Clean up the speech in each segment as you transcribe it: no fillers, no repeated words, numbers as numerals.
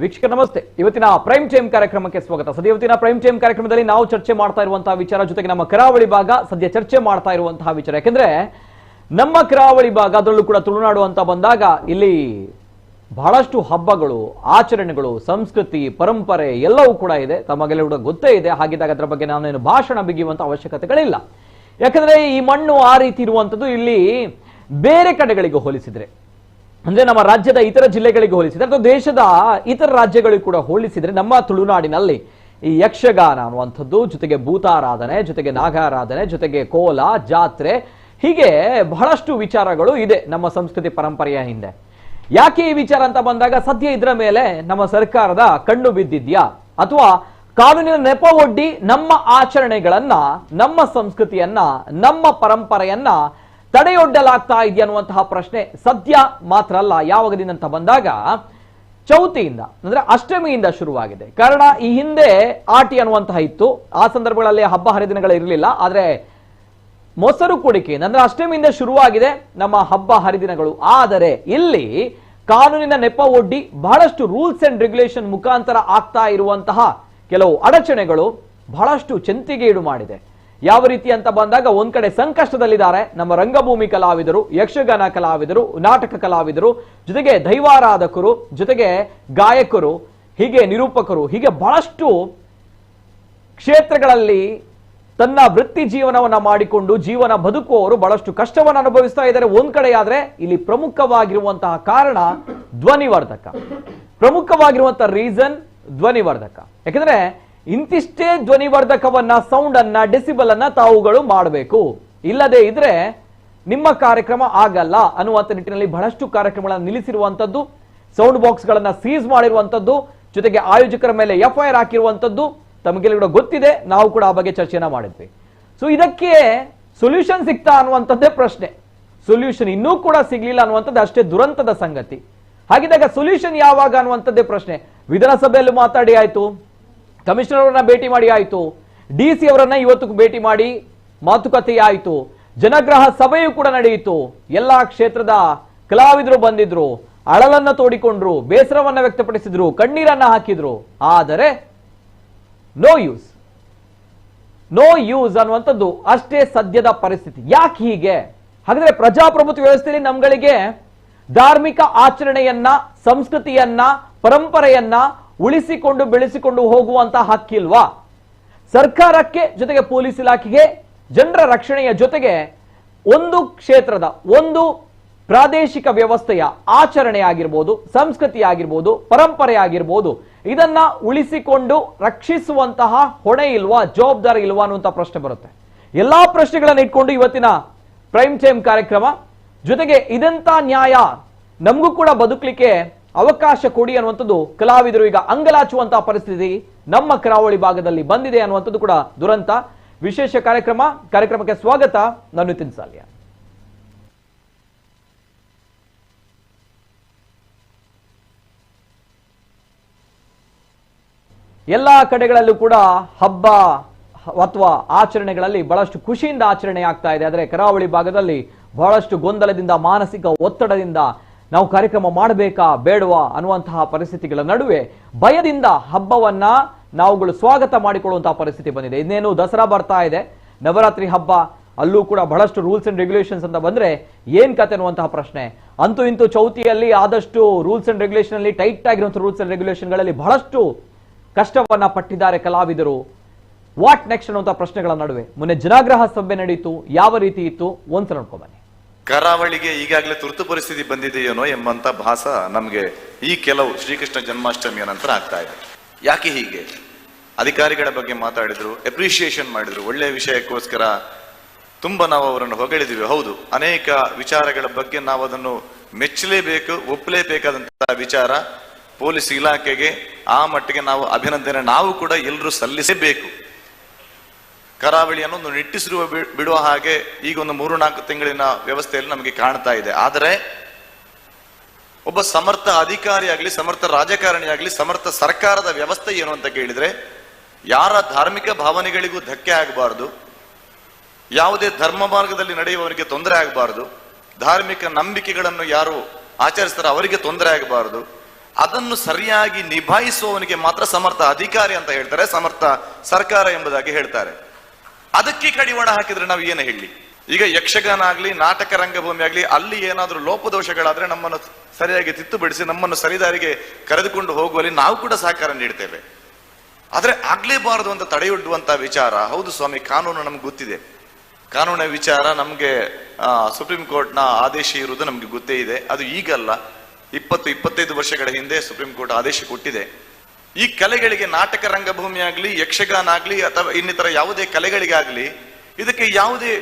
ವೀಕ್ಷಕ ನಮಸ್ತೆ. ಇವತ್ತಿನ ಪ್ರೈಮ್ ಟೈಮ್ ಕಾರ್ಯಕ್ರಮಕ್ಕೆ ಸ್ವಾಗತ. ಸದ್ಯ ಇವತ್ತಿನ ಪ್ರೈಮ್ ಟೈಮ್ ಕಾರ್ಯಕ್ರಮದಲ್ಲಿ ನಾವು ಚರ್ಚೆ ಮಾಡ್ತಾ ಇರುವಂತಹ ವಿಚಾರ ಜೊತೆಗೆ ನಮ್ಮ ಕರಾವಳಿ ಭಾಗ ಸದ್ಯ ಚರ್ಚೆ ಮಾಡ್ತಾ ಇರುವಂತಹ ವಿಚಾರ. ಯಾಕಂದ್ರೆ ನಮ್ಮ ಕರಾವಳಿ ಭಾಗ ಅದರಲ್ಲೂ ಕೂಡ ತುಳುನಾಡು ಅಂತ ಬಂದಾಗ ಇಲ್ಲಿ ಬಹಳಷ್ಟು ಹಬ್ಬಗಳು, ಆಚರಣೆಗಳು, ಸಂಸ್ಕೃತಿ, ಪರಂಪರೆ ಎಲ್ಲವೂ ಕೂಡ ಇದೆ. ತಮಗೆಲ್ಲ ಕೂಡ ಗೊತ್ತೇ ಇದೆ. ಹಾಗಿದ್ದಾಗ ಅದರ ಬಗ್ಗೆ ನಾನೇನು ಭಾಷಣ ಬಿಗಿಯುವಂತ ಅವಶ್ಯಕತೆಗಳಿಲ್ಲ. ಯಾಕಂದ್ರೆ ಈ ಮಣ್ಣು ಆ ರೀತಿ ಇರುವಂತದ್ದು ಇಲ್ಲಿ ಬೇರೆ ಕಡೆಗಳಿಗೆ ಹೋಲಿಸಿದ್ರೆ, ಅಂದ್ರೆ ನಮ್ಮ ರಾಜ್ಯದ ಇತರ ಜಿಲ್ಲೆಗಳಿಗೆ ಹೋಲಿಸಿದ್ರೆ ಅಥವಾ ದೇಶದ ಇತರ ರಾಜ್ಯಗಳಿಗೂ ಕೂಡ ಹೋಲಿಸಿದ್ರೆ ನಮ್ಮ ತುಳುನಾಡಿನಲ್ಲಿ ಈ ಯಕ್ಷಗಾನ ಅನ್ನುವಂಥದ್ದು, ಜೊತೆಗೆ ಭೂತಾರಾಧನೆ, ಜೊತೆಗೆ ನಾಗಾರಾಧನೆ, ಜೊತೆಗೆ ಕೋಲ, ಜಾತ್ರೆ, ಹೀಗೆ ಬಹಳಷ್ಟು ವಿಚಾರಗಳು ಇದೆ ನಮ್ಮ ಸಂಸ್ಕೃತಿ ಪರಂಪರೆಯ ಹಿಂದೆ. ಯಾಕೆ ಈ ವಿಚಾರ ಅಂತ ಬಂದಾಗ ಸದ್ಯ ಇದರ ಮೇಲೆ ನಮ್ಮ ಸರ್ಕಾರದ ಕಣ್ಣು ಬಿದ್ದಿದ್ಯಾ ಅಥವಾ ಕಾನೂನಿನ ನೆಪ ಒಡ್ಡಿ ನಮ್ಮ ಆಚರಣೆಗಳನ್ನ, ನಮ್ಮ ಸಂಸ್ಕೃತಿಯನ್ನ, ನಮ್ಮ ಪರಂಪರೆಯನ್ನ ತಡೆಯೊಡ್ಡಲಾಗ್ತಾ ಇದೆಯಾ ಅನ್ನುವಂತಹ ಪ್ರಶ್ನೆ ಸದ್ಯ ಮಾತ್ರ ಅಲ್ಲ, ಯಾವಾಗದಿಂದ ಅಂತ ಬಂದಾಗ ಚೌತಿಯಿಂದ ಅಂದ್ರೆ ಅಷ್ಟಮಿಯಿಂದ ಶುರುವಾಗಿದೆ. ಕಾರಣ ಈ ಹಿಂದೆ ಆಟಿ ಅನ್ನುವಂತಹ ಇತ್ತು. ಆ ಸಂದರ್ಭಗಳಲ್ಲಿ ಹಬ್ಬ ಹರಿದಿನಗಳು ಇರಲಿಲ್ಲ. ಆದ್ರೆ ಮೊಸರು ಕುಡಿಕೆಯಿಂದ ಅಂದ್ರೆ ಅಷ್ಟಮಿಯಿಂದ ಶುರುವಾಗಿದೆ ನಮ್ಮ ಹಬ್ಬ ಹರಿದಿನಗಳು. ಆದರೆ ಇಲ್ಲಿ ಕಾನೂನಿನ ನೆಪ ಒಡ್ಡಿ ಬಹಳಷ್ಟು ರೂಲ್ಸ್ ಅಂಡ್ ರೆಗ್ಯುಲೇಷನ್ ಮುಖಾಂತರ ಆಗ್ತಾ ಇರುವಂತಹ ಕೆಲವು ಅಡಚಣೆಗಳು ಬಹಳಷ್ಟು ಚಿಂತೆಗೀಡು ಮಾಡಿದೆ. ಯಾವ ರೀತಿ ಅಂತ ಬಂದಾಗ ಒಂದ್ ಕಡೆ ಸಂಕಷ್ಟದಲ್ಲಿದ್ದಾರೆ ನಮ್ಮ ರಂಗಭೂಮಿ ಕಲಾವಿದರು, ಯಕ್ಷಗಾನ ಕಲಾವಿದರು, ನಾಟಕ ಕಲಾವಿದರು, ಜೊತೆಗೆ ದೈವಾರಾಧಕರು, ಜೊತೆಗೆ ಗಾಯಕರು, ಹೀಗೆ ನಿರೂಪಕರು, ಹೀಗೆ ಬಹಳಷ್ಟು ಕ್ಷೇತ್ರಗಳಲ್ಲಿ ತನ್ನ ವೃತ್ತಿ ಜೀವನವನ್ನ ಮಾಡಿಕೊಂಡು ಜೀವನ ಬದುಕುವವರು ಬಹಳಷ್ಟು ಕಷ್ಟವನ್ನು ಅನುಭವಿಸ್ತಾ ಇದ್ದಾರೆ. ಒಂದ್ ಕಡೆ ಆದ್ರೆ ಇಲ್ಲಿ ಪ್ರಮುಖವಾಗಿರುವಂತಹ ಕಾರಣ ಧ್ವನಿವರ್ಧಕ. ಪ್ರಮುಖವಾಗಿರುವಂತಹ ರೀಸನ್ ಧ್ವನಿವರ್ಧಕ. ಯಾಕಂದ್ರೆ ಇಂತಿಷ್ಟೇ ಧ್ವನಿವರ್ಧಕವನ್ನ, ಸೌಂಡ್ ಅನ್ನ, ಡೆಸಿಬಲ್ ಅನ್ನ ತಾವುಗಳು ಮಾಡಬೇಕು. ಇಲ್ಲದೆ ಇದ್ರೆ ನಿಮ್ಮ ಕಾರ್ಯಕ್ರಮ ಆಗಲ್ಲ ಅನ್ನುವಂಥ ನಿಟ್ಟಿನಲ್ಲಿ ಬಹಳಷ್ಟು ಕಾರ್ಯಕ್ರಮಗಳನ್ನು ನಿಲ್ಲಿಸಿರುವಂತದ್ದು, ಸೌಂಡ್ ಬಾಕ್ಸ್ ಗಳನ್ನ ಸೀಸ್ ಮಾಡಿರುವಂತದ್ದು, ಜೊತೆಗೆ ಆಯೋಜಕರ ಮೇಲೆ FIR ಹಾಕಿರುವಂತದ್ದು ತಮಗೆಲ್ಲ ಗೊತ್ತಿದೆ. ನಾವು ಕೂಡ ಆ ಬಗ್ಗೆ ಚರ್ಚೆನ ಮಾಡಿದ್ವಿ. ಸೊ ಇದಕ್ಕೆ ಸೊಲ್ಯೂಷನ್ ಸಿಗ್ತಾ ಅನ್ನುವಂಥದ್ದೇ ಪ್ರಶ್ನೆ. ಸೊಲ್ಯೂಷನ್ ಇನ್ನೂ ಕೂಡ ಸಿಗ್ಲಿಲ್ಲ ಅನ್ನುವಂಥದ್ದು ಅಷ್ಟೇ ದುರಂತದ ಸಂಗತಿ. ಹಾಗಿದ್ದಾಗ ಸೊಲ್ಯೂಷನ್ ಯಾವಾಗ ಅನ್ನುವಂಥದ್ದೇ ಪ್ರಶ್ನೆ. ವಿಧಾನಸಭೆಯಲ್ಲಿ ಮಾತಾಡಿ ಆಯ್ತು, ಕಮಿಷನರ್ ಅವರನ್ನ ಭೇಟಿ ಮಾಡಿ ಆಯ್ತು, DC ಅವರನ್ನ ಇವತ್ತು ಭೇಟಿ ಮಾಡಿ ಮಾತುಕತೆ ಆಯ್ತು, ಜನಗ್ರಹ ಸಭೆಯೂ ಕೂಡ ನಡೆಯಿತು, ಎಲ್ಲಾ ಕ್ಷೇತ್ರದ ಕಲಾವಿದರು ಬಂದಿದ್ರು, ಅಳಲನ್ನ ತೋಡಿಕೊಂಡ್ರು, ಬೇಸರವನ್ನ ವ್ಯಕ್ತಪಡಿಸಿದ್ರು, ಕಣ್ಣೀರನ್ನ ಹಾಕಿದ್ರು. ಆದರೆ ನೋ ಯೂಸ್ ಅನ್ನುವಂಥದ್ದು ಅಷ್ಟೇ ಸದ್ಯದ ಪರಿಸ್ಥಿತಿ. ಯಾಕೆ ಹೀಗೆ? ಹಾಗಾದ್ರೆ ಪ್ರಜಾಪ್ರಭುತ್ವ ವ್ಯವಸ್ಥೆಯಲ್ಲಿ ನಮ್ಗಳಿಗೆ ಧಾರ್ಮಿಕ ಆಚರಣೆಯನ್ನ, ಸಂಸ್ಕೃತಿಯನ್ನ, ಪರಂಪರೆಯನ್ನ ಉಳಿಸಿಕೊಂಡು ಬೆಳೆಸಿಕೊಂಡು ಹೋಗುವಂತಹ ಹಕ್ಕಿಲ್ವಾ? ಸರ್ಕಾರಕ್ಕೆ, ಜೊತೆಗೆ ಪೊಲೀಸ್ ಇಲಾಖೆಗೆ ಜನರ ರಕ್ಷಣೆಯ ಜೊತೆಗೆ ಒಂದು ಕ್ಷೇತ್ರದ, ಒಂದು ಪ್ರಾದೇಶಿಕ ವ್ಯವಸ್ಥೆಯ ಆಚರಣೆ ಆಗಿರ್ಬೋದು, ಸಂಸ್ಕೃತಿ ಆಗಿರ್ಬೋದು, ಪರಂಪರೆ ಆಗಿರ್ಬೋದು, ಇದನ್ನ ಉಳಿಸಿಕೊಂಡು ರಕ್ಷಿಸುವಂತಹ ಹೊಣೆ ಇಲ್ವಾ, ಜವಾಬ್ದಾರಿ ಇಲ್ವಾ ಅನ್ನುವಂಥ ಪ್ರಶ್ನೆ ಬರುತ್ತೆ. ಎಲ್ಲಾ ಪ್ರಶ್ನೆಗಳನ್ನ ಇಟ್ಕೊಂಡು ಇವತ್ತಿನ ಪ್ರೈಮ್ ಟೈಮ್ ಕಾರ್ಯಕ್ರಮ, ಜೊತೆಗೆ ಇದಂತ ನ್ಯಾಯ, ನಮಗೂ ಕೂಡ ಬದುಕಲಿಕ್ಕೆ ಅವಕಾಶ ಕೊಡಿ ಅನ್ನುವಂಥದ್ದು ಕಲಾವಿದರು ಈಗ ಅಂಗಲಾಚುವಂತಹ ಪರಿಸ್ಥಿತಿ ನಮ್ಮ ಕರಾವಳಿ ಭಾಗದಲ್ಲಿ ಬಂದಿದೆ ಅನ್ನುವಂಥದ್ದು ಕೂಡ ದುರಂತ. ವಿಶೇಷ ಕಾರ್ಯಕ್ರಮಕ್ಕೆ ಸ್ವಾಗತ. ನಾನು ನಿತಿನ್ ಸಾಲ್ಯ. ಎಲ್ಲಾ ಕಡೆಗಳಲ್ಲೂ ಕೂಡ ಹಬ್ಬ ಅಥವಾ ಆಚರಣೆಗಳಲ್ಲಿ ಬಹಳಷ್ಟು ಖುಷಿಯಿಂದ ಆಚರಣೆ ಆಗ್ತಾ ಇದೆ. ಆದರೆ ಕರಾವಳಿ ಭಾಗದಲ್ಲಿ ಬಹಳಷ್ಟು ಗೊಂದಲದಿಂದ, ಮಾನಸಿಕ ಒತ್ತಡದಿಂದ ನಾವು ಕಾರ್ಯಕ್ರಮ ಮಾಡಬೇಕಾ ಬೇಡವಾ ಅನ್ನುವಂತಹ ಪರಿಸ್ಥಿತಿಗಳ ನಡುವೆ ಭಯದಿಂದ ಹಬ್ಬವನ್ನ ನಾವುಗಳು ಸ್ವಾಗತ ಮಾಡಿಕೊಳ್ಳುವಂತಹ ಪರಿಸ್ಥಿತಿ ಬಂದಿದೆ. ಇನ್ನೇನು ದಸರಾ ಬರ್ತಾ ಇದೆ, ನವರಾತ್ರಿ ಹಬ್ಬ, ಅಲ್ಲೂ ಕೂಡ ಬಹಳಷ್ಟು ರೂಲ್ಸ್ ಅಂಡ್ ರೆಗ್ಯುಲೇಷನ್ಸ್ ಅಂತ ಬಂದ್ರೆ ಏನ್ ಕತೆ ಅನ್ನುವಂತಹ ಪ್ರಶ್ನೆ. ಅಂತೂ ಇಂತೂ ಚೌತಿಯಲ್ಲಿ ಆದಷ್ಟು ರೂಲ್ಸ್ ಅಂಡ್ ರೆಗ್ಯುಲೇಷನ್ ಅಲ್ಲಿ ಟೈಟ್ ಆಗಿರುವಂತಹ ರೂಲ್ಸ್ ಅಂಡ್ ರೆಗ್ಯುಲೇಷನ್ ಗಳಲ್ಲಿ ಬಹಳಷ್ಟು ಕಷ್ಟವನ್ನ ಪಟ್ಟಿದ್ದಾರೆ ಕಲಾವಿದರು. ವಾಟ್ ನೆಕ್ಸ್ಟ್ ಅನ್ನುವಂತಹ ಪ್ರಶ್ನೆಗಳ ನಡುವೆ ಮೊನ್ನೆ ಜನಾಗ್ರಹ ಸಭೆ ನಡೆಯಿತು. ಯಾವ ರೀತಿ ಇತ್ತು ಒಂದ್ಸಲ ನೋಡ್ಕೊ ಬನ್ನಿ. ಕರಾವಳಿಗೆ ಈಗಾಗಲೇ ತುರ್ತು ಪರಿಸ್ಥಿತಿ ಬಂದಿದೆಯೇನೋ ಎಂಬಂತ ಭಾಸ ನಮಗೆ ಈ ಕೆಲವು ಶ್ರೀಕೃಷ್ಣ ಜನ್ಮಾಷ್ಟಮಿಯ ನಂತರ ಆಗ್ತಾ ಇದೆ. ಯಾಕೆ ಹೀಗೆ? ಅಧಿಕಾರಿಗಳ ಬಗ್ಗೆ ಮಾತಾಡಿದ್ರು, ಅಪ್ರಿಷಿಯೇಷನ್ ಮಾಡಿದ್ರು, ಒಳ್ಳೆಯ ವಿಷಯಕ್ಕೋಸ್ಕರ ತುಂಬಾ ನಾವು ಅವರನ್ನು ಹೊಗಳಿದ್ವಿ. ಹೌದು, ಅನೇಕ ವಿಚಾರಗಳ ಬಗ್ಗೆ ನಾವು ಅದನ್ನು ಮೆಚ್ಚಲೇಬೇಕು, ಒಪ್ಪಲೇಬೇಕಾದಂತಹ ವಿಚಾರ. ಪೊಲೀಸ್ ಇಲಾಖೆಗೆ ಆ ಮಟ್ಟಿಗೆ ನಾವು ಅಭಿನಂದನೆ ನಾವು ಕೂಡ ಎಲ್ಲರೂ ಸಲ್ಲಿಸಬೇಕು. ಕರಾವಳಿಯನ್ನು ಒಂದು ನಿಟ್ಟಿಸಿರುವ ಬಿಡುವ ಹಾಗೆ ಈಗ ಒಂದು 3-4 ತಿಂಗಳಿನ ವ್ಯವಸ್ಥೆಯಲ್ಲಿ ನಮಗೆ ಕಾಣ್ತಾ ಇದೆ. ಆದರೆ ಒಬ್ಬ ಸಮರ್ಥ ಅಧಿಕಾರಿಯಾಗಲಿ, ಸಮರ್ಥ ರಾಜಕಾರಣಿಯಾಗಲಿ, ಸಮರ್ಥ ಸರ್ಕಾರದ ವ್ಯವಸ್ಥೆ ಏನು ಅಂತ ಕೇಳಿದ್ರೆ, ಯಾರ ಧಾರ್ಮಿಕ ಭಾವನೆಗಳಿಗೂ ಧಕ್ಕೆ ಆಗಬಾರ್ದು, ಯಾವುದೇ ಧರ್ಮ ಮಾರ್ಗದಲ್ಲಿ ನಡೆಯುವವರಿಗೆ ತೊಂದರೆ ಆಗಬಾರ್ದು, ಧಾರ್ಮಿಕ ನಂಬಿಕೆಗಳನ್ನು ಯಾರು ಆಚರಿಸ್ತಾರೋ ಅವರಿಗೆ ತೊಂದರೆ ಆಗಬಾರ್ದು, ಅದನ್ನು ಸರಿಯಾಗಿ ನಿಭಾಯಿಸುವವನಿಗೆ ಮಾತ್ರ ಸಮರ್ಥ ಅಧಿಕಾರಿ ಅಂತ ಹೇಳ್ತಾರೆ, ಸಮರ್ಥ ಸರ್ಕಾರ ಎಂಬುದಾಗಿ ಹೇಳ್ತಾರೆ. ಅದಕ್ಕೆ ಕಡಿವಾಣ ಹಾಕಿದ್ರೆ ನಾವು ಏನು ಹೇಳಿ? ಈಗ ಯಕ್ಷಗಾನ ಆಗ್ಲಿ, ನಾಟಕ ರಂಗಭೂಮಿ ಆಗ್ಲಿ, ಅಲ್ಲಿ ಏನಾದ್ರೂ ಲೋಪದೋಷಗಳಾದ್ರೆ ನಮ್ಮನ್ನು ಸರಿಯಾಗಿ ತಿತ್ತುಬಿಡಿಸಿ ನಮ್ಮನ್ನು ಸರಿದಾರಿಗೆ ಕರೆದುಕೊಂಡು ಹೋಗುವಲ್ಲಿ ನಾವು ಕೂಡ ಸಹಕಾರ ನೀಡ್ತೇವೆ. ಆದ್ರೆ ಆಗ್ಲೇಬಾರದು ಅಂತ ತಡೆಯೊಡ್ಡುವಂತ ವಿಚಾರ, ಹೌದು ಸ್ವಾಮಿ, ಕಾನೂನು ನಮ್ಗೆ ಗೊತ್ತಿದೆ, ಕಾನೂನಿನ ವಿಚಾರ ನಮ್ಗೆ ಸುಪ್ರೀಂ ಕೋರ್ಟ್ನ ಆದೇಶ ಇರುವುದು ನಮ್ಗೆ ಗೊತ್ತೇ ಇದೆ. ಅದು ಈಗಲ್ಲ, 20-25 ವರ್ಷಗಳ ಹಿಂದೆ ಸುಪ್ರೀಂ ಕೋರ್ಟ್ ಆದೇಶ ಕೊಟ್ಟಿದೆ. ಈ ಕಲೆಗಳಿಗೆ, ನಾಟಕ ರಂಗಭೂಮಿ ಆಗ್ಲಿ, ಯಕ್ಷಗಾನ ಆಗ್ಲಿ, ಅಥವಾ ಇನ್ನಿತರ ಯಾವುದೇ ಕಲೆಗಳಿಗಾಗ್ಲಿ, ಇದಕ್ಕೆ ಯಾವುದೇ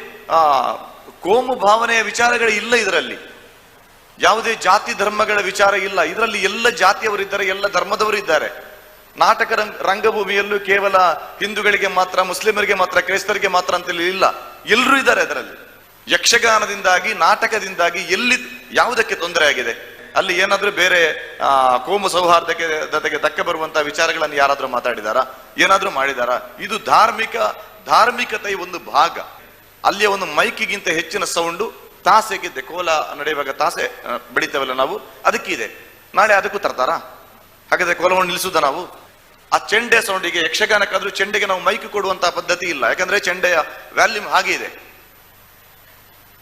ಕೋಮು ಭಾವನೆಯ ವಿಚಾರಗಳು ಇಲ್ಲ. ಇದರಲ್ಲಿ ಯಾವುದೇ ಜಾತಿ ಧರ್ಮಗಳ ವಿಚಾರ ಇಲ್ಲ. ಇದರಲ್ಲಿ ಎಲ್ಲ ಜಾತಿಯವರಿದ್ದಾರೆ, ಎಲ್ಲ ಧರ್ಮದವರು ಇದ್ದಾರೆ. ನಾಟಕ ರಂಗಭೂಮಿಯಲ್ಲೂ ಕೇವಲ ಹಿಂದೂಗಳಿಗೆ ಮಾತ್ರ, ಮುಸ್ಲಿಮರಿಗೆ ಮಾತ್ರ, ಕ್ರೈಸ್ತರಿಗೆ ಮಾತ್ರ ಅಂತ ಇಲ್ಲ, ಎಲ್ಲರೂ ಇದ್ದಾರೆ ಅದರಲ್ಲಿ. ಯಕ್ಷಗಾನದಿಂದಾಗಿ, ನಾಟಕದಿಂದಾಗಿ ಎಲ್ಲಿ ಯಾವುದಕ್ಕೆ ತೊಂದರೆ ಆಗಿದೆ? ಅಲ್ಲಿ ಏನಾದ್ರೂ ಬೇರೆ ಕೋಮು ಸೌಹಾರ್ದತೆಗೆ ಧಕ್ಕೆ ಬರುವಂತಹ ವಿಚಾರಗಳನ್ನು ಯಾರಾದ್ರೂ ಮಾತಾಡಿದಾರಾ? ಏನಾದ್ರೂ ಮಾಡಿದಾರಾ? ಇದು ಧಾರ್ಮಿಕತೆಯ ಒಂದು ಭಾಗ. ಅಲ್ಲಿಯ ಒಂದು ಮೈಕಿಗಿಂತ ಹೆಚ್ಚಿನ ಸೌಂಡು ತಾಸೆಗಿದ್ದೆ, ಕೋಲ ನಡೆಯುವಾಗ ತಾಸೆ ಬೆಳಿತೇವಲ್ಲ ನಾವು, ಅದಕ್ಕಿದೆ. ನಾಳೆ ಅದಕ್ಕೂ ತರ್ತಾರಾ? ಹಾಗಾದ್ರೆ ಕೋಲವನ್ನು ನಿಲ್ಲಿಸುದ ನಾವು? ಆ ಚೆಂಡೆ ಸೌಂಡಿಗೆ, ಯಕ್ಷಗಾನಕ್ಕಾದ್ರೂ ಚೆಂಡೆಗೆ ನಾವು ಮೈಕ್ ಕೊಡುವಂತಹ ಪದ್ಧತಿ ಇಲ್ಲ, ಯಾಕಂದ್ರೆ ಚೆಂಡೆಯ ವ್ಯಾಲ್ಯೂಮ್ ಹಾಗೆ ಇದೆ.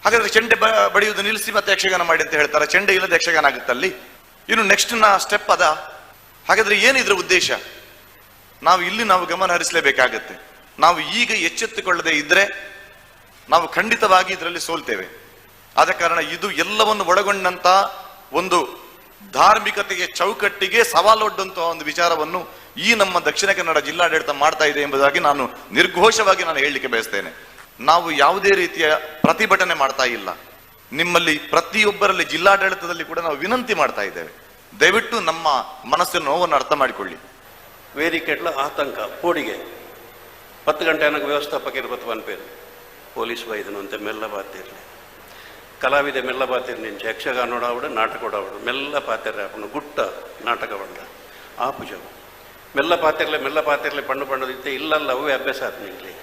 ಹಾಗಾದ್ರೆ ಚೆಂಡೆ ಬಡಿಯುವುದು ನಿಲ್ಲಿಸಿ ಮತ್ತೆ ಯಕ್ಷಗಾನ ಮಾಡಿ ಅಂತ ಹೇಳ್ತಾರೆ. ಚೆಂಡೆ ಇಲ್ಲದೆ ಯಕ್ಷಗಾನ ಆಗುತ್ತಲ್ಲಿ. ಇನ್ನು ನೆಕ್ಸ್ಟ್ ಸ್ಟೆಪ್ ಅದ. ಹಾಗಾದ್ರೆ ಏನಿದ್ರ ಉದ್ದೇಶ? ನಾವು ಗಮನ ಹರಿಸಲೇಬೇಕಾಗತ್ತೆ. ನಾವು ಈಗ ಎಚ್ಚೆತ್ತುಕೊಳ್ಳದೆ ಇದ್ರೆ ನಾವು ಖಂಡಿತವಾಗಿ ಇದರಲ್ಲಿ ಸೋಲ್ತೇವೆ. ಆದ ಕಾರಣ ಇದು ಎಲ್ಲವನ್ನು ಒಳಗೊಂಡಂತ ಒಂದು ಧಾರ್ಮಿಕತೆಗೆ ಚೌಕಟ್ಟಿಗೆ ಸವಾಲೊಡ್ಡುವಂತಹ ಒಂದು ವಿಚಾರವನ್ನು ಈ ನಮ್ಮ ದಕ್ಷಿಣ ಕನ್ನಡ ಜಿಲ್ಲಾಡಳಿತ ಮಾಡ್ತಾ ಇದೆ ಎಂಬುದಾಗಿ ನಾನು ನಿರ್ಘೋಷವಾಗಿ ಹೇಳಲಿಕ್ಕೆ ಬಯಸ್ತೇನೆ. ನಾವು ಯಾವುದೇ ರೀತಿಯ ಪ್ರತಿಭಟನೆ ಮಾಡ್ತಾ ಇಲ್ಲ. ನಿಮ್ಮಲ್ಲಿ ಪ್ರತಿಯೊಬ್ಬರಲ್ಲಿ, ಜಿಲ್ಲಾಡಳಿತದಲ್ಲಿ ಕೂಡ ನಾವು ವಿನಂತಿ ಮಾಡ್ತಾ ಇದ್ದೇವೆ, ದಯವಿಟ್ಟು ನಮ್ಮ ಮನಸ್ಸಿನ ನೋವನ್ನು ಅರ್ಥ ಮಾಡಿಕೊಳ್ಳಿ. వేదికెట్ల ఆతంక పోడిಗೆ 10 ಗಂಟೆ ನನಗೆ ವ್ಯವಸ್ಥಾಪಕರು ಬತ್ತು ಪನ್ಪೇರು ಪೊಲೀಸ್ ವೈದ್ಯನು ಅಂತ ಮೆಲ್ಲ ಪಾತಿರ್ಲಿ ಕಲಾವಿದ ಮೆಲ್ಲ ಪಾತಿರ್ ನಿಂಚೆ ಯಕ್ಷಗಾನೋಡಾವಡು ನಾಟಕೋಡಾವಡು ಮೆಲ್ಲ ಪಾತಿರ್ರೆ ಅಪ್ಪನು ಗುಟ್ಟ ನಾಟಕ ಬಂದ ಆಪುಜವು ಮೆಲ್ಲ ಪಾತಿರ್ಲೆ ಪಣ್ಣು ಪಣ್ಣದಿತ್ತೆ ಇಲ್ಲಲ್ಲ ಅವೇ ಅಭ್ಯಾಸ ಆಯ್ತು ನಿಂಗೆ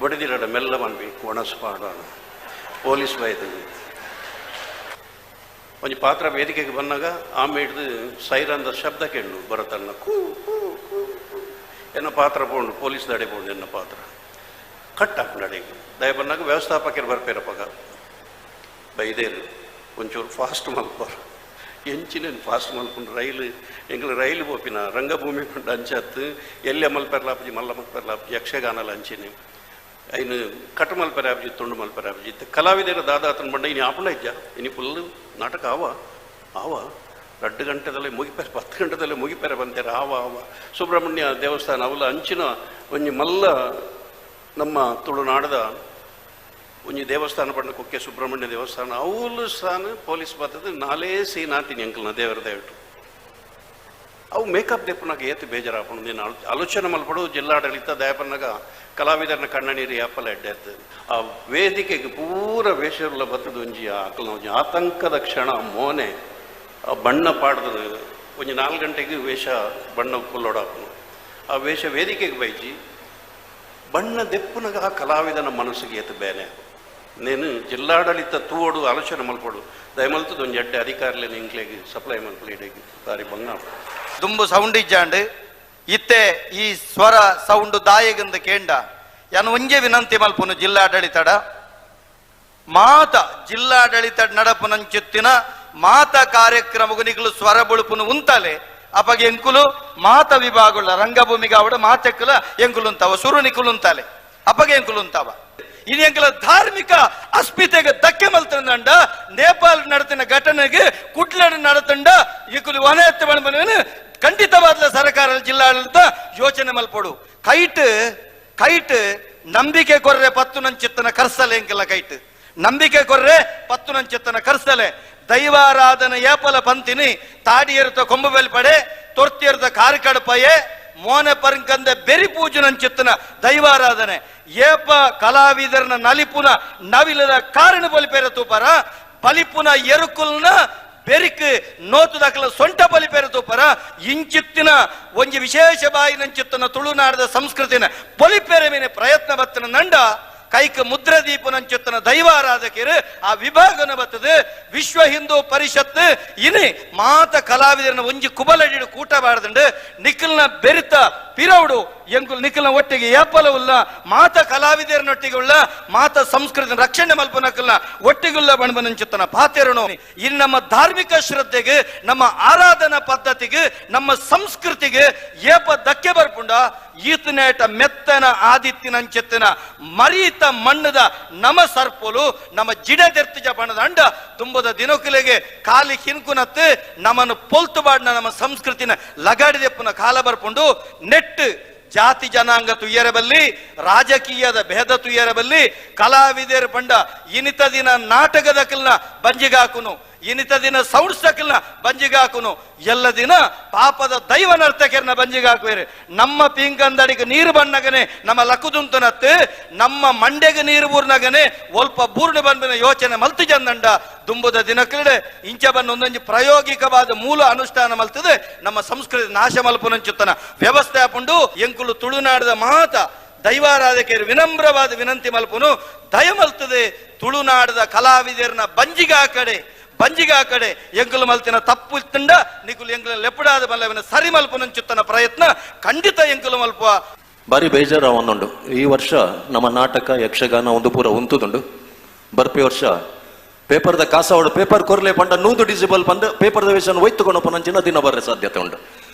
ಬಡಿದಿರಡ ಮೆಲ್ಲ ಮನ್ಬಿ ಒಣಸ್ಪಾಡೋಣ ಪೊಲೀಸ್ ವೈದ್ಯನು ಒಂದು ಪಾತ್ರ ವೇದಿಕೆಗೆ ಬಂದಾಗ ಆಮೇಲೆ ಹಿಡಿದು ಸೈರಂದ ಶಬ್ದ ಕೇಳು ಬರತನ್ನ ಕೂ ಕೂ ಕೂ ಎನ್ನ ಪಾತ್ರ ಪೋಂಡು ಪೊಲೀಸ್ ದಾಡೆ ಪೋಂಡು ಎನ್ನ ಪಾತ್ರ ಕಟ್ ಹಾಕೊಂಡು ಅಡಿಗೆ ದಯ ಬಂದಾಗ ವ್ಯವಸ್ಥಾಪಕರು ಬರ್ಪೇರಪ್ಪಾಗ ಬೈದೇರು ಒಂಚೂರು ಫಾಸ್ಟ್ ಮಲ್ಪಾರ ಎಂಚಿನೇನು ಫಾಸ್ಟ್ ಮಲ್ಕೊಂಡು ರೈಲು ಪೋಪಿನ ರಂಗಭೂಮಿ ಕೊಂಡು ಅಂಚತ್ತು ಎಲ್ಲೆ ಮಲ್ಪೆರ್ಲಾಪಜಿ ಮಲ್ಲ ಮಲ್ಪೆರ್ಲಾಪಜಿ ಯಕ್ಷಗಾನಲ್ಲ ಅಂಚಿನಿ ಐನು ಕಟ್ಟು ಮಲ್ಪೆರಾಪಜಿ ತುಂಡು ಮಲ್ಪೆರಾಪಜಿ ಕಲಾವಿದರ ದಾದಾತನ ಬಂಡ ಇನಿ ಆಪುಂಡ ಇಜ್ಜ ಇನಿ ಫುಲ್ ನಾಟಕ ಆವ 2 ಗಂಟೆದಲ್ಲೇ ಮುಗಿಪೇರೆ 10 ಗಂಟೆದಲ್ಲೇ ಮುಗಿಪೇರೆ ಬಂತೇರೆ ಆವ ಸುಬ್ರಹ್ಮಣ್ಯ ದೇವಸ್ಥಾನ ಅವಲ ಅಂಚಿನ ಒಂಜಿ ಮಲ್ಲ ನಮ್ಮ ತುಳುನಾಡದ ಒಂಜಿ ದೇವಸ್ಥಾನ ಪಂಡ ಕುಕ್ಕೆ ಸುಬ್ರಹ್ಮಣ್ಯ ದೇವಸ್ಥಾನ ಅವಲು ಸ್ಥಾನ ಪೊಲೀಸ್ ಬರ್ತದೆ ನಾಲೇ ಸೀನಾತೀನಿ ಅಂಕಲ್ನ ದೇವರ ದಯವಿಟ್ಟು ಅವು ಮೇಕಪ್ ದೆಪ್ಪನಾಗ ಏತು ಬೇಜಾರಾಪಣ ನೀನು ಆಲೋಚನೆ ಮಲ್ಪಡು ಜಿಲ್ಲಾಡಳಿತ ದಯಪನ್ನಾಗ ಕಲಾವಿದರನ್ನ ಕಣ್ಣನೀರು ಯಾಪಲ ಎಡ್ಡೆತ್ತು ಆ ವೇದಿಕೆಗೆ ಪೂರ ವೇಷಗಳ ಬತ್ತದು ಒಂಜಿ ಆಕಲ್ನ ಒಂಜಿ ಆತಂಕದ ಕ್ಷಣ ಮೋನೆ ಆ ಬಣ್ಣ ಪಾಡ್ದು ಒಂಜಿ 4 ಗಂಟೆಗೆ ವೇಷ ಬಣ್ಣ ಕುಲ್ಲೋಡಾಪನು ಆ ವೇಷ ವೇದಿಕೆಗೆ ಬೈಜಿ ಬಣ್ಣ ದೆಪ್ಪನಾಗ ಆ ಕಲಾವಿದನ ಮನಸ್ಸಿಗೆ ಏತು ಬೇನೆ నేను జిల్లాడళిత తూడు ఆలోచన మల్పడు దయమల్తు ಒಂದು ಎಡ್ಡೆ ಅಧಿಕಾರಿಲೇನು ಇಂಕ್ಲೆಗೆ ಸಪ್ಲೈ ಮಲ್ಪಲೇಡೆಗೆ ಸಾರಿ ಬಂಗ ದುಂಬು ಸೌಂಡ್ ಇಜ್ಜಾಂಡು ಇತ್ತೆ ಈ ಸ್ವರ ಸೌಂಡ್ ದಾಯಗಂದ ಕೇಂಡ ಯಾನು ಒಂಜೆ ವಿನಂತಿ ಮಲ್ಪುನು ಜಿಲ್ಲಾಡಳಿತಡ ಮಾತ ಜಿಲ್ಲಾಡಳಿತ ನಡಪುನಂಚೆತ್ತಿನ ಮಾತ ಕಾರ್ಯಕ್ರಮಗು ನಿಗಲು ಸ್ವರ ಬುಳುಪುನು ಉಂತಲೆ ಅಪಗೆ ಎಂಕುಲು ಮಾತ ವಿಭಾಗಗಳ ರಂಗಭೂಮಿಗೆ ಅವಡ ಮಾತೆಕ್ಕಲ ಎಂಕುಲು ಉಂತಾವ ಸುರುನಿಕುಲು ಉಂತಲೆ ಅಪಗೆ ಎಂಕುಲು ಉಂತಾವ ಇನಿ ಎಂಕಲ ಧಾರ್ಮಿಕ ಅಸ್ಮಿತೆಗೆ ಧಕ್ಕೆ ಮಲ್ತಂಡ ನೇಪಾಳ ನಡತಿನ ಘಟನೆಗೆ ಕುಟ್ಲಡ ನಡತಂಡ ಈಕುಲು ವನ ಎತ್ತ ಬಣ್ಣ ಖಂಡಿತವಾದ ಸರ್ಕಾರ ಜಿಲ್ಲಾಡಳಿತ ಯೋಚನೆ ಮಲ್ಪಡು ಕೈಟ್ ನಂಬಿಕೆ ಕೊರ್ರೆ 10 ನಂಚಿತ್ತನ ಕರ್ಸಲೆ ಎಂಕಲ ಕೈಟ್ ನಂಬಿಕೆ ಕೊರ್ರೆ 10 ನಂಚಿತ್ತನ ಕರ್ಸಲೆ ದೈವಾರಾಧನ ಏಪಲ ಪಂತಿನಿ ತಾಡಿಯರುತ ಕೊಂಬುಬೆಲ್ ಪಡೆ ತೊರ್ತಿಯರುತ ಕಾರಿಕಡಪಯೆ ಮೋನೆ ಪರಂಕಂದ ಬೆರಿ ಪೂಜನಂಚಿತ್ತನ ದೈವಾರಾಧನೆ ಏಪ ಕಲಾವಿದರನ ನಲಿಪುನ ನವಿಲದ ಕಾರಣ ಬಲಿಪೇರ ತೂಪರ ಬಲಿಪುನ ಎರುಕುಲ್ನ ಬೆರಿಕ್ ನೋತು ದಾಖಲ ಸೊಂಟ ಬಲಿಪೇರ ತೂಪರ ಇಂಚಿತ್ತಿನ ಒಂಜಿ ವಿಶೇಷ ಬಾಯಿನಂಚಿತ್ತನ ತುಳುನಾಡದ ಸಂಸ್ಕೃತಿನ ಬಲಿಪೇರ ಮೀನೆ ಪ್ರಯತ್ನ ಬತ್ತನ ನಂಡ ಕೈಕ ಮುದ್ರದೀಪನಂಚುತ್ತನ ದೈವಾರಾಧಕರು ಆ ವಿಭಾಗನ ಬರ್ತದೆ. ವಿಶ್ವ ಹಿಂದೂ ಪರಿಷತ್ ಇನಿ ಮಾತ ಕಲಾವಿದರನ್ನ ಒಂಜಿ ಕುಬಲಡಿಡು ಕೂಟ ಬಾರದಂಡು ನಿಖಲ್ನ ಬೆರಿತ ಪಿರೌಡು ಎಂಕುಲ್ ನಿಖಲ್ನ ಒಟ್ಟಿಗೆ ಏಪಲವುಲ್ಲ ಮಾತ ಕಲಾವಿದರನೊಟ್ಟಿಗೆ ಉಳ್ಳ ಮಾತ ಸಂಸ್ಕೃತಿ ರಕ್ಷಣೆ ಮಲ್ಪನಕಲ್ನ ಒಟ್ಟಿಗುಲ್ಲ ಬಣ್ಬನಂಚುತ್ತನ ಪಾತೆರನು ಇನ್ನು ನಮ್ಮ ಧಾರ್ಮಿಕ ಶ್ರದ್ಧೆಗೆ, ನಮ್ಮ ಆರಾಧನಾ ಪದ್ಧತಿಗೆ, ನಮ್ಮ ಸಂಸ್ಕೃತಿಗೆ ಏಪ ಧಕ್ಕೆ ಬರ್ಪುಂಡ ಈತನೇಟ ಮೆತ್ತನ ಆದಿತ್ಯನಂಚೆತ್ತಿನ ಮರೀತ ಮಣ್ಣದ ನಮ ಸರ್ಪೋಲು ನಮ್ಮ ಜಿಡದೆರ್ತಿಜ ಬಣ್ಣದ ಅಂಡ ತುಂಬದ ದಿನಕಲೆಗೆ ಕಾಲಿ ಹಿನ್ಕುನತ್ತು ನಮ್ಮನ್ನು ಪೊಲ್ತು ಬಾಡ್ನ ನಮ್ಮ ಸಂಸ್ಕೃತಿನ ಲಗಾಡಿದೆಪ್ಪನ ಕಾಲ ಬರ್ಪುಂಡು ನೆಟ್ಟು ಜಾತಿ ಜನಾಂಗ ತುಯ್ಯರಬಲ್ಲಿ ರಾಜಕೀಯದ ಭೇದ ತುಯ್ಯರಬಲ್ಲಿ ಕಲಾವಿದರ ಬಂಡ ಇನಿತ ದಿನ ನಾಟಕದಕಲ್ನ ಬಂಜಿಗಾಕುನು, ಇನಿತ ದಿನ ಸೌಂಡ್ಸಕಲ್ನ ಬಂಜಿಗಾಕುನು, ಎಲ್ಲ ದಿನ ಪಾಪದ ದೈವ ನರ್ತಕರನ್ನ ಬಂಜಿಗಾಕುವೇರು. ನಮ್ಮ ಪಿಂಕಂದಡಿಗೆ ನೀರು ಬಣ್ಣಗನೆ ನಮ್ಮ ಲಕ್ಕುದುಂತನತ್ತು ನಮ್ಮ ಮಂಡೆಗೆ ನೀರು ಬೂರ್ನಗನೆ ಒಲ್ಪ ಬೂರ್ಣ ಬಂದಿನ ಯೋಚನೆ ಮಲ್ತು ಜಂದಂಡ ದುಂಬುದ ದಿನಕಡೆ ಇಂಚ ಬನ್ನ ಒಂದೊಂದು ಪ್ರಾಯೋಗಿಕವಾದ ಮೂಲ ಅನುಷ್ಠಾನ ಮಲ್ತದೆ ನಮ್ಮ ಸಂಸ್ಕೃತಿ ನಾಶ ಮಲ್ಪುನಂಚುತ್ತನ ವ್ಯವಸ್ಥೆ ಹಾಕೊಂಡು ಎಂಕುಲು ತುಳುನಾಡದ ಮಾತ ದೈವಾರಾಧಕರು ವಿನಮ್ರವಾದ ವಿನಂತಿ ಮಲ್ಪುನು ದಯ ಮಲ್ತದೆ. ತುಳುನಾಡದ ಕಲಾವಿದರನ್ನ ಬಂಜಿಗ ಕಡೆ ಎಂಕುಲು ಮಲ್ತಿನ ತಪ್ಪು ಇತ್ತಂಡ ನಿಕುಲು ಎಂಕುಲ ಲೆಪಡಾದ ಮಲ್ಲವಿನ ಸರಿ ಮಲ್ಪುನಂಚುತ್ತನ ಪ್ರಯತ್ನ ಖಂಡಿತ ಎಂಕುಲು ಮಲ್ಪುವ. ಬಾರಿ ಬೇಜಾರ ಒಂದುಂಡು. ಈ ವರ್ಷ ನಮ್ಮ ನಾಟಕ ಯಕ್ಷಗಾನ ಒಂದು ಪೂರ ಉಂತುದುಂಡು. ಬರ್ಪಿ ವರ್ಷ ಪೇಪರ್ದ ಕಾಸವಾಡು ಪೇಪರ್ ಕೊರ್ಲೆ ಪಂಡ ನೂದು ಡಿಸಿಬಲ್ ಪಂಡ ಪೇಪರ್ದ ವಿಷಯ ಒಯ್ತುಕೊಂಡು ಪಂಚಿನ ದಿನ ಬರ್ರೆ ಸಾಧ್ಯತೆ ಉಂಡು.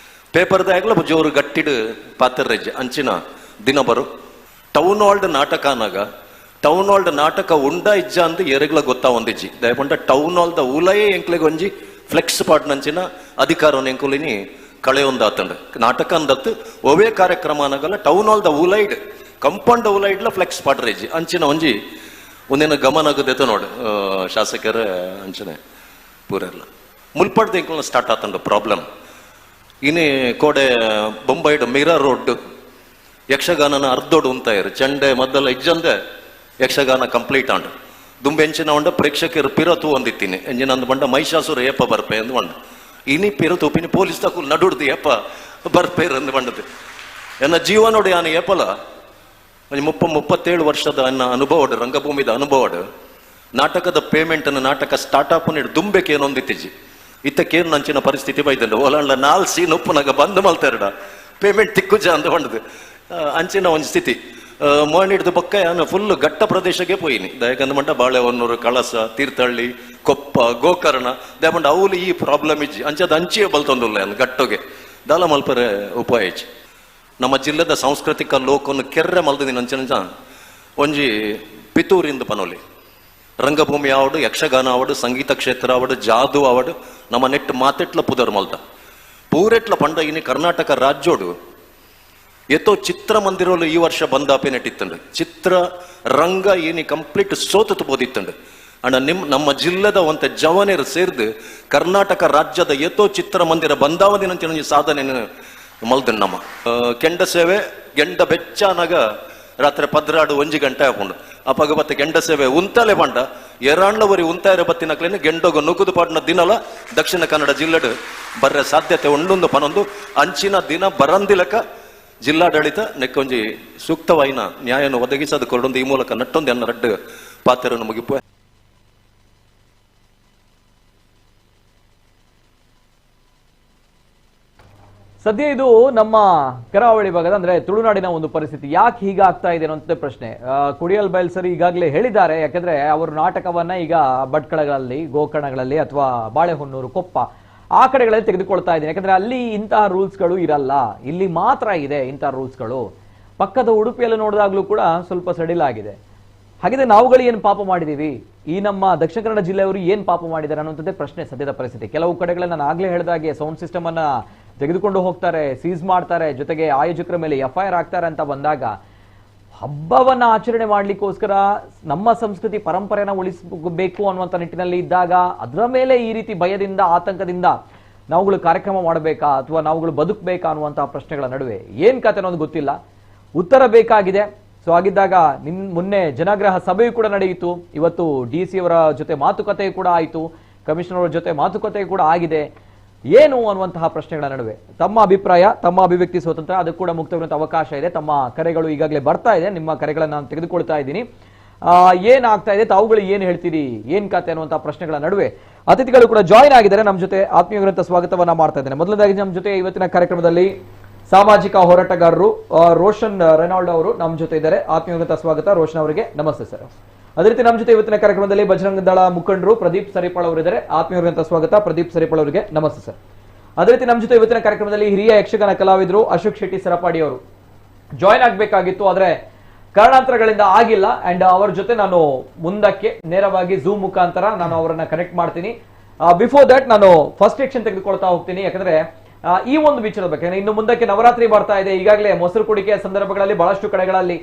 ಪೇಪರ್ದ ಆಗ್ಲ ಜೋರು ಗಟ್ಟಿಡು ಪಾತ್ರರೆಜ್ ಅಂಚಿನ ದಿನ ಬರು. ಟೌನ್ ಹಾಲ್ಡ್ ನಾಟಕನಾಗ ಟೌನ್ ಹಾಲ್ಡ್ ನಾಟಕ ಉಂಡ ಇಜ್ಜ ಅಂದು ಎರೆಗ್ಲ ಗೊತ್ತಾ ಒಂದಿಜ್ಜಿ ದಯಪಂಡ ಟೌನ್ ಹಾಲ್ದ ಊಲಯೇ ಎಂಕ್ಲೆಗೆ ಒಂಜಿ ಫ್ಲೆಕ್ಸ್ ಪಾಟ್ ನಂಚಿನ ಅಧಿಕಾರವನ್ನು ಎಂಕುಲಿನಿ ಕಳೆ ಒಂದಾತಂಡು ನಾಟಕ ಅಂದತ್ತು ಒವೇ ಕಾರ್ಯಕ್ರಮನಾಗಲ್ಲ ಟೌನ್ ಹಾಲ್ದ ಊಲೈಡ್ ಕಂಪೌಂಡ್ ಊಲೈಡ್ಲ ಫ್ಲೆಕ್ಸ್ ಪಾಟ್ರೇಜ್ ಅಂಚಿನ ಒಂಜಿ ಒಂದಿನ ಗಮನಗದೆತ ನೋಡು ಶಾಸಕರ ಅಂಚನೆ ಪೂರೆಲ್ಲ ಮುಲ್ಪಡ್ದ ಎಂಕುಲ್ನ ಸ್ಟಾರ್ಟ್ ಆತಂಡು ಪ್ರಾಬ್ಲಮ್. ಇನಿ ಕೋಡೆ ಬೊಂಬೈಡ್ ಮಿರಾ ರೋಡ್ ಯಕ್ಷಗಾನನ ಅರ್ಧೋಡು ಉಂತಾಯಿರು ಚಂಡೆ ಮದ್ದಲ್ಲ ಇಜ್ಜಂದೆ ಯಕ್ಷಗಾನ ಕಂಪ್ಲೀಟ್ ಆಂಡು ದುಂಬೆಂಚಿನ ಉಂಡ ಪ್ರೇಕ್ಷಕರು ಪಿರತು ಒಂದಿತ್ತೀನಿ ಎಂಜಿನ ಅಂದು ಬಂಡ ಮಹಿಷಾಸುರ ಏಪ ಬರ್ಪೆ ಅಂದು ಬಂಡ ಇನಿ ಪಿರತು ಪಿನಿ ಪೊಲೀಸ್ ತಕುಲ್ ನಡುಡ್ದು ಏಪ ಬರ್ಪೇರ್ ಅಂದು ಬಂಡದು ಎನ್ನ ಜೀವನೋಡು ಯಾನು ಏಪಲ 37 ವರ್ಷದ ಅನ್ನ ಅನುಭವಡು ರಂಗಭೂಮಿದ ಅನುಭವಡು ನಾಟಕದ ಪೇಮೆಂಟ್ ಅನ್ನು ನಾಟಕ ಸ್ಟಾರ್ಟ್ಅಪ್ ನೀಡು ದುಂಬೆಕೇನೊಂದಿತ್ತಿಜಿ ಇತ್ತಕ್ಕೇನು ನಂಚಿನ ಪರಿಸ್ಥಿತಿ ಬೈದಂಡು ಒಲಂಡ್ಲ 4 ಸೀನ್ ಉಪ್ಪುನಾಗ ಬಂದು ಮಲ್ತಾರಡ ಪೇಮೆಂಟ್ ತಿಕ್ಕುಜ ಅಂತ ಬಂಡದು ಅಂಚಿನ ಒಂದು ಸ್ಥಿತಿ ಮೋಣಿಡ್ದು ಬಕ್ಕ ನಾನು ಫುಲ್ ಘಟ್ಟ ಪ್ರದೇಶಕ್ಕೆ ಪೋಯಿನಿ ದಯಕಂದ ಮಂಟ ಬಾಳೆಹೊನ್ನೂರು, ಕಳಸ, ತೀರ್ಥಹಳ್ಳಿ, ಕೊಪ್ಪ, ಗೋಕರ್ಣ ದಯಪಂಡ ಅವಳು ಈ ಪ್ರಾಬ್ಲಮ್ ಇಜ್ಜಿ ಅಂಚದ ಅಂಚಿಯೇ ಬಲ್ತೊಂದುಲ್ಲ ಅನ್ ಗಟ್ಟೋಗೆ ದಾಲ ಮಲ್ಪರೆ ಉಪಾಯ ಇಜ್ಜಿ. ನಮ್ಮ ಜಿಲ್ಲೆದ ಸಾಂಸ್ಕೃತಿಕ ಲೋಕವನ್ನು ಕೆರ್ರೆ ಮಲ್ದಿನ ಅಂಚನ ಒಂಜಿ ಪಿತೂರಿಂದ ಪನೋಲಿ ರಂಗಭೂಮಿ ಆವಡು, ಯಕ್ಷಗಾನ ಆವಡು, ಸಂಗೀತ ಕ್ಷೇತ್ರ ಆವಡು, ಜಾದು ಆವಡು ನಮ್ಮ ನೆಟ್ ಮಾತೆಟ್ಲ ಪುದರ್ ಮಲ್ದ ಪೂರೆಟ್ಲ ಪಂಡ ಇನಿ ಕರ್ನಾಟಕ ರಾಜ್ಯೋಡು ಎತ್ತೋ ಚಿತ್ರಮಂದಿರಲು ಈ ವರ್ಷ ಬಂದಾಪೆ ನೆಟ್ಟಿತ್ತಂಡು ಚಿತ್ರ ರಂಗ ಏನಿ ಕಂಪ್ಲೀಟ್ ಸೋತು ಬೋದಿತ್ತಂಡು ಅಣ್ಣ ನಮ್ಮ ಜಿಲ್ಲೆದ ಒಂತ ಜವನೇರು ಸೇರ್ದು ಕರ್ನಾಟಕ ರಾಜ್ಯದ ಎತ್ತೋ ಚಿತ್ರಮಂದಿರ ಬಂದಾವದಿನ ಸಾಧನೆ ಮಲ್ದನ್ ನಮ್ಮ ಕೆಂಡ ಸೇವೆ ಗೆಂಡ ಬೆಚ್ಚನಾಗ ರಾತ್ರಿ 11 ಗಂಟೆ ಹಾಕೊಂಡು ಅಪ್ಪಗ ಬತ್ತೆ ಗೆಂಡ ಸೇವೆ ಉಂತಲೆ ಬಂಡ ಎರಾಂಡ್ಲವರಿ ಉಂತಾಯಿರ ಬತ್ತಿನಕ್ಲೇನೆ ಗೆಂಡೋಗ ನುಗ್ಗುದು ಪಾಡ್ನ ದಿನಲ ದಕ್ಷಿಣ ಕನ್ನಡ ಜಿಲ್ಲೆಡು ಬರ್ರೆ ಸಾಧ್ಯತೆ ಉಂಡೊಂದು ಪನೊಂದು ಅಂಚಿನ ದಿನ ಬರಂದಿಲಕ ಜಿಲ್ಲಾಡಳಿತ ನೆಕ್ಕೊಂಜಿ ಸೂಕ್ತವಾಯಿನ ನ್ಯಾಯವನ್ನು ಒದಗಿಸದ ಕೊರಡೊಂದು ಈ ಮೂಲಕ ನಟ್ಟೊಂದು ಎನ್ನ ರಡ್ಡು ಪಾತ್ರವನ್ನು ಮುಗಿಪುವೆ. ಸದ್ಯ ಇದು ನಮ್ಮ ಕರಾವಳಿ ಭಾಗದ ಅಂದ್ರೆ ತುಳುನಾಡಿನ ಒಂದು ಪರಿಸ್ಥಿತಿ. ಯಾಕೆ ಹೀಗಾಗ್ತಾ ಇದೆ ಅನ್ನೋ ಪ್ರಶ್ನೆ ಕುಡಿಯಲ್ ಬಯಲ್ಸರಿ ಈಗಾಗಲೇ ಹೇಳಿದ್ದಾರೆ. ಯಾಕಂದ್ರೆ ಅವರು ನಾಟಕವನ್ನ ಈಗ ಭಟ್ಕಳಗಳಲ್ಲಿ, ಗೋಕರ್ಣಗಳಲ್ಲಿ ಅಥವಾ ಬಾಳೆಹೊನ್ನೂರು, ಕೊಪ್ಪ ಆ ಕಡೆಗಳಲ್ಲಿ ತೆಗೆದುಕೊಳ್ತಾ ಇದ್ದೀನಿ. ಯಾಕಂದ್ರೆ ಅಲ್ಲಿ ಇಂತಹ ರೂಲ್ಸ್ಗಳು ಇರಲ್ಲ, ಇಲ್ಲಿ ಮಾತ್ರ ಇದೆ ಇಂತಹ ರೂಲ್ಸ್ಗಳು. ಪಕ್ಕದ ಉಡುಪಿಯಲ್ಲಿ ನೋಡಿದಾಗ್ಲೂ ಕೂಡ ಸ್ವಲ್ಪ ಸಡಿಲ ಆಗಿದೆ. ಹಾಗಿದ್ರೆ ನಾವುಗಳು ಏನು ಪಾಪ ಮಾಡಿದೀವಿ, ಈ ನಮ್ಮ ದಕ್ಷಿಣ ಕನ್ನಡ ಜಿಲ್ಲೆಯವರು ಏನ್ ಪಾಪ ಮಾಡಿದ್ದಾರೆ ಅನ್ನುವಂಥದ್ದೇ ಪ್ರಶ್ನೆ ಸದ್ಯದ ಪರಿಸ್ಥಿತಿ. ಕೆಲವು ಕಡೆಗಳಲ್ಲಿ ನಾನು ಆಗ್ಲೇ ಹೇಳಿದಾಗೆ ಸೌಂಡ್ ಸಿಸ್ಟಮ್ ಅನ್ನ ತೆಗೆದುಕೊಂಡು ಹೋಗ್ತಾರೆ, ಸೀಸ್ ಮಾಡ್ತಾರೆ, ಜೊತೆಗೆ ಆಯೋಜಕರ ಮೇಲೆ FIR ಆಗ್ತಾರೆ ಅಂತ ಬಂದಾಗ ಹಬ್ಬವನ್ನ ಆಚರಣೆ ಮಾಡ್ಲಿಕ್ಕೋಸ್ಕರ ನಮ್ಮ ಸಂಸ್ಕೃತಿ ಪರಂಪರೆನ ಉಳಿಸಬೇಕು ಅನ್ನುವಂಥ ನಿಟ್ಟಿನಲ್ಲಿ ಇದ್ದಾಗ ಅದರ ಮೇಲೆ ಈ ರೀತಿ ಭಯದಿಂದ, ಆತಂಕದಿಂದ ನಾವುಗಳು ಕಾರ್ಯಕ್ರಮ ಮಾಡಬೇಕಾ ಅಥವಾ ನಾವುಗಳು ಬದುಕಬೇಕಾ ಅನ್ನುವಂತಹ ಪ್ರಶ್ನೆಗಳ ನಡುವೆ ಏನ್ ಕತೆ ಅನ್ನೋದು ಗೊತ್ತಿಲ್ಲ. ಉತ್ತರ ಬೇಕಾಗಿದೆ. ಸೊ ಆಗಿದ್ದಾಗ ಮೊನ್ನೆ ಜನಾಗ್ರಹ ಸಭೆಯೂ ಕೂಡ ನಡೆಯಿತು. ಇವತ್ತು DC ಅವರ ಜೊತೆ ಮಾತುಕತೆ ಕೂಡ ಆಯಿತು, ಕಮಿಷನರ್ ಅವರ ಜೊತೆ ಮಾತುಕತೆ ಕೂಡ ಆಗಿದೆ. ಏನು ಅನ್ನುವಂತಹ ಪ್ರಶ್ನೆಗಳ ನಡುವೆ ತಮ್ಮ ಅಭಿಪ್ರಾಯ, ತಮ್ಮ ಅಭಿವ್ಯಕ್ತಿ ಸ್ವಾತಂತ್ರ್ಯ, ಅದಕ್ಕೆ ಕೂಡ ಮುಕ್ತವಾಗಿರುವಂತಹ ಅವಕಾಶ ಇದೆ. ತಮ್ಮ ಕರೆಗಳು ಈಗಾಗಲೇ ಬರ್ತಾ ಇದೆ, ನಿಮ್ಮ ಕರೆಗಳನ್ನ ನಾನು ತೆಗೆದುಕೊಳ್ತಾ ಇದ್ದೀನಿ. ಏನಾಗ್ತಾ ಇದೆ, ತಾವುಗಳು ಏನು ಹೇಳ್ತೀರಿ, ಏನ್ ಕತೆ ಅನ್ನುವಂತಹ ಪ್ರಶ್ನೆಗಳ ನಡುವೆ ಅತಿಥಿಗಳು ಕೂಡ ಜಾಯಿನ್ ಆಗಿದ್ದಾರೆ ನಮ್ಮ ಜೊತೆ. ಆತ್ಮೀಯವಾದಂತಹ ಸ್ವಾಗತವನ್ನ ಮಾಡ್ತಾ ಇದ್ದೇನೆ. ಮೊದಲನೇದಾಗಿ ನಮ್ಮ ಜೊತೆ ಇವತ್ತಿನ ಕಾರ್ಯಕ್ರಮದಲ್ಲಿ ಸಾಮಾಜಿಕ ಹೋರಾಟಗಾರರು ರೋಷನ್ ರೆನಾಲ್ಡ್ ಅವರು ನಮ್ಮ ಜೊತೆ ಇದ್ದಾರೆ. ಆತ್ಮೀಯವಾದಂತಹ ಸ್ವಾಗತ ರೋಷನ್ ಅವರಿಗೆ. ನಮಸ್ತೆ ಸರ್. ಅದೇ ರೀತಿ ನಮ್ಮ ಜೊತೆ ಇವತ್ತಿನ ಕಾರ್ಯಕ್ರಮದಲ್ಲಿ ಬಜರಂಗ ದಳ ಮುಖಂಡರು ಪ್ರದೀಪ್ ಸರಿಪಾಳ್ ಅವರಿದ್ದಾರೆ. ಆತ್ಮೀಯವಾದಂತಹ ಸ್ವಾಗತ ಪ್ರದೀಪ್ ಸರಿಪಾಳ್ ಅವರಿಗೆ. ನಮಸ್ತೆ ಸರ್. ಅದೇ ರೀತಿ ನಮ್ಮ ಜೊತೆ ಇವತ್ತಿನ ಕಾರ್ಯಕ್ರಮದಲ್ಲಿ ಹಿರಿಯ ಯಕ್ಷಗಾನ ಕಲಾವಿದರು ಅಶೋಕ್ ಶೆಟ್ಟಿ ಸರಪಾಡಿ ಅವರು ಜಾಯಿನ್ ಆಗ್ಬೇಕಾಗಿತ್ತು, ಆದ್ರೆ ಕಾರಣಾಂತರಗಳಿಂದ ಆಗಿಲ್ಲ. ಅಂಡ್ ಅವರ ಜೊತೆ ನಾನು ಮುಂದಕ್ಕೆ ನೇರವಾಗಿ ಝೂಮ್ ಮುಖಾಂತರ ನಾನು ಅವರನ್ನ ಕನೆಕ್ಟ್ ಮಾಡ್ತೀನಿ. ಬಿಫೋರ್ ದಟ್ ನಾನು ಫಸ್ಟ್ ಆಕ್ಷನ್ ತೆಗೆದುಕೊಳ್ತಾ ಹೋಗ್ತೀನಿ, ಯಾಕಂದ್ರೆ ಈ ಒಂದು ವಿಚಾರದ ಬಗ್ಗೆ ಇನ್ನು ಮುಂದಕ್ಕೆ ನವರಾತ್ರಿ ಬರ್ತಾ ಇದೆ. ಈಗಾಗಲೇ ಮೊಸರು ಕುಡಿಕೆಯ ಸಂದರ್ಭಗಳಲ್ಲಿ ಬಹಳಷ್ಟು ಕಡೆಗಳಲ್ಲಿ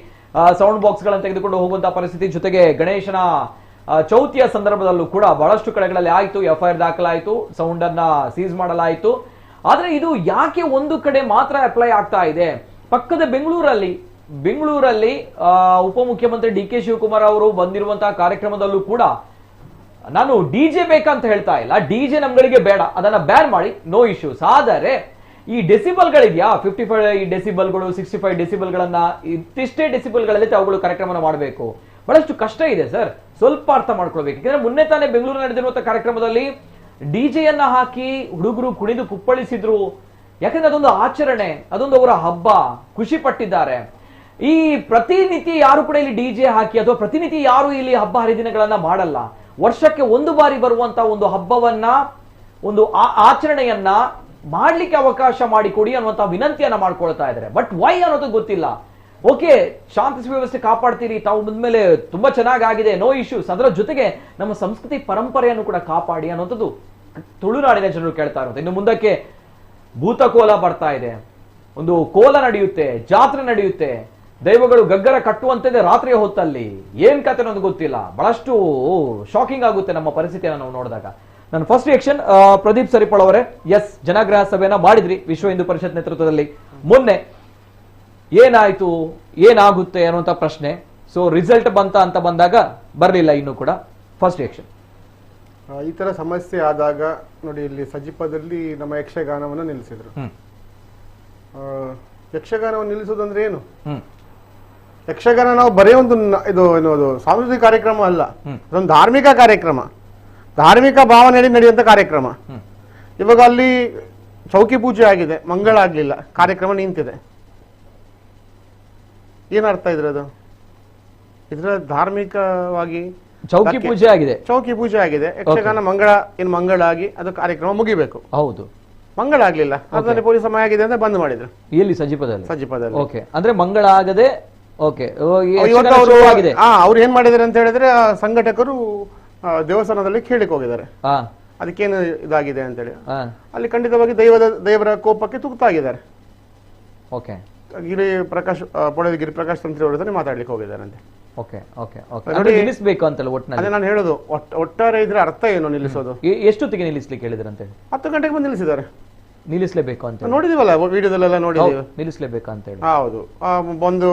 ಸೌಂಡ್ ಬಾಕ್ಸ್ ಗಳನ್ನು ತೆಗೆದುಕೊಂಡು ಹೋಗುವಂತಹ ಪರಿಸ್ಥಿತಿ, ಜೊತೆಗೆ ಗಣೇಶನ ಚೌತಿಯ ಸಂದರ್ಭದಲ್ಲೂ ಕೂಡ ಬಹಳಷ್ಟು ಕಡೆಗಳಲ್ಲಿ ಆಯ್ತು, FIR ದಾಖಲಾಯಿತು, ಸೌಂಡ್ ಅನ್ನ ಸೀಸ್ ಮಾಡಲಾಯಿತು. ಆದ್ರೆ ಇದು ಯಾಕೆ ಒಂದು ಕಡೆ ಮಾತ್ರ ಅಪ್ಲೈ ಆಗ್ತಾ ಇದೆ? ಪಕ್ಕದ ಬೆಂಗಳೂರಲ್ಲಿ ಉಪಮುಖ್ಯಮಂತ್ರಿ DK ಶಿವಕುಮಾರ್ ಅವರು ಬಂದಿರುವಂತಹ ಕಾರ್ಯಕ್ರಮದಲ್ಲೂ ಕೂಡ ನಾನು DJ ಬೇಕಂತ ಹೇಳ್ತಾ ಇಲ್ಲ, DJ ನಮ್ಗಳಿಗೆ ಬೇಡ, ಅದನ್ನ ಬ್ಯಾನ್ ಮಾಡಿ, ನೋ ಇಶ್ಯೂಸ್. ಆದರೆ ಈ ಡೆಸಿಬಲ್ಗಳಿದೆಯಾ, 55 ಡೆಸಿಬಲ್ಗಳು, 65 ಡೆಸಿಬಲ್ಗಳನ್ನ ಇಷ್ಟಿಷ್ಟೇ ಡೆಸಿಬಲ್ಗಳಲ್ಲಿ ತಾವುಗಳು ಕಾರ್ಯಕ್ರಮ ಮಾಡಬೇಕು. ಬಹಳಷ್ಟು ಕಷ್ಟ ಇದೆ ಸರ್, ಸ್ವಲ್ಪ ಅರ್ಥ ಮಾಡ್ಕೊಳ್ಬೇಕು. ಯಾಕಂದ್ರೆ ಮೊನ್ನೆ ತಾನೇ ಬೆಂಗಳೂರು ನಡೆದಿರುವಂತಹ ಕಾರ್ಯಕ್ರಮದಲ್ಲಿ DJ ಯನ್ನ ಹಾಕಿ ಹುಡುಗರು ಕುಣಿದು ಕುಪ್ಪಳಿಸಿದ್ರು. ಯಾಕಂದ್ರೆ ಅದೊಂದು ಆಚರಣೆ, ಅದೊಂದು ಅವರ ಹಬ್ಬ, ಖುಷಿ ಪಟ್ಟಿದ್ದಾರೆ. ಈ ಪ್ರತಿನಿತ್ಯ ಯಾರು ಕೂಡ ಇಲ್ಲಿ DJ ಹಾಕಿ ಅಥವಾ ಪ್ರತಿನಿತ್ಯ ಯಾರು ಇಲ್ಲಿ ಹಬ್ಬ ಹರಿದಿನಗಳನ್ನ ಮಾಡಲ್ಲ. ವರ್ಷಕ್ಕೆ ಒಂದು ಬಾರಿ ಬರುವಂತ ಒಂದು ಹಬ್ಬವನ್ನ, ಒಂದು ಆಚರಣೆಯನ್ನ ಮಾಡ್ಲಿಕ್ಕೆ ಅವಕಾಶ ಮಾಡಿಕೊಡಿ ಅನ್ನುವಂತ ವಿನಂತಿಯನ್ನ ಮಾಡ್ಕೊಳ್ತಾ ಇದ್ದಾರೆ. ಬಟ್ ವೈ ಅನ್ನೋದು ಗೊತ್ತಿಲ್ಲ. ಓಕೆ, ಶಾಂತಿ ಸುವ್ಯವಸ್ಥೆ ಕಾಪಾಡ್ತೀರಿ ತಾವು, ಮುಂದ್ಮೇಲೆ ತುಂಬಾ ಚೆನ್ನಾಗಿದೆ, ನೋ ಇಶ್ಯೂಸ್. ಅದರ ಜೊತೆಗೆ ನಮ್ಮ ಸಂಸ್ಕೃತಿ ಪರಂಪರೆಯನ್ನು ಕೂಡ ಕಾಪಾಡಿ ಅನ್ನೋಂಥದ್ದು ತುಳುನಾಡಿನ ಜನರು ಕೇಳ್ತಾ ಇರೋದು. ಇನ್ನು ಮುಂದಕ್ಕೆ ಭೂತಕೋಲ ಬರ್ತಾ ಇದೆ, ಒಂದು ಕೋಲ ನಡೆಯುತ್ತೆ, ಜಾತ್ರೆ ನಡೆಯುತ್ತೆ, ದೈವಗಳು ಗಗ್ಗರ ಕಟ್ಟುವಂತಿದೆ ರಾತ್ರಿಯ ಹೊತ್ತಲ್ಲಿ. ಏನ್ ಕತೆ ಅನ್ನೋದು ಗೊತ್ತಿಲ್ಲ. ಬಹಳಷ್ಟು ಶಾಕಿಂಗ್ ಆಗುತ್ತೆ ನಮ್ಮ ಪರಿಸ್ಥಿತಿಯನ್ನು ನಾವು ನೋಡಿದಾಗ. ನನ್ನ ಫಸ್ಟ್ ರಿಯಾಕ್ಷನ್ ಪ್ರದೀಪ್ ಸರಿಪಾಳ್ ಅವರೇ, ಎಸ್, ಜನಾಗ್ರಹ ಸಭೆಯನ್ನ ಮಾಡಿದ್ರಿ ವಿಶ್ವ ಹಿಂದೂ ಪರಿಷತ್ ನೇತೃತ್ವದಲ್ಲಿ. ಮೊನ್ನೆ ಏನಾಯ್ತು, ಏನಾಗುತ್ತೆ ಅನ್ನುವಂತ ಪ್ರಶ್ನೆ. ಸೊ ರಿಸಲ್ಟ್ ಅಂತ ಬಂದಾಗ ಬರಲಿಲ್ಲ ಇನ್ನೂ ಕೂಡ. First reaction. ಈ ತರ ಸಮಸ್ಯೆ ಆದಾಗ ನೋಡಿ, ಇಲ್ಲಿ ಸಜಿಪದಲ್ಲಿ ನಮ್ಮ ಯಕ್ಷಗಾನವನ್ನು ನಿಲ್ಲಿಸಿದ್ರು. ಯಕ್ಷಗಾನವನ್ನು ನಿಲ್ಲಿಸೋದಂದ್ರೆ ಏನು? ಯಕ್ಷಗಾನ ನಾವು ಬರೀ ಒಂದು ಇದು ಏನೋದು ಸಾಂಸ್ಕೃತಿಕ ಕಾರ್ಯಕ್ರಮ ಅಲ್ಲ, ಅದೊಂದು ಧಾರ್ಮಿಕ ಕಾರ್ಯಕ್ರಮ, ಧಾರ್ಮಿಕ ಭಾವನೆಯಲ್ಲಿ ನಡೆಯುವಂತ ಕಾರ್ಯಕ್ರಮ. ಇವಾಗ ಅಲ್ಲಿ ಚೌಕಿ ಪೂಜೆ ಆಗಿದೆ, ಮಂಗಳ ಆಗ್ಲಿಲ್ಲ, ಕಾರ್ಯಕ್ರಮ ನಿಂತಿದೆ. ಏನರ್ಥ ಇದ್ರದು? ಇದ್ರ ಧಾರ್ಮಿಕವಾಗಿ ಚೌಕಿ ಪೂಜೆ ಆಗಿದೆ, ಚೌಕಿ ಪೂಜೆ ಆಗಿದೆ, ಯಕ್ಷಗಾನ ಮಂಗಳ ಆಗಿ ಅದು ಕಾರ್ಯಕ್ರಮ ಮುಗಿಬೇಕು. ಹೌದು, ಮಂಗಳ ಆಗ್ಲಿಲ್ಲ, ಅದರಲ್ಲಿ ಪೊಲೀಸ್ ಸಮಯ ಆಗಿದೆ ಅಂತ ಬಂದ್ ಮಾಡಿದ್ರು. ಎಲ್ಲಿ? ಸಜಿಪದಲ್ಲಿ. ಓಕೆ, ಅಂದ್ರೆ ಮಂಗಳ ಆಗದೆ. ಓಕೆ, ಅವ್ರು ಏನ್ ಮಾಡಿದಾರೆ ಅಂತ ಹೇಳಿದ್ರೆ, ಸಂಘಟಕರು ದೇವಸ್ಥಾನದಲ್ಲಿ ಕೇಳಿಕ್ ಹೋಗಿದ್ದಾರೆ, ಅದಕ್ಕೇನು ಇದಾಗಿದೆ ಅಂತ ಹೇಳಿ. ಅಲ್ಲಿ ಖಂಡಿತವಾಗಿ ದೇವರ ಕೋಪಕ್ಕೆ ತುತ್ತಾಗಿದ್ದಾರೆ. ಓಕೆ, ಗಿರಿ ಪ್ರಕಾಶ್ ತಂತ್ರಿ ಅವರ ಜೊತೆ ಮಾತಾಡ್ಲಿಕ್ಕೆ ಹೋಗಿದ್ದಾರೆ ಅಂತೆ. ನಿಲ್ಲಿಸಬೇಕು ಅಂತ ಅದೇ ನಾನು ಹೇಳೋದು. ಒಟ್ಟಾರೆ ಇದ್ರೆ ಅರ್ಥ ಏನು ನಿಲ್ಲಿಸೋದು? ಎಷ್ಟೊತ್ತಿಗೆ ನಿಲ್ಲಿಸ್ಲಿಕ್ಕೆ ಹೇಳಿದ್ರೆ ಅಂತ ಹೇಳಿ? 10 ಗಂಟೆಗೆ ಬಂದು ನಿಲ್ಲಿಸಿದ್ದಾರೆ. ನಿಲ್ಲಿಸಲೇಬೇಕು ಅಂತ ನೋಡಿದೀವಲ್ಲ, ವಿಡಿಯೋದಲ್ಲೆಲ್ಲ ನೋಡಿದೀವಿ. ನಿಲ್ಲಿಸಲೇಬೇಕು ಅಂತ ಹೇಳಿ. ಹೌದು, ಒಂದು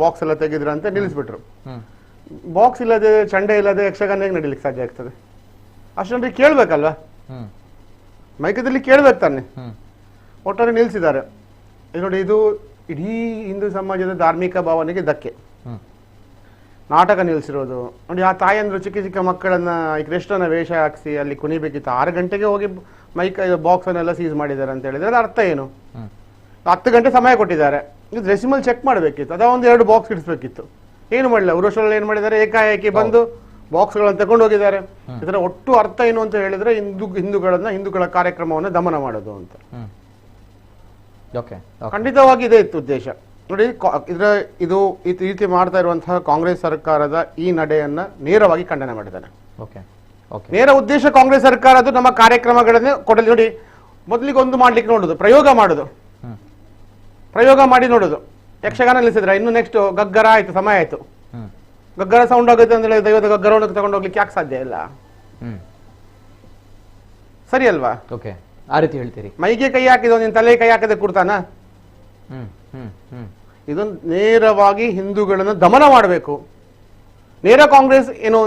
ಬಾಕ್ಸ್ ಎಲ್ಲ ತೆಗೆದ್ರು ಅಂತ ನಿಲ್ಲಿಸ್ಬಿಟ್ರು. ಬಾಕ್ಸ್ ಇಲ್ಲದೆ, ಚಂಡೆ ಇಲ್ಲದೆ ಯಕ್ಷಗಾನ ಹೇಗೆ ನಡೀಲಿಕ್ಕೆ ಸಾಧ್ಯ ಆಗ್ತದೆ? ಅಷ್ಟೊಂದು ಕೇಳ್ಬೇಕಲ್ವಾ, ಮೈಕದಲ್ಲಿ ಕೇಳ್ಬೇಕು ತಾನೆ. ಒಟ್ಟಾರೆ ನಿಲ್ಲಿಸಿದ್ದಾರೆ. ನೋಡಿ, ಇದು ಇಡೀ ಹಿಂದೂ ಸಮಾಜದ ಧಾರ್ಮಿಕ ಭಾವನೆಗೆ ಧಕ್ಕೆ. ನಾಟಕ ನಿಲ್ಲಿಸಿರೋದು ನೋಡಿ, ಆ ತಾಯಂದ್ರು ಚಿಕ್ಕ ಚಿಕ್ಕ ಮಕ್ಕಳನ್ನ ಕೃಷ್ಣನ ವೇಷ ಹಾಕಿಸಿ ಅಲ್ಲಿ ಕುಣಿಬೇಕಿತ್ತು. 6 ಗಂಟೆಗೆ ಹೋಗಿ ಬಾಕ್ಸ್ ಅನ್ನೆಲ್ಲ ಸೀಸ್ ಮಾಡಿದ್ದಾರೆ ಅಂತ ಹೇಳಿದ್ರೆ ಅದು ಅರ್ಥ ಏನು? 10 ಗಂಟೆ ಸಮಯ ಕೊಟ್ಟಿದ್ದಾರೆ, ಇದು ಡೆಸಿಮಲ್ ಚೆಕ್ ಮಾಡಬೇಕಿತ್ತು, ಅದ ಒಂದು 2 ಬಾಕ್ಸ್ ಇಡಿಸ್ಬೇಕಿತ್ತು. ಏನು ಮಾಡಿಲ್ಲ, ಉರುವಶಲ್ಲಿ ಏನ್ ಮಾಡಿದ್ದಾರೆ, ಏಕಾಏಕಿ ಬಂದು ಬಾಕ್ಸ್ಗಳನ್ನು ತಗೊಂಡು ಹೋಗಿದ್ದಾರೆ. ಇದರ ಒಟ್ಟು ಅರ್ಥ ಏನು ಅಂತ ಹೇಳಿದ್ರೆ, ಹಿಂದೂಗಳ ಕಾರ್ಯಕ್ರಮವನ್ನು ದಮನ ಮಾಡೋದು ಅಂತ. ಖಂಡಿತವಾಗಿ ಇದೇ ಇತ್ತು ಉದ್ದೇಶ. ನೋಡಿ, ಇದು ಈ ರೀತಿ ಮಾಡ್ತಾ ಇರುವಂತಹ ಕಾಂಗ್ರೆಸ್ ಸರ್ಕಾರದ ಈ ನಡೆಯನ್ನ ನೇರವಾಗಿ ಖಂಡನೆ ಮಾಡಿದ್ದಾನೆ. ನೇರ ಉದ್ದೇಶ ಕಾಂಗ್ರೆಸ್ ಸರ್ಕಾರದ್ದು ನಮ್ಮ ಕಾರ್ಯಕ್ರಮಗಳನ್ನೇ ಕೊಡಲಿ. ನೋಡಿ, ಮೊದಲಿಗೆ ಒಂದು ಮಾಡ್ಲಿಕ್ಕೆ ನೋಡುದು, ಪ್ರಯೋಗ ಮಾಡಿ ನೋಡುದು. ಯಕ್ಷಗಾನ ನಿಲ್ಲಿಸಿದ್ರೆ ಇನ್ನು ನೆಕ್ಸ್ಟ್ ಗಗ್ಗರ ಆಯ್ತು, ಸಮಯ ಆಯ್ತು, ಗಗ್ಗರ ಸೌಂಡ್ ಆಗುತ್ತೆ ಅಂತ ಹೇಳಿ ದೈವದ ಗಗ್ಗರವನ್ನು ತಗೊಂಡು ಹೋಗ್ಲಿಕ್ಕೆ ಯಾಕೆ ಸಾಧ್ಯ ಇಲ್ಲ? ಸರಿ ಅಲ್ವಾ? ಆ ರೀತಿ ಹೇಳ್ತೀರಿ. ಮೈಗೆ ಕೈ ಹಾಕಿದ ನಿನ್ ತಲೆ ಕೈ ಹಾಕದೆ ಕೂರ್ತಾನ? ಇದೊಂದು ನೇರವಾಗಿ ಹಿಂದೂಗಳನ್ನು ದಮನ ಮಾಡಬೇಕು. ನೇರ ಕಾಂಗ್ರೆಸ್ ಏನು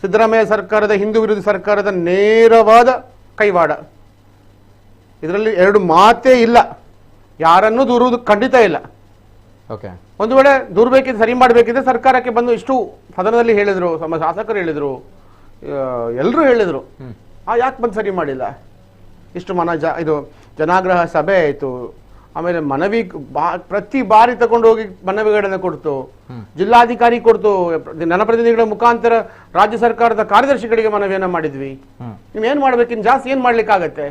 ಸಿದ್ದರಾಮಯ್ಯ ಸರ್ಕಾರದ ಹಿಂದೂ ವಿರೋಧಿ ಸರ್ಕಾರದ ನೇರವಾದ ಕೈವಾಡ. ಇದರಲ್ಲಿ ಎರಡು ಮಾತೇ ಇಲ್ಲ. ಯಾರನ್ನೂ ದೂರುವುದು ಖಂಡಿತ ಇಲ್ಲ. ಓಕೆ, ಒಂದು ವೇಳೆ ದೂರಬೇಕಿದ್ರೆ ಸರಿ ಮಾಡಬೇಕಿದ್ರೆ ಸರ್ಕಾರಕ್ಕೆ ಬಂದು ಇಷ್ಟು ಸದನದಲ್ಲಿ ಹೇಳಿದ್ರು, ನಮ್ಮ ಶಾಸಕರು ಹೇಳಿದ್ರು, ಎಲ್ಲರೂ ಹೇಳಿದ್ರು. ಯಾಕೆ ಬಂದು ಸರಿ ಮಾಡಿಲ್ಲ? ಇಷ್ಟು ಇದು ಜನಾಗ್ರಹ ಸಭೆ ಆಯಿತು, ಆಮೇಲೆ ಮನವಿ ಪ್ರತಿ ಬಾರಿ ತಗೊಂಡು ಹೋಗಿ ಮನವಿಗಳನ್ನು ಕೊಡ್ತು, ಜಿಲ್ಲಾಧಿಕಾರಿ ಕೊಡ್ತು, ಜನಪ್ರತಿನಿಧಿಗಳ ಮುಖಾಂತರ ರಾಜ್ಯ ಸರ್ಕಾರದ ಕಾರ್ಯದರ್ಶಿಗಳಿಗೆ ಮನವಿಯನ್ನ ಮಾಡಿದ್ವಿ. ನೀವೇನ್ ಮಾಡ್ಬೇಕು? ಇನ್ನು ಜಾಸ್ತಿ ಏನ್ ಮಾಡ್ಲಿಕ್ಕಾಗತ್ತೆ?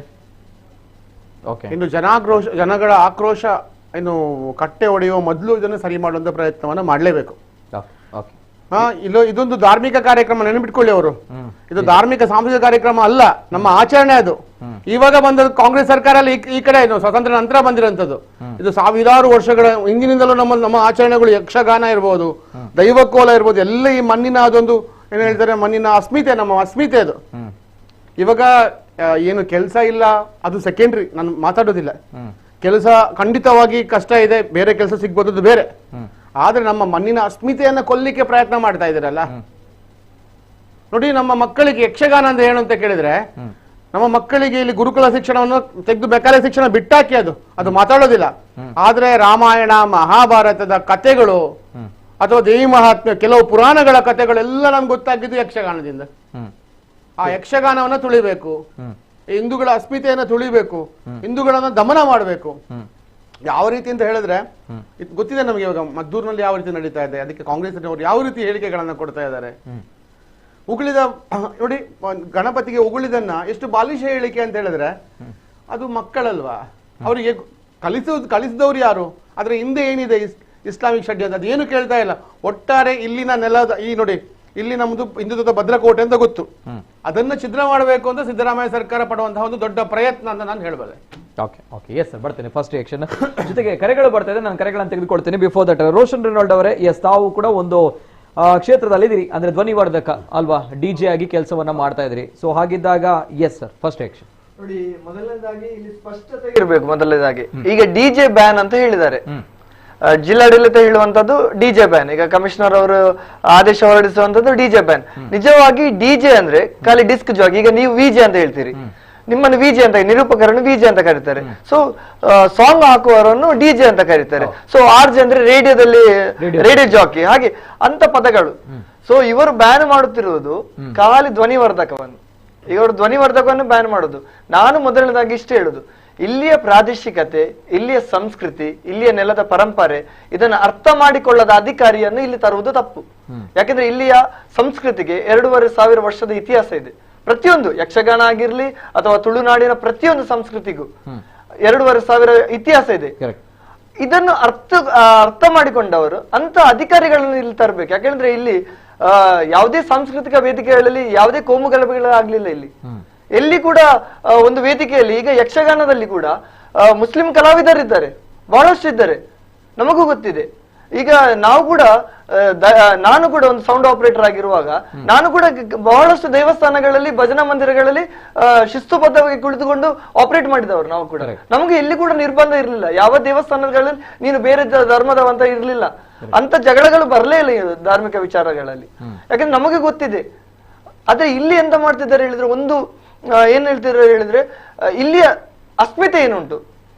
ಇನ್ನು ಜನಗಳ ಆಕ್ರೋಶ ಇನ್ನು ಕಟ್ಟೆ ಹೊಡೆಯುವ ಮೊದಲು ಇದನ್ನು ಸರಿ ಮಾಡುವಂತ ಪ್ರಯತ್ನವನ್ನ ಮಾಡಲೇಬೇಕು. ಇದೊಂದು ಧಾರ್ಮಿಕ ಕಾರ್ಯಕ್ರಮ, ನೆನಪಿಟ್ಕೊಳ್ಳಿ ಅವರು. ಇದು ಧಾರ್ಮಿಕ ಸಾಂಸ್ಕೃತಿಕ ಕಾರ್ಯಕ್ರಮ ಅಲ್ಲ, ನಮ್ಮ ಆಚರಣೆ ಅದು. ಇವಾಗ ಬಂದದ್ದು ಕಾಂಗ್ರೆಸ್ ಸರ್ಕಾರ ಈ ಕಡೆ ಸ್ವಾತಂತ್ರ್ಯ ನಂತರ ಬಂದಿರೋಂಥದ್ದು. ಇದು ಸಾವಿರಾರು ವರ್ಷಗಳ ಹಿಂದಿನಿಂದಲೂ ನಮ್ಮ ಆಚರಣೆಗಳು, ಯಕ್ಷಗಾನ ಇರ್ಬೋದು, ದೈವಕೋಲ ಇರ್ಬೋದು, ಎಲ್ಲ ಈ ಮಣ್ಣಿನ ಅದೊಂದು ಏನ್ ಹೇಳ್ತಾರೆ, ಮಣ್ಣಿನ ಅಸ್ಮಿತೆ, ನಮ್ಮ ಅಸ್ಮಿತೆ ಅದು. ಇವಾಗ ಏನು ಕೆಲಸ ಇಲ್ಲ ಅದು ಸೆಕೆಂಡ್ರಿ, ನಾನು ಮಾತಾಡೋದಿಲ್ಲ. ಕೆಲಸ ಖಂಡಿತವಾಗಿ ಕಷ್ಟ ಇದೆ, ಬೇರೆ ಕೆಲಸ ಸಿಗ್ಬೋದು ಬೇರೆ. ಆದ್ರೆ ನಮ್ಮ ಮಣ್ಣಿನ ಅಸ್ಮಿತೆಯನ್ನ ಕೊಲ್ಲಿಕ್ಕೆ ಪ್ರಯತ್ನ ಮಾಡ್ತಾ ಇದ್ದೀರಲ್ಲ. ನೋಡಿ, ನಮ್ಮ ಮಕ್ಕಳಿಗೆ ಯಕ್ಷಗಾನ ಅಂದ್ರೆ ಏನು ಅಂತ ಕೇಳಿದ್ರೆ, ನಮ್ಮ ಮಕ್ಕಳಿಗೆ ಇಲ್ಲಿ ಗುರುಕುಲ ಶಿಕ್ಷಣವನ್ನು ತೆಗೆದು ಬೇಕಾಲೆ ಶಿಕ್ಷಣ ಬಿಟ್ಟಾಕಿ ಅದು ಮಾತಾಡೋದಿಲ್ಲ. ಆದ್ರೆ ರಾಮಾಯಣ ಮಹಾಭಾರತದ ಕಥೆಗಳು ಅಥವಾ ದೇವಿ ಮಹಾತ್ಮೆ, ಕೆಲವು ಪುರಾಣಗಳ ಕಥೆಗಳೆಲ್ಲ ನಮ್ಗೆ ಗೊತ್ತಾಗಿದ್ದು ಯಕ್ಷಗಾನದಿಂದ. ಆ ಯಕ್ಷಗಾನವನ್ನ ತುಳಿಬೇಕು, ಹಿಂದೂಗಳ ಅಸ್ಮಿತೆಯನ್ನ ತುಳಿಬೇಕು, ಹಿಂದೂಗಳನ್ನ ದಮನ ಮಾಡಬೇಕು. ಯಾವ ರೀತಿ ಅಂತ ಹೇಳಿದ್ರೆ, ಗೊತ್ತಿದೆ ನಮಗೆ ಇವಾಗ ಮದ್ದೂರಿನಲ್ಲಿ ಯಾವ ರೀತಿ ನಡೀತಾ ಇದೆ, ಅದಕ್ಕೆ ಕಾಂಗ್ರೆಸ್ ಅವರು ಯಾವ ರೀತಿ ಹೇಳಿಕೆಗಳನ್ನ ಕೊಡ್ತಾ ಇದ್ದಾರೆ. ಉಗುಳಿದ ನೋಡಿ, ಗಣಪತಿಗೆ ಉಗುಳಿದನ್ನ ಎಷ್ಟು ಬಾಲಿಶ ಹೇಳಿಕೆ ಅಂತ ಹೇಳಿದ್ರೆ, ಅದು ಮಕ್ಕಳಲ್ವಾ, ಅವರಿಗೆ ಕಲಿಸಿದವ್ರು ಯಾರು, ಆದ್ರೆ ಹಿಂದೆ ಏನಿದೆ ಇಸ್ಲಾಮಿಕ್ ಷಡ್ಯಂತ್ರ ಅದು ಏನು ಕೇಳ್ತಾ ಇಲ್ಲ. ಒಟ್ಟಾರೆ ಇಲ್ಲಿನ ನೆಲದ ನೋಡಿ, ಇಲ್ಲಿ ನಮ್ದು ಹಿಂದುತ್ವದ ಭದ್ರಕೋಟೆ ಅಂತ ಗೊತ್ತು, ಅದನ್ನ ಛಿದ್ರ ಮಾಡಬೇಕು ಅಂತ ಸಿದ್ದರಾಮಯ್ಯ ಸರ್ಕಾರ ಪಡುವಂತಹ ಒಂದು ದೊಡ್ಡ ಪ್ರಯತ್ನ ಅಂತ ನಾನು ಹೇಳಬಲ್ಲೆ. ಎಸ್ ಸರ್, ಬರ್ತೇನೆ ಫಸ್ಟ್ ರಿಯಾಕ್ಷನ್. ಜೊತೆಗೆ ಕರೆಗಳು ಬರ್ತಾ ಇದೆ, ನಾನು ಕರೆಗಳನ್ನು ತೆಗೆದುಕೊಳ್ತೇನೆ. ಬಿಫೋರ್ ದಟ್, ರೋಷನ್ ರೆನಾಲ್ಡ್ ಅವರೇ, ಎಸ್, ತಾವು ಕೂಡ ಒಂದು ಕ್ಷೇತ್ರದಲ್ಲಿ ಇದ್ದೀರಿ, ಅಂದ್ರೆ ಧ್ವನಿವರ್ಧಕ ಅಲ್ವಾ, ಡಿಜೆ ಆಗಿ ಕೆಲಸವನ್ನ ಮಾಡ್ತಾ ಇದ್ರಿ. ಸೊ ಹಾಗಿದ್ದಾಗ ಎಸ್ ಸರ್, ಫಸ್ಟ್ ರಿಯಾಕ್ಷನ್ ನೋಡಿ. ಮೊದಲನೇದಾಗಿ ಇಲ್ಲಿ ಸ್ಪಷ್ಟತೆ ಇರಬೇಕು. ಮೊದಲನೇದಾಗಿ ಈಗ ಡಿಜೆ ಬ್ಯಾನ್ ಅಂತ ಹೇಳಿದ್ದಾರೆ, ಜಿಲ್ಲಾಡಳಿತ ಹೇಳುವಂತದ್ದು ಡಿಜೆ ಬ್ಯಾನ್. ಈಗ ಕಮಿಷನರ್ ಅವರು ಆದೇಶ ಹೊರಡಿಸುವಂತದ್ದು ಡಿಜೆ ಬ್ಯಾನ್. ನಿಜವಾಗಿ ಡಿಜೆ ಅಂದ್ರೆ ಖಾಲಿ ಡಿಸ್ಕ್ ಜಾಗಿ. ಈಗ ನೀವು ವಿಜೆ ಅಂತ ಹೇಳ್ತೀರಿ, ನಿಮ್ಮನ್ನು ವಿಜೆ ಅಂತ, ನಿರೂಪಕರನ್ನು ವಿಜೆ ಅಂತ ಕರೀತಾರೆ. ಸೊ ಸಾಂಗ್ ಹಾಕುವವರನ್ನು ಡಿಜೆ ಅಂತ ಕರೀತಾರೆ. ಸೊ ಆರ್ಜೆ ಅಂದ್ರೆ ರೇಡಿಯೋದಲ್ಲಿ ರೇಡಿಯೋ ಜಾಕಿ, ಹಾಗೆ ಅಂತ ಪದಗಳು. ಸೊ ಇವರು ಬ್ಯಾನ್ ಮಾಡುತ್ತಿರುವುದು ಖಾಲಿ ಧ್ವನಿವರ್ಧಕವನ್ನು. ಇವರು ಧ್ವನಿವರ್ಧಕವನ್ನು ಬ್ಯಾನ್ ಮಾಡುದು. ನಾನು ಮೊದಲನೇದಾಗಿ ಇಷ್ಟ ಹೇಳುದು, ಇಲ್ಲಿಯ ಪ್ರಾದೇಶಿಕತೆ, ಇಲ್ಲಿಯ ಸಂಸ್ಕೃತಿ, ಇಲ್ಲಿಯ ನೆಲದ ಪರಂಪರೆ, ಇದನ್ನು ಅರ್ಥ ಮಾಡಿಕೊಳ್ಳದ ಅಧಿಕಾರಿಯನ್ನು ಇಲ್ಲಿ ತರುವುದು ತಪ್ಪು. ಯಾಕಂದ್ರೆ ಇಲ್ಲಿಯ ಸಂಸ್ಕೃತಿಗೆ 2,500 ವರ್ಷದ ಇತಿಹಾಸ ಇದೆ. ಪ್ರತಿಯೊಂದು ಯಕ್ಷಗಾನ ಆಗಿರ್ಲಿ ಅಥವಾ ತುಳುನಾಡಿನ ಪ್ರತಿಯೊಂದು ಸಂಸ್ಕೃತಿಗೂ 2,500 ಇತಿಹಾಸ ಇದೆ. ಇದನ್ನು ಅರ್ಥ ಮಾಡಿಕೊಂಡವರು ಅಂತ ಅಧಿಕಾರಿಗಳನ್ನು ಇಲ್ಲಿ ತರಬೇಕು. ಯಾಕಂದ್ರೆ ಇಲ್ಲಿ ಯಾವುದೇ ಸಾಂಸ್ಕೃತಿಕ ವೇದಿಕೆಗಳಲ್ಲಿ ಯಾವುದೇ ಕೋಮು ಗಲಭೆಗಳಾಗ್ಲಿಲ್ಲ. ಇಲ್ಲಿ ಎಲ್ಲಿ ಕೂಡ ಒಂದು ವೇದಿಕೆಯಲ್ಲಿ, ಈಗ ಯಕ್ಷಗಾನದಲ್ಲಿ ಕೂಡ ಮುಸ್ಲಿಂ ಕಲಾವಿದರಿದ್ದಾರೆ, ಬಹಳಷ್ಟು ಇದ್ದಾರೆ, ನಮಗೂ ಗೊತ್ತಿದೆ. ಈಗ ನಾವು ಕೂಡ, ನಾನು ಕೂಡ ಒಂದು ಸೌಂಡ್ ಆಪರೇಟರ್ ಆಗಿರುವಾಗ ನಾನು ಕೂಡ ಬಹಳಷ್ಟು ದೇವಸ್ಥಾನಗಳಲ್ಲಿ, ಭಜನಾ ಮಂದಿರಗಳಲ್ಲಿ ಶಿಸ್ತುಬದ್ಧವಾಗಿ ಕುಳಿತುಕೊಂಡು ಆಪರೇಟ್ ಮಾಡಿದವರು ನಾವು ಕೂಡ. ನಮಗೆ ಎಲ್ಲಿ ಕೂಡ ನಿರ್ಬಂಧ ಇರಲಿಲ್ಲ. ಯಾವ ದೇವಸ್ಥಾನಗಳಲ್ಲಿ ನೀನು ಬೇರೆ ಧರ್ಮದವಂತ ಇರ್ಲಿಲ್ಲ, ಅಂತ ಜಗಳಗಳು ಬರಲೇ ಇಲ್ಲ ಧಾರ್ಮಿಕ ವಿಚಾರಗಳಲ್ಲಿ. ಯಾಕಂದ್ರೆ ನಮಗೆ ಗೊತ್ತಿದೆ. ಆದ್ರೆ ಇಲ್ಲಿ ಎಂತ ಮಾಡ್ತಿದ್ದಾರೆ ಹೇಳಿದ್ರೆ, ಒಂದು ಏನ್ ಹೇಳ್ತಿದ್ರು ಹೇಳಿದ್ರೆ, ಇಲ್ಲಿಯ ಅಸ್ಮಿತೆ ಏನುಂಟು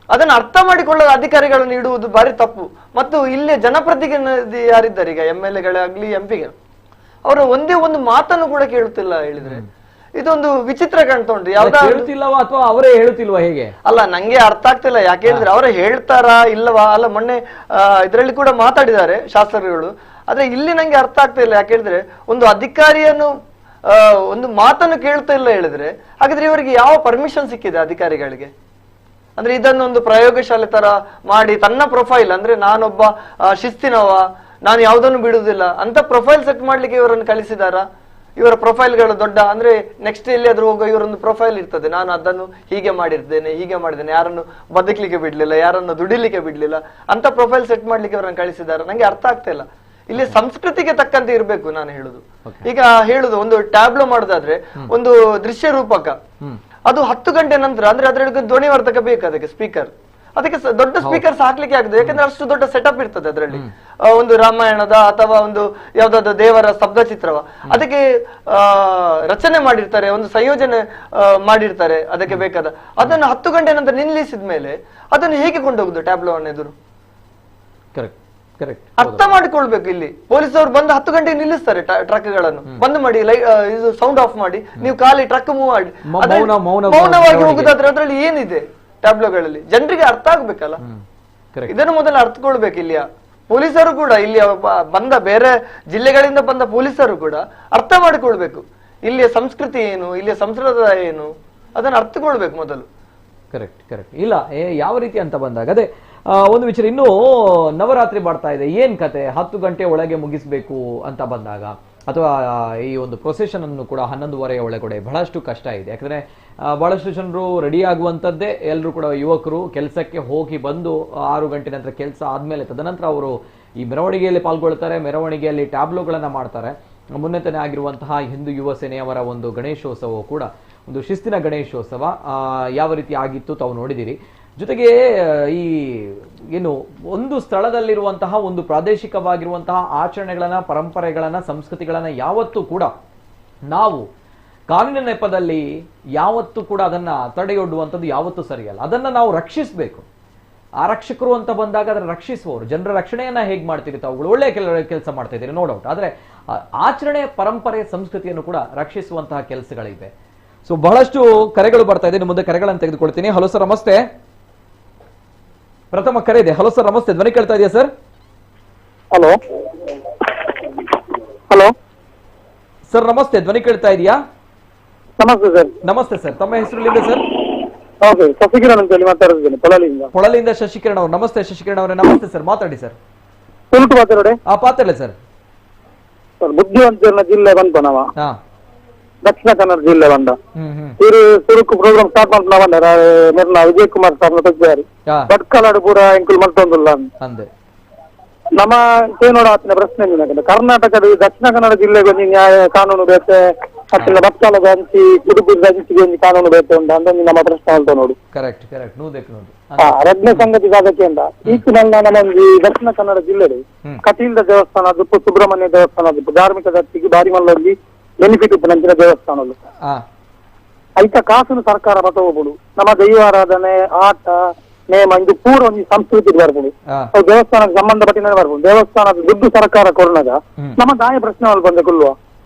ಅದನ್ನು ಅರ್ಥ ಮಾಡಿಕೊಳ್ಳದ ಅಧಿಕಾರಿಗಳನ್ನು ಇಡುವುದು ಬಾರಿ ತಪ್ಪು. ಮತ್ತು ಇಲ್ಲಿಯ ಜನಪ್ರತಿನಿಧಿ ಯಾರಿದ್ದಾರೆ, ಈಗ MLA-ಗಳಾಗ್ಲಿ MP-ಗೆ, ಅವರ ಒಂದೇ ಒಂದು ಮಾತನ್ನು ಕೂಡ ಕೇಳುತ್ತಿಲ್ಲ ಹೇಳಿದ್ರೆ ಇದೊಂದು ವಿಚಿತ್ರ ಕಾಣ್ತಾ ಉಂಟು. ಹೇಳುತ್ತಿಲ್ಲವಾ ಅಥವಾ ಅವರೇ ಹೇಳುತ್ತಿಲ್ವಾ, ಹೇಗೆ ಅಲ್ಲ, ನಂಗೆ ಅರ್ಥ ಆಗ್ತಿಲ್ಲ. ಯಾಕೆ ಹೇಳಿದ್ರೆ ಅವರೇ ಹೇಳ್ತಾರಾ ಇಲ್ಲವಾ, ಅಲ್ಲ ಮೊನ್ನೆ ಇದರಲ್ಲಿ ಕೂಡ ಮಾತಾಡಿದ್ದಾರೆ ಶಾಸಕರುಗಳು. ಆದ್ರೆ ಇಲ್ಲಿ ನಂಗೆ ಅರ್ಥ ಆಗ್ತಾ ಇಲ್ಲ. ಯಾಕೆ ಹೇಳಿದ್ರೆ ಒಂದು ಅಧಿಕಾರಿಯನ್ನು ಒಂದು ಮಾತನ್ನು ಕೇಳ್ತಾ ಇಲ್ಲ ಹೇಳಿದ್ರೆ, ಹಾಗಾದ್ರೆ ಇವರಿಗೆ ಯಾವ ಪರ್ಮಿಷನ್ ಸಿಕ್ಕಿದೆ ಅಧಿಕಾರಿಗಳಿಗೆ? ಅಂದ್ರೆ ಇದನ್ನೊಂದು ಪ್ರಯೋಗಶಾಲೆ ತರ ಮಾಡಿ ತನ್ನ ಪ್ರೊಫೈಲ್, ಅಂದ್ರೆ ನಾನೊಬ್ಬ ಶಿಸ್ತಿನವ, ನಾನು ಯಾವುದನ್ನು ಬಿಡುವುದಿಲ್ಲ ಅಂತ ಪ್ರೊಫೈಲ್ ಸೆಟ್ ಮಾಡ್ಲಿಕ್ಕೆ ಇವರನ್ನು ಕಳಿಸಿದಾರಾ? ಇವರ ಪ್ರೊಫೈಲ್ಗಳು ದೊಡ್ಡ, ಅಂದ್ರೆ ನೆಕ್ಸ್ಟ್ ಎಲ್ಲಿಯಾದ್ರೂ ಹೋಗೋ ಇವರೊಂದು ಪ್ರೊಫೈಲ್ ಇರ್ತದೆ, ನಾನು ಅದನ್ನು ಹೀಗೆ ಮಾಡಿರ್ತೇನೆ, ಹೀಗೆ ಮಾಡಿದ್ದೇನೆ, ಯಾರನ್ನು ಬದುಕಲಿಕ್ಕೆ ಬಿಡ್ಲಿಲ್ಲ, ಯಾರನ್ನು ದುಡಿಲಿಕ್ಕೆ ಬಿಡ್ಲಿಲ್ಲ ಅಂತ ಪ್ರೊಫೈಲ್ ಸೆಟ್ ಮಾಡ್ಲಿಕ್ಕೆ ಇವರನ್ನು ಕಳಿಸಿದಾರ? ನಂಗೆ ಅರ್ಥ ಆಗ್ತಾ ಇಲ್ಲ. ಇಲ್ಲಿ ಸಂಸ್ಕೃತಿಗೆ ತಕ್ಕಂತೆ ಇರ್ಬೇಕು. ನಾನು ಹೇಳುದು, ಈಗ ಹೇಳುದು, ಒಂದು ಟ್ಯಾಬ್ಲೋ ಮಾಡುದಾದ್ರೆ ಒಂದು ದೃಶ್ಯ ರೂಪಕ, ಅದು 10 ಗಂಟೆ ನಂತರ, ಅಂದ್ರೆ ಅದರಲ್ಲಿ ಧ್ವನಿವರ್ಧಕ ಬೇಕು, ಅದಕ್ಕೆ ಸ್ಪೀಕರ್, ಅದಕ್ಕೆ ದೊಡ್ಡ ಸ್ಪೀಕರ್ಸ್ ಹಾಕ್ಲಿಕ್ಕೆ ಆಗುದು, ಯಾಕಂದ್ರೆ ಅಷ್ಟು ದೊಡ್ಡ ಸೆಟಪ್ ಇರ್ತದೆ ಅದರಲ್ಲಿ. ಒಂದು ರಾಮಾಯಣದ ಅಥವಾ ಒಂದು ಯಾವ್ದಾದ್ರು ದೇವರ ಸ್ತಬ್ಧ ಚಿತ್ರವ ಅದಕ್ಕೆ ರಚನೆ ಮಾಡಿರ್ತಾರೆ, ಒಂದು ಸಂಯೋಜನೆ ಮಾಡಿರ್ತಾರೆ ಅದಕ್ಕೆ ಬೇಕಾದ. ಅದನ್ನು 10 ಗಂಟೆ ನಂತರ ನಿಲ್ಲಿಸಿದ ಮೇಲೆ ಅದನ್ನು ಹೇಗೆ ಕೊಂಡೋಗುದು ಟ್ಯಾಬ್ಲೋವನ್ನು ಎದುರು? ಅರ್ಥ ಮಾಡಿಕೊಳ್ಬೇಕು. ಇಲ್ಲಿ ಪೊಲೀಸ್ ಅವರು ಬಂದು 10 ಗಂಟೆಗೆ ನಿಲ್ಲಿಸ್ತಾರೆ ಟ್ರಕ್ ಗಳನ್ನು, ಬಂದ್ ಮಾಡಿ ಇದು ಸೌಂಡ್ ಆಫ್ ಮಾಡಿ, ನೀವು ಖಾಲಿ ಟ್ರಕ್ ಮೂವ್ ಮಾಡಿ ಮೌನವಾಗಿ ಹೋಗುದಾದ್ರೆ ಅದ್ರಲ್ಲಿ ಏನಿದೆ ಟ್ಯಾಬ್ಲೋಗಳಲ್ಲಿ ಜನರಿಗೆ ಅರ್ಥ ಆಗ್ಬೇಕಲ್ಲ. ಇದನ್ನು ಮೊದಲು ಅರ್ಥಕೊಳ್ಬೇಕು. ಇಲ್ಲಿಯ ಪೊಲೀಸರು ಕೂಡ, ಇಲ್ಲಿಯ ಬಂದ ಬೇರೆ ಜಿಲ್ಲೆಗಳಿಂದ ಬಂದ ಪೊಲೀಸರು ಕೂಡ ಅರ್ಥ ಮಾಡಿಕೊಳ್ಬೇಕು. ಇಲ್ಲಿಯ ಸಂಸ್ಕೃತಿ ಏನು, ಇಲ್ಲಿಯ ಸಂಪ್ರದಾಯ ಏನು, ಅದನ್ನು ಅರ್ಥಕೊಳ್ಬೇಕು ಮೊದಲು. ಕರೆಕ್ಟ್ ಇಲ್ಲ ಯಾವ ರೀತಿ ಅಂತ ಬಂದಾಗ ಅದೇ ಒಂದು ವಿಚಾರ. ಇನ್ನು ನವರಾತ್ರಿ ಬರ್ತಾ ಇದೆ, ಏನ್ ಕತೆ 10 ಗಂಟೆ ಒಳಗೆ ಮುಗಿಸ್ಬೇಕು ಅಂತ ಬಂದಾಗ, ಅಥವಾ ಈ ಒಂದು ಪ್ರೊಸೆಷನ್ ಅನ್ನು ಕೂಡ 11:30 ಒಳಗಡೆ ಬಹಳಷ್ಟು ಕಷ್ಟ ಇದೆ. ಯಾಕಂದ್ರೆ ಬಹಳಷ್ಟು ಜನರು ರೆಡಿ ಆಗುವಂತದ್ದೇ, ಎಲ್ಲರೂ ಕೂಡ ಯುವಕರು ಕೆಲಸಕ್ಕೆ ಹೋಗಿ ಬಂದು 6 ಗಂಟೆ ನಂತರ ಕೆಲಸ ಆದ್ಮೇಲೆ ತದನಂತರ ಅವರು ಈ ಮೆರವಣಿಗೆಯಲ್ಲಿ ಪಾಲ್ಗೊಳ್ತಾರೆ, ಮೆರವಣಿಗೆಯಲ್ಲಿ ಟ್ಯಾಬ್ಲೋಗಳನ್ನ ಮಾಡ್ತಾರೆ. ಮೊನ್ನೆ ತಾನೇ ಆಗಿರುವಂತಹ ಹಿಂದೂ ಯುವ ಸೇನೆಯವರ ಒಂದು ಗಣೇಶೋತ್ಸವ ಕೂಡ ಒಂದು ಶಿಸ್ತಿನ ಗಣೇಶೋತ್ಸವ ಯಾವ ರೀತಿ ಆಗಿತ್ತು ತಾವು ನೋಡಿದಿರಿ. ಜೊತೆಗೆ ಈ ಏನು ಒಂದು ಸ್ಥಳದಲ್ಲಿರುವಂತಹ ಒಂದು ಪ್ರಾದೇಶಿಕವಾಗಿರುವಂತಹ ಆಚರಣೆಗಳನ್ನ, ಪರಂಪರೆಗಳನ್ನ, ಸಂಸ್ಕೃತಿಗಳನ್ನ ಯಾವತ್ತೂ ಕೂಡ ನಾವು ಕಾನೂನಿನ ನೆಪದಲ್ಲಿ ಯಾವತ್ತೂ ಕೂಡ ಅದನ್ನ ತಡೆಯೊಡ್ಡುವಂಥದ್ದು ಯಾವತ್ತೂ ಸರಿಯಲ್ಲ. ಅದನ್ನ ನಾವು ರಕ್ಷಿಸಬೇಕು. ಆರಕ್ಷಕರು ಅಂತ ಬಂದಾಗ ಅದನ್ನ ರಕ್ಷಿಸುವವರು, ಜನರ ರಕ್ಷಣೆಯನ್ನ ಹೇಗೆ ಮಾಡ್ತೀರಿ ತಾವುಗಳು, ಒಳ್ಳೆ ಕೆಲಸ ಮಾಡ್ತಾ ಇದ್ದೀರಿ, ನೋ ಡೌಟ್. ಆದ್ರೆ ಆಚರಣೆ, ಪರಂಪರೆ, ಸಂಸ್ಕೃತಿಯನ್ನು ಕೂಡ ರಕ್ಷಿಸುವಂತಹ ಕೆಲಸಗಳಿವೆ. ಸೊ ಬಹಳಷ್ಟು ಕರೆಗಳು ಬರ್ತಾ ಇದೆ. ಮುಂದೆ ಕರೆಗಳನ್ನು ತೆಗೆದುಕೊಳ್ತೀನಿ. ಹಲೋ ಸರ್, ನಮಸ್ತೆ. ಪ್ರಥಮ ಕರೆ ಇದೆ. ಹಲೋ ಸರ್, ನಮಸ್ತೆ. ಧ್ವನಿ ಕೇಳ್ತಾ ಇದೆಯಾ ಸರ್? ಹಲೋ ಹಲೋ ಸರ್, ನಮಸ್ತೆ. ಧ್ವನಿ ಕೇಳ್ತಾ ಇದೆಯಾ? ನಮಸ್ತೆ ಸರ್. ನಮಸ್ತೆ ಸರ್. ತಮ್ಮ ಹೆಸರುಲಿಂದ ಸರ್? ಹೌದು, ಶಶಿಕಿರಣ್ ಅಂತ ಹೇಳಿ ಮಾತಾಡ್ತಿದ್ದೇನೆ, ಪೊಳಲಿಂದ. ಪೊಳಲಿಂದ ಶಶಿಕಿರಣ್ ಅವರು. ನಮಸ್ತೆ ಶಶಿಕಿರಣ್ ಅವರೇ. ನಮಸ್ತೆ ಸರ್, ಮಾತಾಡಿ ಸರ್. ಉಲ್ಟು ಮಾತಾಡೋಡೆ ಪಾತ್ರಲ್ಲ ಸರ್. ಸರ್, ಬುದ್ಧಿವಂತನ ಜಿಲ್ಲೆ ಬಂತು ನಾವ, ದಕ್ಷಿಣ ಕನ್ನಡ ಜಿಲ್ಲೆ ಬಂದ ಸುರುಕು ಪ್ರೋಗ್ರಾಮ್ ಸ್ಟಾರ್ಟ್ ಮಾಡ್ತಾ ಬಂದ ನಿರ್ನ ವಿಜಯ್ ಕುಮಾರ್ ಸಾರ್ ತೆಗ್ದಾರಿ ಬಟ್ಕಲಾಡು ಪೂರ ಎಂಕುಲ್ ಮಲ್ತೊಂದುಲ್ಲ ಅಂದೆ ನಮ್ಮ ಏನೋಡ ಆತಿನ ಪ್ರಶ್ನೆ ಕರ್ನಾಟಕದ ದಕ್ಷಿಣ ಕನ್ನಡ ಜಿಲ್ಲೆಗೆ ಒಂದು ನ್ಯಾಯ ಕಾನೂನು ಬೇತೆ ಅತ್ತಿನ ಬಟ್ಕಲದ ಹಂಚಿ ಕುಡುಪುರದ ಹಂಚಿಗೆ ಒಂದು ಕಾನೂನು ಬೇತೆ ಉಂಟು ಅಂದೊಂದು ನಮ್ಮ ಪ್ರಶ್ನೆ ಅಂತ ನೋಡು. ಕರೆಕ್ಟ್ ಕರೆಕ್ಟ್ ನೋಡು. ರಡ್ನೆ ಸಂಗತಿ ಸಾಧಕ್ಕೆ ಅಂತ ಈಚಿನಲ್ಲಿ ನಮ್ಮೊಂದು ದಕ್ಷಿಣ ಕನ್ನಡ ಜಿಲ್ಲೆ ಕಟೀಲ್ದ ದೇವಸ್ಥಾನ ದುಪ್ಪು ಸುಬ್ರಹ್ಮಣ್ಯ ದೇವಸ್ಥಾನ ದುಪ್ಪು ಧಾರ್ಮಿಕ ದತ್ತಿಗೆ ಬಾರಿ ಮಲ್ಲಲ್ಲಿ ಬೆನಿಫಿಟ್ ಉಪ್ಪು ನಂಚಿನ ದೇವಸ್ಥಾನಗಳು ಐತ ಕಾಸುನು ಸರ್ಕಾರ ಬತವಬಹುದು. ನಮ್ಮ ದೈವಾರಾಧನೆ, ಆಟ, ನೇಮ ಇದು ಪೂರ ಒಂದು ಸಂಸ್ಕೃತಿ ಬರ್ಬೋದು. ಅವು ದೇವಸ್ಥಾನಕ್ಕೆ ಸಂಬಂಧಪಟ್ಟಿನ ಬರ್ಬೋದು. ದೇವಸ್ಥಾನದ ದುಡ್ಡು ಸರ್ಕಾರ ಕೊರೋನಾಗ ನಮ್ಮ ದಾಯ ಪ್ರಶ್ನೆ ಬಂದೆ ಕೊಲ್ಲುವ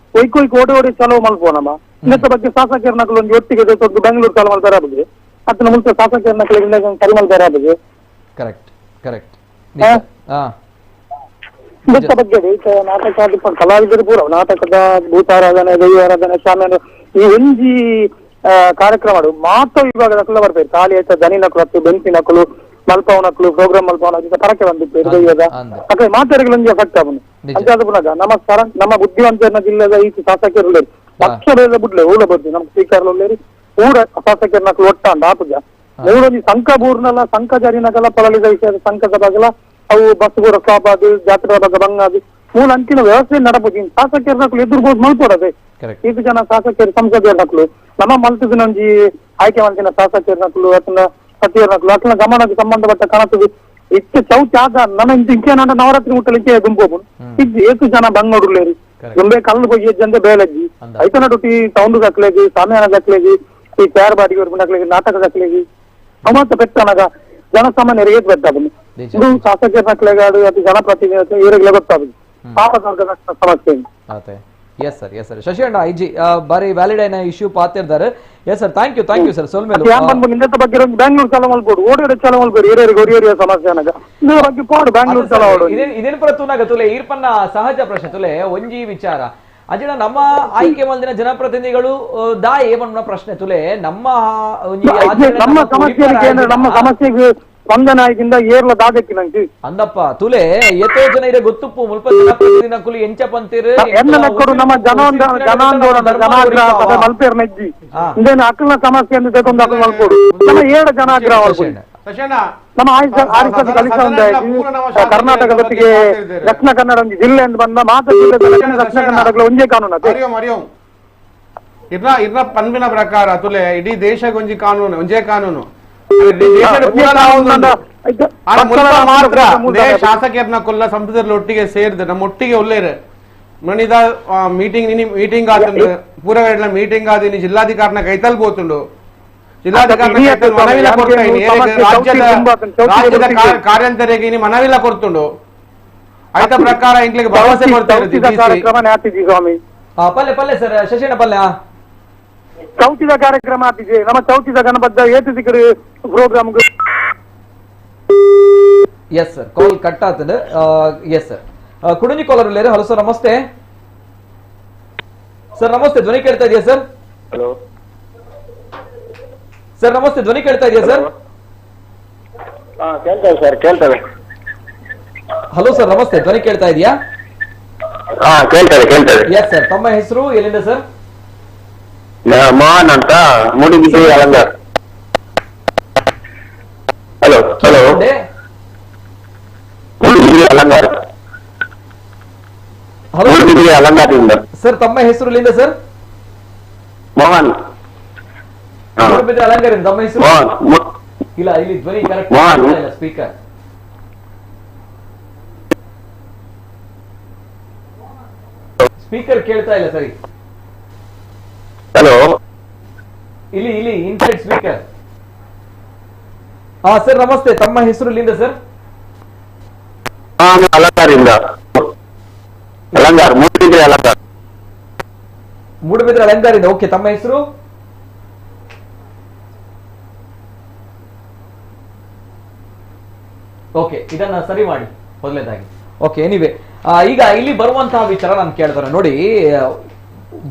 ಕೊಯ್ ಓಡಿ ಚಲೋ ಮಲ್ಪೋ ನಮ್ಮ ಇನ್ನತ್ತ ಬಗ್ಗೆ ಶಾಸಕರ ನಕಲು ಒಂದು ಒಟ್ಟಿಗೆ ತೊಂದು ಬೆಂಗಳೂರು ಕಾಲ ಮಲ್ ಬರಾಬಗೆ ಅದನ್ನ ಮುಂಚೆ ಶಾಸಕರ ನಕಲಿಗೆ ಕರಿಮಲ್ ಬರಾಬಗೆ ಕರೆಕ್ಟ್ ಕರೆಕ್ಟ್ ಇದಕ್ಕ ಬಗ್ಗೆ ನಾಟಕ ಕಲಾವಿದರು ಪೂರ ನಾಟಕದ ಭೂತಾರಾಧನೆ, ದೈವಾರಾಧನೆ, ಶಾಮಿಯಾನ ಈ ಒಂಜಿ ಕಾರ್ಯಕ್ರಮ ಮಾತ್ರ ವಿಭಾಗದ ಬರ್ಬೇಕು. ಖಾಲಿ ಆಯ್ತಾ ದನಿ ನಕಲು, ಬೆಂಕಿ ನಕಲು, ಮಲ್ಪವ ನಕಲು, ಪ್ರೋಗ್ರಾಮ್ ಮಲ್ಪವ ಪರಕೆ ಬಂದಿತ್ತು ದೈವದ ಅಕ್ಕ ಮಾತಾಡಿಗಳೊಂದು ಎಫೆಕ್ಟ್ ಆಗುದು ಅಂತಾದ ಪುನಃ ನಮ್ಮ ಬುದ್ಧಿವಂತನ ಜಿಲ್ಲೆದ ಈ ಶಾಸಕರು ಲಕ್ಷ ಬೇಗ ಬಿಡ್ಲೆ ಊಳ ಬರ್ತೀವಿ ನಮ್ಮ ಸ್ಪೀಕರ್ ಊರ ಶಾಸಕರ ನಕಲು ಒಟ್ಟ ಅಂತ ಆಪುಜ ಮೂರೊಂದು ಸಂಕ ಬೂರ್ನಲ್ಲ ಸಂಕ ಜರಿನಕಲ್ಲ ಪೊಲಲಿದ ವಿಷಯದ ಸಂಕದ ಬಗಲ ಅವು ಬಸ್ ಕೂಡ ಸ್ಟಾಪ್ ಆದು ಜಾತ್ರೆ ಬಗ್ಗೆ ಬಂಗಾದು ಮೂಲ ಅಂಚಿನ ವ್ಯವಸ್ಥೆ ನಡಬಹುದು. ಶಾಸಕರ ನಕಲು ಎದುರ್ಬೋದು ಮಲ್ಪೋಡದೆ ಈಗ ಜನ ಶಾಸಕರು ಸಂಸದರ ನಕಲು ನಮ್ಮ ಮಲ್ತದ ನಂಜಿ ಆಯ್ಕೆ ಮಾಡ್ತಿನ ಶಾಸಕರ ನಕಲು ಅಥವಾ ಸಚಿವರ ನಕಲು ಅಟ್ಲ ಗಮನಕ್ಕೆ ಸಂಬಂಧಪಟ್ಟ ಕನಸು ಇಷ್ಟು ಚೌಚ ಆದ ನನ್ನ ಇಂಕೇನ ನವರಾತ್ರಿ ಮುಟ್ಟಲಿಕ್ಕೆ ದುಂಬೋಬು ಇದು ಏಸು ಜನ ಬಂದ್ ನೋಡ್ಲೇರಿ ದುಂಬೆ ಕಲ್ಲು ಹೋಗಿ ಜಂದೆ ಬೇಲಜ್ಜಿ ಐತ ನಡುಟಿ ಸೌಂಡ್ ಹಾಕ್ಲೇಗಿ, ಸಾಮ್ಯಾನ ಹಾಕ್ಲೇಗಿ, ಈ ಪ್ಯಾರ್ ಬಾಡಿಗೆ ಹಾಕ್ಲೇಗಿ, ನಾಟಕ ಹಾಕ್ಲೇಗಿ ಅವತ್ತ ಪೆಟ್ಟನಾಗ ಜನಸಾಮಾನ್ಯರಿಗೆ ಏತ್ ಬೆಟ್ಟಾಬು ಇದು ಶಾಸಕರ ನಕ್ಲೆಗಾಡು ಅಥವಾ ಜನಪ್ರತಿನಿಧಿ ಇವರಿಗೆ ಗೊತ್ತಾಗುದು ಪಾಪ ಸಮಸ್ಯೆ. Yes sir, yes sir. ಶಶಿಯಣ್ಣ ಐಜಿ ಬಾರಿ ವ್ಯಾಲಿಡ್ ಐನ ಇಶ್ಯೂ ಪಾತಿರ್ತಾರೆ. Yes sir, thank you sir. ಸೋಲ್ಮೇಲೆ ನಿಂದ ಬಗ್ಗೆ ಬೆಂಗಳೂರು ಚಲ ಮಲ್ಬೋದು ಓಡಿ ಚಲ ಮಲ್ಬೋದು ಹಿರಿಯರಿಗೆ ಸಮಸ್ಯೆ ಅನ್ನಗ ಇದರ ಬಗ್ಗೆ ಪಾಡು ಬೆಂಗಳೂರು ಚಲ ಓಡು ಇದೇನು ಪ್ರತುನಾಗ ತುಲೆ ಈರ್ಪನ್ನ ಸಹಜ ಪ್ರಶ್ನೆ ತುಲೆ ಒಂಜಿ ವಿಚಾರ ಅಜಿನ ನಮ್ಮ ಆಯ್ಕೆ ಮಲ್ದಿನ ಜನಪ್ರತಿನಿಧಿಗಳು ದಾಯ ಏಮನ್ನ ಪ್ರಶ್ನೆ ತುಲೆ ನಮ್ಮ ಸಮಸ್ಯೆಗೆ ಸ್ಪಂದನ ಆಗಿಂದ ಏರ್ಲ ದಾದಕ್ಕೆ ನಂಗೆ ಅಂದಪ್ಪ ತುಲೆ ಎತ್ತೋ ಜನ ಇದೆ ಗೊತ್ತುಪ್ಪು ಮುಲ್ಪ ಜನಪ್ರತಿನಿಧಿನ ಕುಲಿ ಎಂಚ ಪಂತಿರು ನಕ್ಕರು ನಮ್ಮ ಜನಾಂದೋಲನ ಜನಾಗ್ರಹ ಮಲ್ಪೇರ್ ನೆಜ್ಜಿ ಇಂದೇನು ಅಕ್ಕಲ ಸಮಸ್ಯೆ ಎಂದು ತೆಗೊಂಡು ಅಕ್ಕಲು ಮಲ್ಪೋಡು ನಮ್ಮ 7 ಜನಾಗ್ರಹ ನಮ್ಮ ಆರಿಸದ ಕಲಿಸ ಕರ್ನಾಟಕದೊಟ್ಟಿಗೆ ದಕ್ಷಿಣ ಕನ್ನಡ ಒಂದು ಜಿಲ್ಲೆ ಎಂದು ಬಂದ ಮಾತು ದಕ್ಷಿಣ ಕನ್ನಡಗಳ ಒಂದೇ ಕಾನೂನು ಇರ್ನ ಪನ್ಬಿನ ಪ್ರಕಾರ ತುಲೆ ಇಡೀ ದೇಶಕ್ಕೆ ಒಂಜಿ ಕಾನೂನು ಒಂಜೇ ಕಾನೂನು ಮಾತ್ರ ಶಾಸಕರನ್ನ ಕೊಲ್ಲ ಸಂಸದರ ಒಟ್ಟಿಗೆ ಸೇರಿದ ನಮ್ಮ ಒಟ್ಟಿಗೆ ಒಳ್ಳೆಯ ಮಣಿದ ಮೀಟಿಂಗ್ ಆತಂದು ಪೂರಗಡೆ ಮೀಟಿಂಗ್ ಆದಿ ಜಿಲ್ಲಾಧಿಕಾರಿನ ಕೈತಲ್ ಬೋತುಂಡು ಜಿಲ್ಲಾಧಿಕಾರಿ ಮನವಿಲ ಕೊಡ್ತಾಯಿನಿ ರಾಜ್ಯದ ಕಾರ್ಯಂತರಿಗೆ ಇನಿ ಮನವಿಲ ಕೊಡ್ತುಂಡು ಆಯ್ತ ಪ್ರಕಾರ ಇಂಗ್ಲಿಗೆ ಭರವಸೆ ಕೊಡ್ತಾ ಇರ್ತೀವಿ ಸ್ವಾಮಿ ಪಲ್ಲೆ ಪಲ್ಲೆ ಸರ್ ಶಶಿನ ಪಲ್ಯ ಚೌತಿದ ಕಾರ್ಯಕ್ರಮ ಆಗ್ತಿದೆ ನಮ್ಮ ಚೌತಿದ ಗಣಬದ್ಧ ಏತು ಸಿಕ್ಕರು program yes sir call cut ಆಗ್ತದೆ ಎಸ್ ಸರ್ ಕುಡುಂಜಿ ಕಾಲರ್ ಇಲ್ಲೇರು ಹಲೋ ಸರ್ ನಮಸ್ತೆ ಸರ್ ನಮಸ್ತೆ ಧ್ವನಿ ಕೇಳ್ತಾ ಇದೆಯಾ ಸರ್ ಹಲೋ ಸರ್ ನಮಸ್ತೆ ಧ್ವನಿ ಕೇಳ್ತಾ ಇದೆಯಾ ಸರ್ ಕೇಳ್ತೇವೆ ಸರ್ ಕೇಳ್ತೇವೆ ಹಲೋ ಸರ್ ನಮಸ್ತೆ ಧ್ವನಿ ಕೇಳ್ತಾ ಇದೆಯಾ ಕೇಳ್ತೇವೆ ಎಸ್ ಸರ್ ತಮ್ಮ ಹೆಸರು ಎಲ್ಲಿಂದ ಸರ್ ಮೋಹನ್ ಅಂತ Moodbidri Alangar hello hello Moodbidri Alangar hello Moodbidri ಅಲಂಗಾರದಿಂದ ಸರ್ ತಮ್ಮ ಹೆಸರು ಎಲ್ಲಿಂದ ಸರ್ ಮೋಹನ್ ಅಲಂಕಾರಿಂದ ತಮ್ಮ ಹೆಸರು ಮೋಹನ್ ಇಲ್ಲ ಇಲ್ಲಿ ಧ್ವನಿ ಕರೆಕ್ಟ್ ಮೋಹನ್. ಇಲ್ಲ ಸ್ಪೀಕರ್ ಸ್ಪೀಕರ್ ಕೇಳ್ತಾ ಇಲ್ಲ ಸರಿ ಹಲೋ ಇಲ್ಲಿ ಇಲ್ಲಿ ಇನ್ಸೈಡ್ ಸ್ಪೀಕರ್ ಸರ್ ನಮಸ್ತೆ ತಮ್ಮ ಹೆಸರು ಇಲ್ಲಿಂದ ಸರ್ ಅಲಂಗಾರಿಂದ ಅಲಂಗಾರ್ ಮೂಡಿಬಿಸಿ ಅಲಂಗಾರ್ ಮೂಡಬಿದ್ರೆ ಅಲಂಕಾರಿಂದ ಓಕೆ ತಮ್ಮ ಹೆಸರು ಓಕೆ ಇದನ್ನ ಸರಿ ಮಾಡಿ ಮೊದಲನೇದಾಗಿ ಓಕೆ ಎನಿವೆ ಈಗ ಇಲ್ಲಿ ಬರುವಂತಹ ವಿಚಾರ ನಾನು ಕೇಳ್ತಾರೆ ನೋಡಿ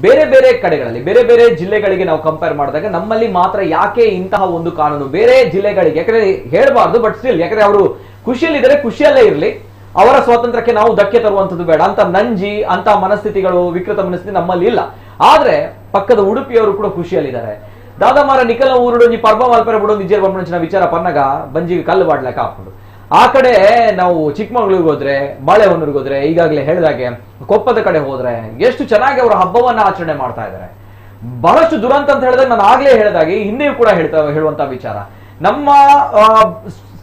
ಬೇರೆ ಬೇರೆ ಕಡೆಗಳಲ್ಲಿ ಬೇರೆ ಬೇರೆ ಜಿಲ್ಲೆಗಳಿಗೆ ನಾವು ಕಂಪೇರ್ ಮಾಡಿದಾಗ ನಮ್ಮಲ್ಲಿ ಮಾತ್ರ ಯಾಕೆ ಇಂತಹ ಒಂದು ಕಾನೂನು ಬೇರೆ ಜಿಲ್ಲೆಗಳಿಗೆ ಯಾಕಂದ್ರೆ ಹೇಳ್ಬಾರ್ದು ಬಟ್ ಸ್ಟಿಲ್ ಯಾಕಂದ್ರೆ ಅವರು ಖುಷಿಯಲ್ಲಿದ್ದಾರೆ ಖುಷಿಯಲ್ಲೇ ಇರಲಿ ಅವರ ಸ್ವಾತಂತ್ರ್ಯಕ್ಕೆ ನಾವು ಧಕ್ಕೆ ತರುವಂತದ್ದು ಬೇಡ ಅಂತ ನಂಜಿ ಅಂತ ಮನಸ್ಥಿತಿಗಳು ವಿಕೃತ ಮನಸ್ಥಿತಿ ನಮ್ಮಲ್ಲಿ ಇಲ್ಲ ಆದ್ರೆ ಪಕ್ಕದ ಉಡುಪಿಯವರು ಕೂಡ ಖುಷಿಯಲ್ಲಿದ್ದಾರೆ ದಾದಮಾರ ನಿಖಲ ಊರುಡೊಂಜಿ ಪರ್ಬ ಮಲ್ಪರೆ ಬಿಡೋ ನಿಜ ಬಂಚಿನ ವಿಚಾರ ಪನ್ನಗ ಬಂಜಿಗೆ ಕಲ್ಲು ಬಾಡ್ಲಕ್ಕೆ ಹಾಕೊಂಡು ಆ ಕಡೆ ನಾವು ಚಿಕ್ಕಮಗಳೂರಿಗೆ ಹೋದ್ರೆ ಬಾಳೆಹೊನ್ನೂರಿಗೆ ಹೋದ್ರೆ ಈಗಾಗಲೇ ಹೇಳಿದಾಗೆ ಕೊಪ್ಪದ ಕಡೆ ಹೋದ್ರೆ ಎಷ್ಟು ಚೆನ್ನಾಗಿ ಅವರ ಹಬ್ಬವನ್ನ ಆಚರಣೆ ಮಾಡ್ತಾ ಇದ್ದಾರೆ ಬಹಳಷ್ಟು ದುರಂತ ಅಂತ ಹೇಳಿದಾಗ ನಾನು ಆಗ್ಲೇ ಹೇಳಿದಾಗೆ ಹಿಂದೆಯೂ ಕೂಡ ಹೇಳುವಂತ ವಿಚಾರ ನಮ್ಮ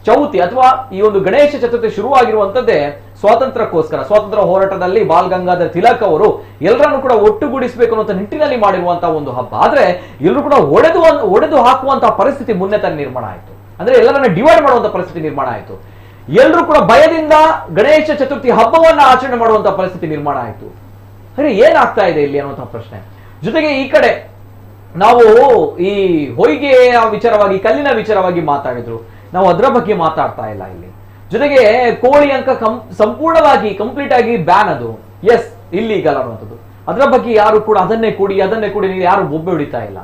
ಚೌತಿ ಅಥವಾ ಈ ಒಂದು ಗಣೇಶ ಚತುರ್ಥಿ ಶುರುವಾಗಿರುವಂತದ್ದೇ ಸ್ವಾತಂತ್ರ್ಯಕ್ಕೋಸ್ಕರ ಸ್ವಾತಂತ್ರ್ಯ ಹೋರಾಟದಲ್ಲಿ ಬಾಲ್ ಗಂಗಾಧರ್ ತಿಲಕ್ ಅವರು ಎಲ್ಲರನ್ನು ಕೂಡ ಒಟ್ಟುಗೂಡಿಸಬೇಕು ಅನ್ನೋ ನಿಟ್ಟಿನಲ್ಲಿ ಮಾಡಿರುವಂತಹ ಒಂದು ಹಬ್ಬ ಆದ್ರೆ ಎಲ್ಲರೂ ಕೂಡ ಒಡೆದು ಹಾಕುವಂತಹ ಪರಿಸ್ಥಿತಿ ಮುನ್ನೆ ತಾನೇ ನಿರ್ಮಾಣ ಆಯಿತು ಅಂದ್ರೆ ಎಲ್ಲರನ್ನ ಡಿವೈಡ್ ಮಾಡುವಂತ ಪರಿಸ್ಥಿತಿ ನಿರ್ಮಾಣ ಆಯಿತು ಎಲ್ಲರೂ ಕೂಡ ಭಯದಿಂದ ಗಣೇಶ ಚತುರ್ಥಿ ಹಬ್ಬವನ್ನ ಆಚರಣೆ ಮಾಡುವಂತ ಪರಿಸ್ಥಿತಿ ನಿರ್ಮಾಣ ಆಯಿತು ಅರೆ ಏನಾಗ್ತಾ ಇದೆ ಇಲ್ಲಿ ಅನ್ನುವಂತಹ ಪ್ರಶ್ನೆ ಜೊತೆಗೆ ಈ ಕಡೆ ನಾವು ಈ ಹೊಯ್ಗೆ ವಿಚಾರವಾಗಿ ಕಲ್ಲಿನ ವಿಚಾರವಾಗಿ ಮಾತಾಡಿದ್ರು ನಾವು ಅದರ ಬಗ್ಗೆ ಮಾತಾಡ್ತಾ ಇಲ್ಲ ಇಲ್ಲಿ ಜೊತೆಗೆ ಕೋಳಿ ಅಂಕ ಸಂಪೂರ್ಣವಾಗಿ ಕಂಪ್ಲೀಟ್ ಆಗಿ ಬ್ಯಾನ್ ಅದು ಎಸ್ ಇಲ್ಲೀಗಲ್ ಅನ್ನುವಂಥದ್ದು ಅದರ ಬಗ್ಗೆ ಯಾರು ಕೂಡ ಅದನ್ನೇ ಕೊಡಿ ನೀವು ಯಾರು ಬೊಬ್ಬೆ ಹೊಡಿತಾ ಇಲ್ಲ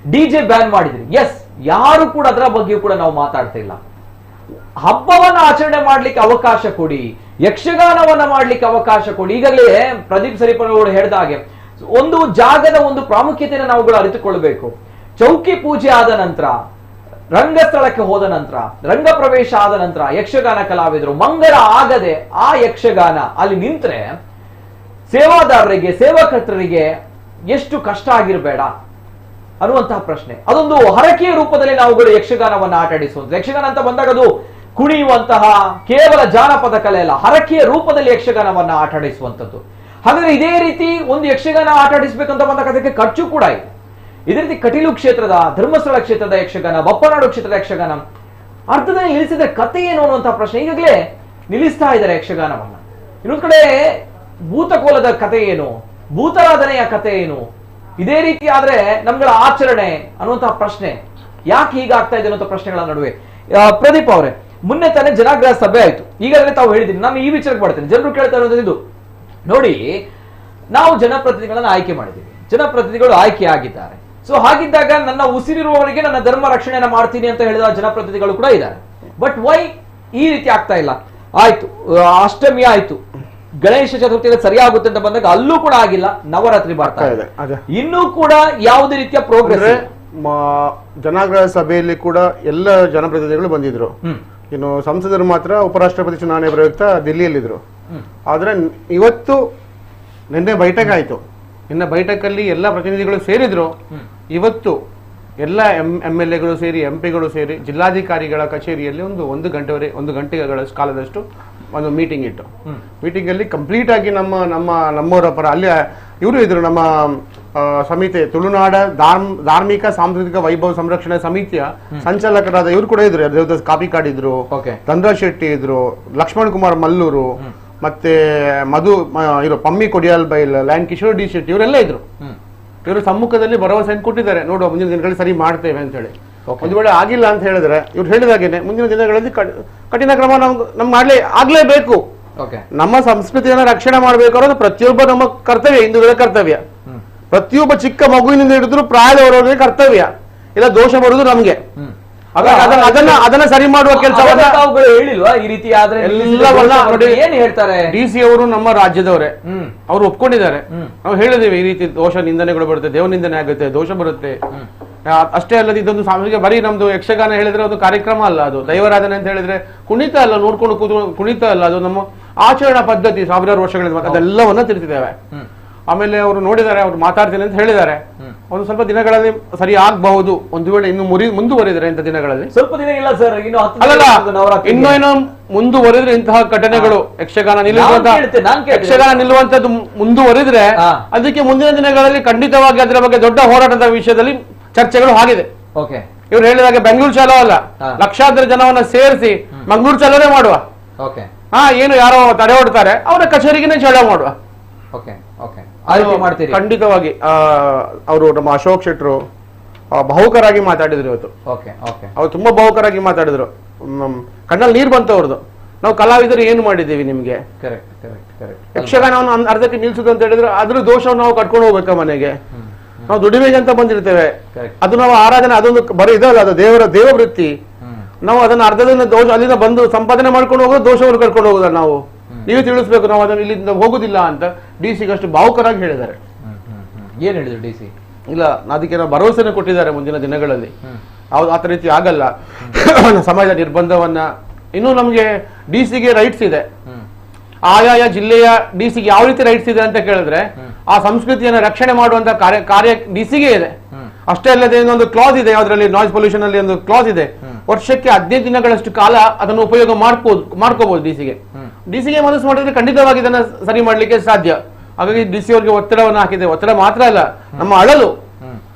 ಡಿಜೆ ಬ್ಯಾನ್ ಮಾಡಿದ್ರಿ ಎಸ್ ಯಾರು ಕೂಡ ಅದರ ಬಗ್ಗೆ ಕೂಡ ನಾವು ಮಾತಾಡ್ತಾ ಇಲ್ಲ ಹಬ್ಬವನ್ನ ಆಚರಣೆ ಮಾಡ್ಲಿಕ್ಕೆ ಅವಕಾಶ ಕೊಡಿ ಯಕ್ಷಗಾನವನ್ನ ಮಾಡ್ಲಿಕ್ಕೆ ಅವಕಾಶ ಕೊಡಿ ಈಗಾಗಲೇ ಪ್ರದೀಪ್ ಸರಿಪನವರು ಹೇಳಿದ ಹಾಗೆ ಒಂದು ಜಾಗದ ಒಂದು ಪ್ರಾಮುಖ್ಯತೆಯನ್ನು ನಾವುಗಳು ಅರಿತುಕೊಳ್ಬೇಕು ಚೌಕಿ ಪೂಜೆ ಆದ ನಂತರ ರಂಗಸ್ಥಳಕ್ಕೆ ಹೋದ ನಂತರ ರಂಗ ಪ್ರವೇಶ ಆದ ನಂತರ ಯಕ್ಷಗಾನ ಕಲಾವಿದರು ಮಂಗಲ ಆಗದೆ ಆ ಯಕ್ಷಗಾನ ಅಲ್ಲಿ ನಿಂತ್ರೆ ಸೇವಾದಾರರಿಗೆ ಸೇವಕರ್ತರಿಗೆ ಎಷ್ಟು ಕಷ್ಟ ಆಗಿರಬೇಡ ಅನ್ನುವಂತಹ ಪ್ರಶ್ನೆ ಅದೊಂದು ಹರಕೆಯ ರೂಪದಲ್ಲಿ ನಾವುಗಳು ಯಕ್ಷಗಾನವನ್ನು ಆಟಾಡಿಸುವಂತ ಯಕ್ಷಗಾನ ಅಂತ ಬಂದಾಗ ಅದು ಕುಣಿಯುವಂತಹ ಕೇವಲ ಜಾನಪದ ಕಲೆ ಅಲ್ಲ ಹರಕೆಯ ರೂಪದಲ್ಲಿ ಯಕ್ಷಗಾನವನ್ನ ಆಟಾಡಿಸುವಂಥದ್ದು ಹಾಗಾದ್ರೆ ಇದೇ ರೀತಿ ಒಂದು ಯಕ್ಷಗಾನ ಆಟಾಡಿಸ್ಬೇಕಂತ ಬಂದಾಗ ಅದಕ್ಕೆ ಖರ್ಚು ಕೂಡ ಇದೆ ಇದೇ ರೀತಿ ಕಟೀಲು ಕ್ಷೇತ್ರದ ಧರ್ಮಸ್ಥಳ ಕ್ಷೇತ್ರದ ಯಕ್ಷಗಾನ ಬಪ್ಪನಾಡು ಕ್ಷೇತ್ರದ ಯಕ್ಷಗಾನ ಅರ್ಥದಲ್ಲಿ ನಿಲ್ಲಿಸಿದ್ರೆ ಕತೆ ಏನು ಅನ್ನುವಂತಹ ಪ್ರಶ್ನೆ ಈಗಾಗಲೇ ನಿಲ್ಲಿಸ್ತಾ ಇದ್ದಾರೆ ಯಕ್ಷಗಾನವನ್ನ ಇನ್ನೊಂದು ಕಡೆ ಭೂತಕೋಲದ ಕತೆ ಏನು ಭೂತಾರಾಧನೆಯ ಕತೆ ಏನು ಇದೇ ರೀತಿ ಆದ್ರೆ ನಮ್ಗಳ ಆಚರಣೆ ಅನ್ನುವಂತಹ ಪ್ರಶ್ನೆ ಯಾಕೆ ಹೀಗಾಗ್ತಾ ಇದೆ ಅನ್ನುವಂಥ ಪ್ರಶ್ನೆಗಳ ನಡುವೆ ಪ್ರದೀಪ್ ಅವರೇ ಮೊನ್ನೆ ತಾನೇ ಜನಾಗ್ರಹ ಸಭೆ ಆಯ್ತು ಈಗಾಗಲೇ ತಾವು ಹೇಳಿದ್ದೀನಿ ನಾನು ಈ ವಿಚಾರಕ್ಕೆ ಮಾಡ್ತೇನೆ ಜನರು ಕೇಳ್ತಾ ಇರೋದು ಇದು ನೋಡಿ ನಾವು ಜನಪ್ರತಿನಿಧಿಗಳನ್ನ ಆಯ್ಕೆ ಮಾಡಿದ್ದೀವಿ ಜನಪ್ರತಿನಿಧಿಗಳು ಆಯ್ಕೆ ಆಗಿದ್ದಾರೆ ಸೊ ಹಾಗಿದ್ದಾಗ ನನ್ನ ಉಸಿರಿರುವವರಿಗೆ ನನ್ನ ಧರ್ಮ ರಕ್ಷಣೆಯನ್ನ ಮಾಡ್ತೀನಿ ಅಂತ ಹೇಳಿದ ಜನಪ್ರತಿನಿಧಿಗಳು ಕೂಡ ಇದ್ದಾರೆ ಬಟ್ ವೈ ಈ ರೀತಿ ಆಗ್ತಾ ಇಲ್ಲ ಆಯ್ತು ಅಷ್ಟಮಿ ಆಯ್ತು ಗಣೇಶ ಚತುರ್ಥಿ ಸರಿಯಾಗುತ್ತೆ ಅಂತ ಬಂದಾಗ ಅಲ್ಲೂ ಕೂಡ ಆಗಿಲ್ಲ ನವರಾತ್ರಿ ಬರ್ತಾ ಇದೆ ಇನ್ನೂ ಕೂಡ ಯಾವುದೇ ರೀತಿಯ ಪ್ರೋಗ್ರೆಸ್ ಜನಾಗ್ರಹ ಸಭೆಯಲ್ಲಿ ಕೂಡ ಎಲ್ಲ ಜನಪ್ರತಿನಿಧಿಗಳು ಬಂದಿದ್ರು ಇನ್ನು ಸಂಸದರು ಮಾತ್ರ ಉಪರಾಷ್ಟ್ರಪತಿ ಚುನಾವಣೆ ಪ್ರಯುಕ್ತ ದಿಲ್ಲಿಯಲ್ಲಿದ್ರು ಆದ್ರೆ ಇವತ್ತು ನಿನ್ನೆ ಬೈಠಕ್ ಆಯ್ತು ನಿನ್ನೆ ಬೈಠಕಲ್ಲಿ ಎಲ್ಲ ಪ್ರತಿನಿಧಿಗಳು ಸೇರಿದ್ರು ಇವತ್ತು ಎಲ್ಲ MLA ಗಳು ಸೇರಿ MP ಗಳು ಸೇರಿ ಜಿಲ್ಲಾಧಿಕಾರಿಗಳ ಕಚೇರಿಯಲ್ಲಿ ಒಂದು ಗಂಟೆಗಳ ಕಾಲದಷ್ಟು ಒಂದು ಮೀಟಿಂಗ್ ಇಟ್ಟು, ಮೀಟಿಂಗ್ ಅಲ್ಲಿ ಕಂಪ್ಲೀಟ್ ಆಗಿ ನಮ್ಮವರ ಪರ ಅಲ್ಲಿ ಇವರು ಇದ್ರು, ನಮ್ಮ ಸಮಿತಿ ತುಳುನಾಡ ಧಾರ್ಮಿಕ ಸಾಂಸ್ಕೃತಿಕ ವೈಭವ ಸಂರಕ್ಷಣೆ ಸಮಿತಿಯ ಸಂಚಾಲಕರಾದ ಇವರು ಕೂಡ ಇದ್ರು, ದೇವದಾಸ್ ಕಾಪಿಕಾಡ್ ಇದ್ರು, ಧನರಾಜ್ ಶೆಟ್ಟಿ ಇದ್ರು, ಲಕ್ಷ್ಮಣ್ ಕುಮಾರ್ ಮಲ್ಲೂರು, ಮತ್ತೆ ಇವರು ಪಮ್ಮಿ ಕೊಡಿಯಾಲ್ ಬೈಲ್, ಲ್ಯಾಂಡ್ ಕಿಶೋರ್ ಡಿ ಶೆಟ್ಟಿ ಇವರೆಲ್ಲ ಇದ್ರು. ಇವರು ಸಮ್ಮುಖದಲ್ಲಿ ಭರವಸೆಯನ್ನು ಕೊಟ್ಟಿದ್ದಾರೆ, ನೋಡುವ ಮುಂದಿನ ದಿನಗಳಲ್ಲಿ ಸರಿ ಮಾಡ್ತೇವೆ ಅಂತ ಹೇಳಿ. ಒಂದು ವೇಳೆ ಆಗಿಲ್ಲ ಅಂತ ಹೇಳಿದ್ರೆ ಇವ್ರು ಹೇಳಿದಾಗೇನೆ ಮುಂದಿನ ದಿನಗಳಲ್ಲಿ ಕಠಿಣ ಕ್ರಮ ನಮ್ಗೆ ಆಗ್ಲೇಬೇಕು. ನಮ್ಮ ಸಂಸ್ಕೃತಿಯನ್ನ ರಕ್ಷಣೆ ಮಾಡಬೇಕು ಅನ್ನೋದು ಪ್ರತಿಯೊಬ್ಬ ನಮ್ಮ ಕರ್ತವ್ಯ, ಹಿಂದೂಗಳ ಕರ್ತವ್ಯ. ಪ್ರತಿಯೊಬ್ಬ ಚಿಕ್ಕ ಮಗುವಿನಿಂದ ಹಿಡಿದ್ರು ಪ್ರಾಯದವರವರಿಗೆ ಕರ್ತವ್ಯ, ಇಲ್ಲ ದೋಷ ಬರುವುದು ನಮ್ಗೆ. ಅದನ್ನ ಸರಿ ಮಾಡುವ ಕೆಲಸವನ್ನ ಹೇಳಿಲ್ವಾ ಈ ರೀತಿ ಆದ್ರೆ ಏನ್ ಹೇಳ್ತಾರೆ? DC ಅವರು ನಮ್ಮ ರಾಜ್ಯದವರೇ, ಅವರು ಒಪ್ಕೊಂಡಿದ್ದಾರೆ. ನಾವು ಹೇಳಿದೇವೆ ಈ ರೀತಿ ದೋಷ ನಿಂದನೆಗಳು ಬರುತ್ತೆ, ದೇವ ನಿಂದನೆ ಆಗುತ್ತೆ, ದೋಷ ಬರುತ್ತೆ. ಅಷ್ಟೇ ಅಲ್ಲದೆ ಇದೊಂದು ಸಾಮಾಜಿಕ ಬರೀ ನಮ್ದು ಯಕ್ಷಗಾನ ಹೇಳಿದ್ರೆ ಒಂದು ಕಾರ್ಯಕ್ರಮ ಅಲ್ಲ, ಅದು ದೈವಾರಾಧನೆ ಅಂತ ಹೇಳಿದ್ರೆ ಕುಣಿತ ಅಲ್ಲ, ನೋಡ್ಕೊಂಡು ಕುಣಿತ ಅಲ್ಲ, ಅದು ನಮ್ಮ ಆಚರಣಾ ಪದ್ಧತಿ, ಸಾವಿರಾರು ವರ್ಷಗಳಿಂದ ಅದೆಲ್ಲವನ್ನ ತಿಳಿಸಿದ್ದೇವೆ. ಆಮೇಲೆ ಅವರು ನೋಡಿದ್ದಾರೆ, ಅವ್ರು ಮಾತಾಡ್ತೀನಿ ಅಂತ ಹೇಳಿದ್ದಾರೆ. ಒಂದು ಸ್ವಲ್ಪ ದಿನಗಳಲ್ಲಿ ಸರಿ ಆಗಬಹುದು, ಒಂದು ವೇಳೆ ಇನ್ನು ಮುಂದುವರಿದ್ರೆ ಇಂಥ ದಿನಗಳಲ್ಲಿ ಸ್ವಲ್ಪ ದಿನ ಇಲ್ಲ ಸರ್, ಇನ್ನೇನೋ ಮುಂದುವರಿದ್ರೆ ಇಂತಹ ಘಟನೆಗಳು ಯಕ್ಷಗಾನ ನಿಲ್ಲುವಂತದ್ದು ಮುಂದುವರಿದ್ರೆ ಅದಕ್ಕೆ ಮುಂದಿನ ದಿನಗಳಲ್ಲಿ ಖಂಡಿತವಾಗಿ ಅದರ ಬಗ್ಗೆ ದೊಡ್ಡ ಹೋರಾಟದ ವಿಷಯದಲ್ಲಿ ಚರ್ಚೆಗಳು ಆಗಿದೆ. ಇವ್ರು ಹೇಳಿದಾಗ ಬೆಂಗಳೂರು ಚಾಲೋ ಅಲ್ಲ, ಲಕ್ಷಾಂತರ ಜನವನ್ನ ಸೇರಿಸಿ ಮಂಗಳೂರು ಚಾಲೋನೇ ಮಾಡುವ. ಏನು ಯಾರೋ ತಡೆ ಹೊಡ್ತಾರೆ ಅವರ ಕಚೇರಿಗೆನೇ ಚಾಲೋ ಮಾಡುವ. ಖಂಡಿತವಾಗಿ ಅವರು ನಮ್ಮ ಅಶೋಕ್ ಶೆಟ್ರು ಭಾವುಕರಾಗಿ ಮಾತಾಡಿದ್ರು ಇವತ್ತು. ಅವ್ರು ತುಂಬಾ ಭಾವುಕರಾಗಿ ಮಾತಾಡಿದ್ರು, ಕಣ್ಣಲ್ಲಿ ನೀರು ಬಂತು ಅವ್ರದ್ದು. ನಾವು ಕಲಾವಿದರು ಏನು ಮಾಡಿದ್ದೀವಿ ನಿಮ್ಗೆ, ಯಕ್ಷಗಾನವನ್ನು ಅರ್ಧಕ್ಕೆ ನಿಲ್ಸುದು ಅಂತ ಹೇಳಿದ್ರೆ ಅದ್ರ ದೋಷವನ್ನು ನಾವು ಕಟ್ಕೊಂಡು ಹೋಗ್ಬೇಕಾ ಮನೆಗೆ? ನಾವು ದುಡಿಮೆಗೆ ಅಂತ ಬಂದಿರ್ತೇವೆ, ಅದು ನಾವು ಆರಾಧನೆ, ಅದೊಂದು ಬರೀ ಇದಲ್ಲ, ಅದು ದೇವವೃತ್ತಿ. ನಾವು ಅದನ್ನ ಅರ್ಧದಿಂದ ದೋಷ ಅಲ್ಲಿಂದ ಬಂದು ಸಂಪಾದನೆ ಮಾಡ್ಕೊಂಡು ಹೋಗೋದು, ದೋಷವನ್ನು ಕಟ್ಕೊಂಡು ಹೋಗೋದ ನಾವು. ನೀವೇ ತಿಳಿಸ್ಬೇಕು, ನಾವು ಅದನ್ನು ಇಲ್ಲಿಂದ ಹೋಗುದಿಲ್ಲ ಅಂತ DC ಅಷ್ಟು ಭಾವುಕರಾಗಿ ಹೇಳಿದ್ದಾರೆ. ಏನ್ ಹೇಳಿದ್ರು DC? ಇಲ್ಲ, ಅದಕ್ಕೆ ನಾವು ಭರವಸೆನ ಕೊಟ್ಟಿದ್ದಾರೆ ಮುಂದಿನ ದಿನಗಳಲ್ಲಿ ಆತ ರೀತಿ ಆಗಲ್ಲ. ಸಮಾಜ ನಿರ್ಬಂಧವನ್ನ ಇನ್ನು ನಮ್ಗೆ DC-ಗೆ ರೈಟ್ಸ್ ಇದೆ, ಆಯಾಯ ಜಿಲ್ಲೆಯ DC-ಗೆ ಯಾವ ರೀತಿ ರೈಟ್ಸ್ ಇದೆ ಅಂತ ಕೇಳಿದ್ರೆ ಆ ಸಂಸ್ಕೃತಿಯನ್ನ ರಕ್ಷಣೆ ಮಾಡುವಂತ ಕಾರ್ಯ DC-ಗೆ ಇದೆ. ಅಷ್ಟೇ ಅಲ್ಲದೆ ಇನ್ನೊಂದು ಕ್ಲಾಸ್ ಇದೆ, ಅದರಲ್ಲಿ ನಾಯ್ಸ್ ಪೊಲ್ಯೂಷನ್ ಅಲ್ಲಿ ಒಂದು ಕ್ಲಾಸ್ ಇದೆ, ವರ್ಷಕ್ಕೆ 15 ದಿನಗಳಷ್ಟು ಕಾಲ ಅದನ್ನು ಉಪಯೋಗ ಮಾಡ್ಕೋಬಹುದು DC-ಗೆ ಮನಸ್ಸು ಮಾಡಿದ್ರೆ ಖಂಡಿತವಾಗಿ ಇದನ್ನ ಸರಿ ಮಾಡ್ಲಿಕ್ಕೆ ಸಾಧ್ಯ. ಹಾಗಾಗಿ DC ಅವರಿಗೆ ಒತ್ತಡವನ್ನು ಹಾಕಿದೆ. ಒತ್ತಡ ಮಾತ್ರ ಅಲ್ಲ, ನಮ್ಮ ಅಳಲು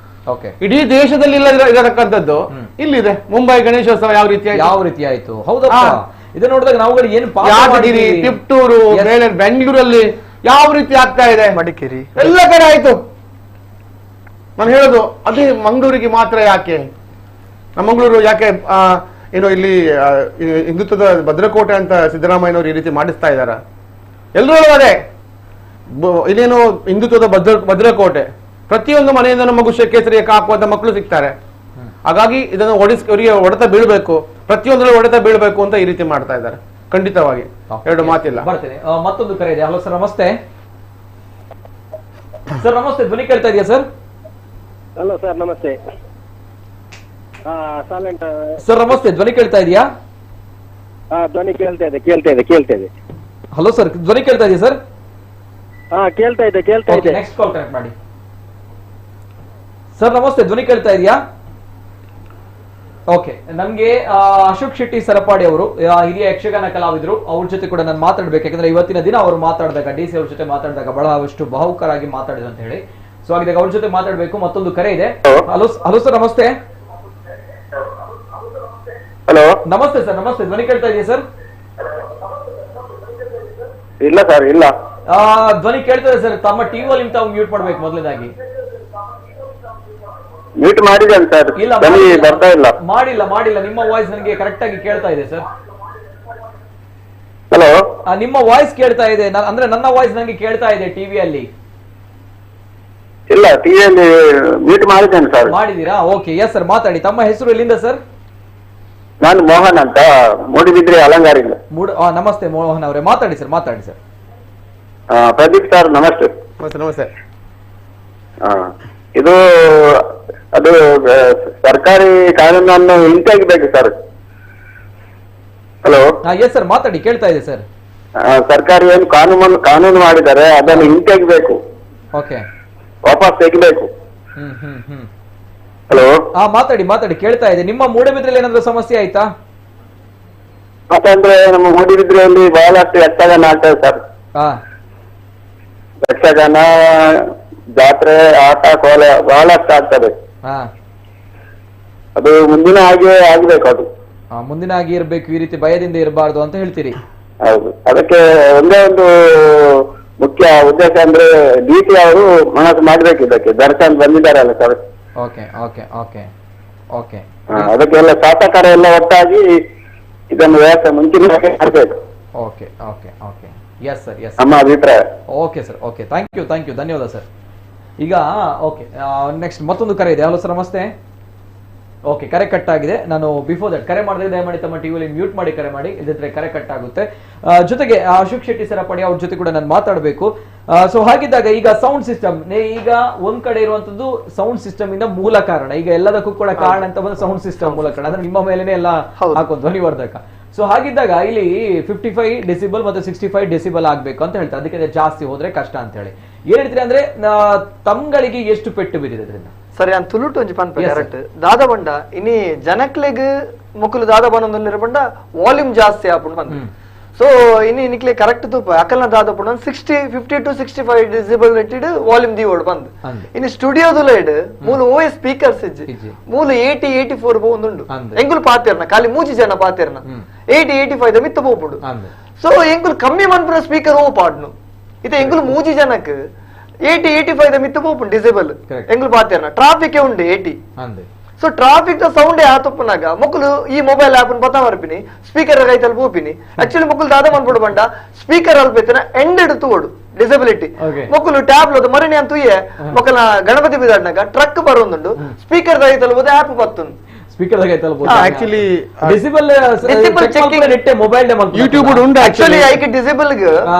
ಇಡೀ ದೇಶದಲ್ಲಿ ಇರತಕ್ಕಂಥದ್ದು ಇಲ್ಲಿದೆ. ಮುಂಬೈ ಗಣೇಶೋತ್ಸವ ಯಾವ ರೀತಿ ಆಯ್ತು, ಹೌದಾ? ಇದನ್ನ ನೋಡಿದಾಗ ನಾವು ಏನು ಯಾದಗಿರಿ, ತಿಪ್ಟೂರು, ಬೆಂಗಳೂರಲ್ಲಿ ಯಾವ ರೀತಿ ಆಗ್ತಾ ಇದೆ, ಮಡಿಕೇರಿ ಎಲ್ಲ ಕಡೆ ಆಯ್ತು. ನಾನು ಹೇಳೋದು ಅದೇ ಮಂಗಳೂರಿಗೆ ಮಾತ್ರ ಯಾಕೆ, ನಮ್ಮ ಮಂಗಳೂರು ಯಾಕೆ ಏನು ಇಲ್ಲಿ ಹಿಂದುತ್ವದ ಭದ್ರಕೋಟೆ ಅಂತ ಸಿದ್ದರಾಮಯ್ಯನವರು ಈ ರೀತಿ ಮಾಡಿಸ್ತಾ ಇದಾರ? ಎಲ್ಲರೂ ಅದೇ ಇಲ್ಲೇನು ಹಿಂದುತ್ವದ ಭದ್ರಕೋಟೆ, ಪ್ರತಿಯೊಂದು ಮನೆಯಿಂದ ಮಗು ಕೇಸರಿಯಕ್ಕೆ ಹಾಕುವಂತ ಮಕ್ಕಳು ಸಿಗ್ತಾರೆ. ಹಾಗಾಗಿ ಇದನ್ನು ಇವರಿಗೆ ಹೊಡೆತ ಬೀಳ್ಬೇಕು, ಪ್ರತಿಯೊಂದರಲ್ಲೂ ಹೊಡೆತ ಬೀಳ್ಬೇಕು ಅಂತ ಈ ರೀತಿ ಮಾಡ್ತಾ ಇದ್ದಾರೆ. ಖಂಡಿತವಾಗಿ ಎರಡು ಮಾತಿಲ್ಲ. ಮತ್ತೊಂದು ಕರೆ ಇದೆ. ಹಲೋ ಸರ್, ನಮಸ್ತೆ. ಸರ್ ನಮಸ್ತೆ, ಧ್ವನಿ ಕೇಳ್ತಾ ಇದೆಯಾ ಸರ್? ಹಲೋ ಸರ್, ನಮಸ್ತೆ. ಸರ್ ನಮಸ್ತೆ, ಧ್ವನಿ ಕೇಳ್ತಾ ಇದೆಯಾ? ಧ್ವನಿ ಕೇಳ್ತಾ ಇದೆ. ಹಲೋ ಸರ್, ಧ್ವನಿ ಕೇಳ್ತಾ ಇದೆಯಾ ಸರ್? ಕೇಳ್ತಾ ಇದೆ. ನೆಕ್ಸ್ಟ್ ಕಾಲ್ ಕನೆಕ್ಟ್ ಮಾಡಿ. ಸರ್ ನಮಸ್ತೆ, ಧ್ವನಿ ಕೇಳ್ತಾ ಇದೆಯಾ? ಓಕೆ, ನಮ್ಗೆ ಅಶೋಕ್ ಶೆಟ್ಟಿ ಸರಪಾಡಿ ಅವರು ಹಿರಿಯ ಯಕ್ಷಗಾನ ಕಲಾವಿದರು, ಅವ್ರ ಜೊತೆ ಕೂಡ ನಾನು ಮಾತಾಡ್ಬೇಕು. ಯಾಕಂದ್ರೆ ಇವತ್ತಿನ ದಿನ ಅವರು ಮಾತಾಡಿದಾಗ DC ಅವ್ರ ಜೊತೆ ಮಾತಾಡಿದಾಗ ಬಹಳಷ್ಟು ಭಾವುಕರಾಗಿ ಮಾತಾಡಿದ್ರು ಅಂತ ಹೇಳಿ. ಸೊ ಹಾಗಿದಾಗ ಅವ್ರ ಜೊತೆ ಮಾತಾಡ್ಬೇಕು. ಮತ್ತೊಂದು ಕರೆ ಇದೆ. ಹಲೋ ಸರ್, ನಮಸ್ತೆ. ಹಲೋ, ನಮಸ್ತೆ ಸರ್. ನಮಸ್ತೆ, ಧ್ವನಿ ಕೇಳ್ತಾ ಇದೆಯಾ ಸರ್? ಇಲ್ಲ ಸರ್, ಇಲ್ಲ. ಧ್ವನಿ ಕೇಳ್ತದೆ ಸರ್. ತಮ್ಮ ಟಿವಿ ವಾಲ್ಯೂಮ್ ತಾವು ಮ್ಯೂಟ್ ಮಾಡ್ಬೇಕು ಮೊದಲನೇದಾಗಿ. ಮ್ಯೂಟ್ ಮಾಡಿದ್ದೇನೆ ಸರ್, ಬರ್ತಾ ಇಲ್ಲ. ಮಾಡಿಲ್ಲ. ನಿಮ್ಮ ವಾಯ್ಸ್ ನನಗೆ ಕರೆಕ್ಟ್ ಆಗಿ ಕೇಳ್ತಾ ಇದೆ ಸರ್. ಹಲೋ, ನಿಮ್ಮ ವಾಯ್ಸ್ ಕೇಳ್ತಾ ಇದೆ, ಅಂದ್ರೆ ನನ್ನ ವಾಯ್ಸ್ ನನಗೆ ಕೇಳ್ತಾ ಇದೆ ಟಿವಿಯಲ್ಲಿ. ಇಲ್ಲ, ಟಿವಿಯಲ್ಲಿ ಮ್ಯೂಟ್ ಮಾಡಿದ್ದೇನೆ ಸರ್. ಮಾಡಿದೀರಾ? ಓಕೆ, ಎಸ್ ಸರ್, ಮಾತಾಡಿ. ತಮ್ಮ ಹೆಸರು ಎಲ್ಲಿಂದ ಸರ್? ನಾನು ಮೋಹನ್ ಅಂತ, ಮೂಡಿಬಿದ್ರೆ ಅಲಂಗಾರಿಂದ. ನಮಸ್ತೆ ಮೋಹನ್ ಅವರೇ, ಮಾತಾಡಿ ಸರ್. ಪ್ರದೀಪ್ ಸರ್, ನಮಸ್ತೆ. ನಮಸ್ತೆ. ಇದು ಅದು ಸರ್ಕಾರಿ ಕಾನೂನನ್ನು ಹಿಂತೆಗಬೇಕು ಸರ್. ಹಲೋ, ಎಸ್ ಸರ್, ಮಾತಾಡಿ, ಕೇಳ್ತಾ ಇದೆ ಸರ್. ಸರ್ಕಾರಿ ಏನು ಕಾನೂನು ಮಾಡಿದ್ದಾರೆ ಅದನ್ನು ಹಿಂತೆಗಬೇಕು, ಓಕೆ, ವಾಪಸ್ ತೆಗಿಬೇಕು. ಹಲೋ, ಮಾತಾಡಿ ಮಾತಾಡಿ, ಕೇಳ್ತಾ ಇದೆ. ನಿಮ್ಮ ಮೂಡಬಿದ್ರಲ್ಲಿ ಏನಾದ್ರೂ ಸಮಸ್ಯೆ ಆಯ್ತಾ? ಯಾಕಂದ್ರೆ ನಮ್ಮ ಮೂಡಿಬಿದ್ರೆಯಲ್ಲಿ ಬಹಳಷ್ಟು ಯಕ್ಷಗಾನ ಆಗ್ತದೆ ಸರ್. ಹಾ ಯಕ್ಷಗಾನ, ಜಾತ್ರೆ, ಆಟ, ಕೋಲ ಬಹಳಷ್ಟು ಆಗ್ತದೆ. ಹಾ ಅದು ಮುಂದಿನ ಹಾಗೆ ಆಗ್ಬೇಕು. ಅದು ಮುಂದಿನ ಆಗಿ ಇರ್ಬೇಕು, ಈ ರೀತಿ ಭಯದಿಂದ ಇರಬಾರ್ದು ಅಂತ ಹೇಳ್ತೀರಿ. ಹೌದು. ಅದಕ್ಕೆ ಒಂದೇ ಒಂದು ಮುಖ್ಯ ಉದ್ದೇಶ ಅಂದ್ರೆ ಡಿಟಿ ಅವರು ಮನಸ್ಸು ಮಾಡ್ಬೇಕು ಇದಕ್ಕೆ. ದರ್ಶನ್ ಬಂದಿದ್ದಾರಲ್ಲ sir. Okay okay okay okay ಅದಕ್ಕೆಲ್ಲ ಶಾಸಕರ ಎಲ್ಲ ಒಟ್ಟಾಗಿ ಇದನ್ನು ವ್ಯವಸ್ಥೆ ಮುಂಚಿನ ಹಾಗೆ ಮಾಡ್ಬೇಕು. Okay okay okay yes sir, yes ನಮ್ಮ ಅಭಿಪ್ರಾಯ. Okay sir, okay, thank you, ಧನ್ಯವಾದ ಸರ್. ಈಗ ಓಕೆ, ನೆಕ್ಸ್ಟ್ ಮತ್ತೊಂದು ಕರೆ ಇದೆ. ಹಲೋ ಸರ್, ನಮಸ್ತೆ. ಓಕೆ, ಕರೆ ಕಟ್ ಆಗಿದೆ. ನಾನು ಬಿಫೋರ್ ದಟ್ ಕರೆ ಮಾಡಿದ್ರೆ ದಯಮಾಡಿ ತಮ್ಮ ಟಿವಿಯಲ್ಲಿ ಮ್ಯೂಟ್ ಮಾಡಿ ಕರೆ ಮಾಡಿ, ಇಲ್ಲದಿದ್ರೆ ಕರೆ ಕಟ್ ಆಗುತ್ತೆ. ಜೊತೆಗೆ ಅಶೋಕ್ ಶೆಟ್ಟಿ ಸರಪಡಿ ಅವ್ರ ಜೊತೆ ಕೂಡ ನಾನು ಮಾತಾಡಬೇಕು. ಸೊ ಹಾಗಿದ್ದಾಗ ಈಗ ಸೌಂಡ್ ಸಿಸ್ಟಮ್, ಈಗ ಒಂದ್ ಕಡೆ ಇರುವಂತದ್ದು ಸೌಂಡ್ ಸಿಸ್ಟಮ್ ಇಂದ ಮೂಲ ಕಾರಣ, ಈಗ ಎಲ್ಲದಕ್ಕೂ ಕೂಡ ಕಾರಣ ಅಂತ ಬಂದ್ರೆ ಸೌಂಡ್ ಸಿಸ್ಟಮ್ ಮೂಲ ಕಾರಣ, ಅಂದ್ರೆ ನಿಮ್ಮ ಮೇಲೆನೆ ಎಲ್ಲ ಹಾಕೋ ಧ್ವನಿವರ್ಧಕ. ಸೊ ಹಾಗಿದ್ದಾಗ ಇಲ್ಲಿ 55 ಡೆಸಿಬಲ್ ಮತ್ತು 65 ಡೆಸಿಬಲ್ ಆಗ್ಬೇಕು ಅಂತ ಹೇಳ್ತಾರೆ. ಅದಕ್ಕೆ ಜಾಸ್ತಿ ಹೋದ್ರೆ ಕಷ್ಟ ಅಂತ ಹೇಳಿ ಏನ್ ಹೇಳ್ತೀರಿ? ಅಂದ್ರೆ ತಮ್ಗಳಿಗೆ ಎಷ್ಟು ಪೆಟ್ಟು ಬಿದ್ದಿದೆ ಅದರಿಂದ? ಸರಿ, ಅಂತ ತುಳುಟು ಒಂಜಿ ಪನ್ಪೆ ಕರೆಕ್ಟ್ ದಾದ ಬಂಡ ಇನಿ ಜನಕ್ಲೆಗ್ ಮುಕ್ಕಲು ದಾದ ಬನ್ನೊಂದು ಬಂಡ ವಾಲ್ಯೂಮ್ ಜಾಸ್ತಿ ಆಪುಂಡು ಬಂದು. ಸೊ ಇನಿ ನಿಕ್ಲೆ ಕರೆಕ್ಟ್ ತೂಪ ಅಕಲ್ನ ದಾದ ಪುಂಡು 50 to 65 ಡೆಸಿಬಲ್ ಇಟ್ಟಿಡ್ ವಾಲ್ಯೂಮ್ ದೀವೋಡು ಬಂದು. ಇನಿ ಸ್ಟುಡಿಯೋದುಲ ಇಡ್ ಮೂಲ ಓಎಸ್ ಸ್ಪೀಕರ್ಸ್ ಇಜ್ಜಿ ಮೂಲ 80-84 ಬೋಂದುಂಡು. ಎಂಗುಲು ಪಾತಿರ್ನ ಖಾಲಿ ಮೂಜಿ ಜನ ಪಾತಿರ್ನ 80-85 ದ ಮಿತ್ತ ಬೋಪುಂಡು. ಸೊ ಎಂಗುಲು ಕಮ್ಮಿ ಮನ್ಪುನ ಸ್ಪೀಕರ್ ಓ ಪಾಡ್ನು ಇತ ಎಂಗುಲು ಮೂಜಿ ಜನಕ್ 80-85 ದ ಮಿತ್ತ ಬೋಪುಂಡು ಡಿಸೇಬಲ್ ಎಂಗುಲು ಪಾತಿರ್ನ ಟ್ರಾಫಿಕ್ ಉಂಡು 80. ಸೊ ಟ್ರಾಫಿಕ್ ದ ಸೌಂಡ್ ಆತಪ್ಪನಾಗ ಮೊಕ್ಕಲು ಈ ಮೊಬೈಲ್ ಆಪ್ ಪತಾ ಮರ್ಪಿನಿ ಸ್ಪೀಕರ್ ರೈತಲ್ಲಿ ಪೋಪಿನಿ. ಆಕ್ಚುಲಿ ಮೊಕ್ಕಲು ದಾದ ಮನ್ಪುಡು ಬಂಡ ಸ್ಪೀಕರ್ ಅಲ್ಪೇತನ ಎಂಡ್ ತೂಡು ಡಿಸಬಿಲಿಟಿ ಮೊಕ್ಕಲು ಟ್ಯಾಬ್ಲೋದು ಮರಿನಿ ಅಂತೂ ಮೊಕ್ಕಲ ಗಣಪತಿ ಬಿದಾಡ್ನಾಗ ಟ್ರಕ್ ಬರೋಂದುಂಡು ಸ್ಪೀಕರ್ ರೈತಲ್ಲಿ ಹೋದ ಆಪ್ ಬತ್ತುಂಡು. Speaker actually disable mobile YouTube ಉಂಡು. ಆಕ್ಚುಲಿ ಐಕೆ ಡಿಸೇಬಲ್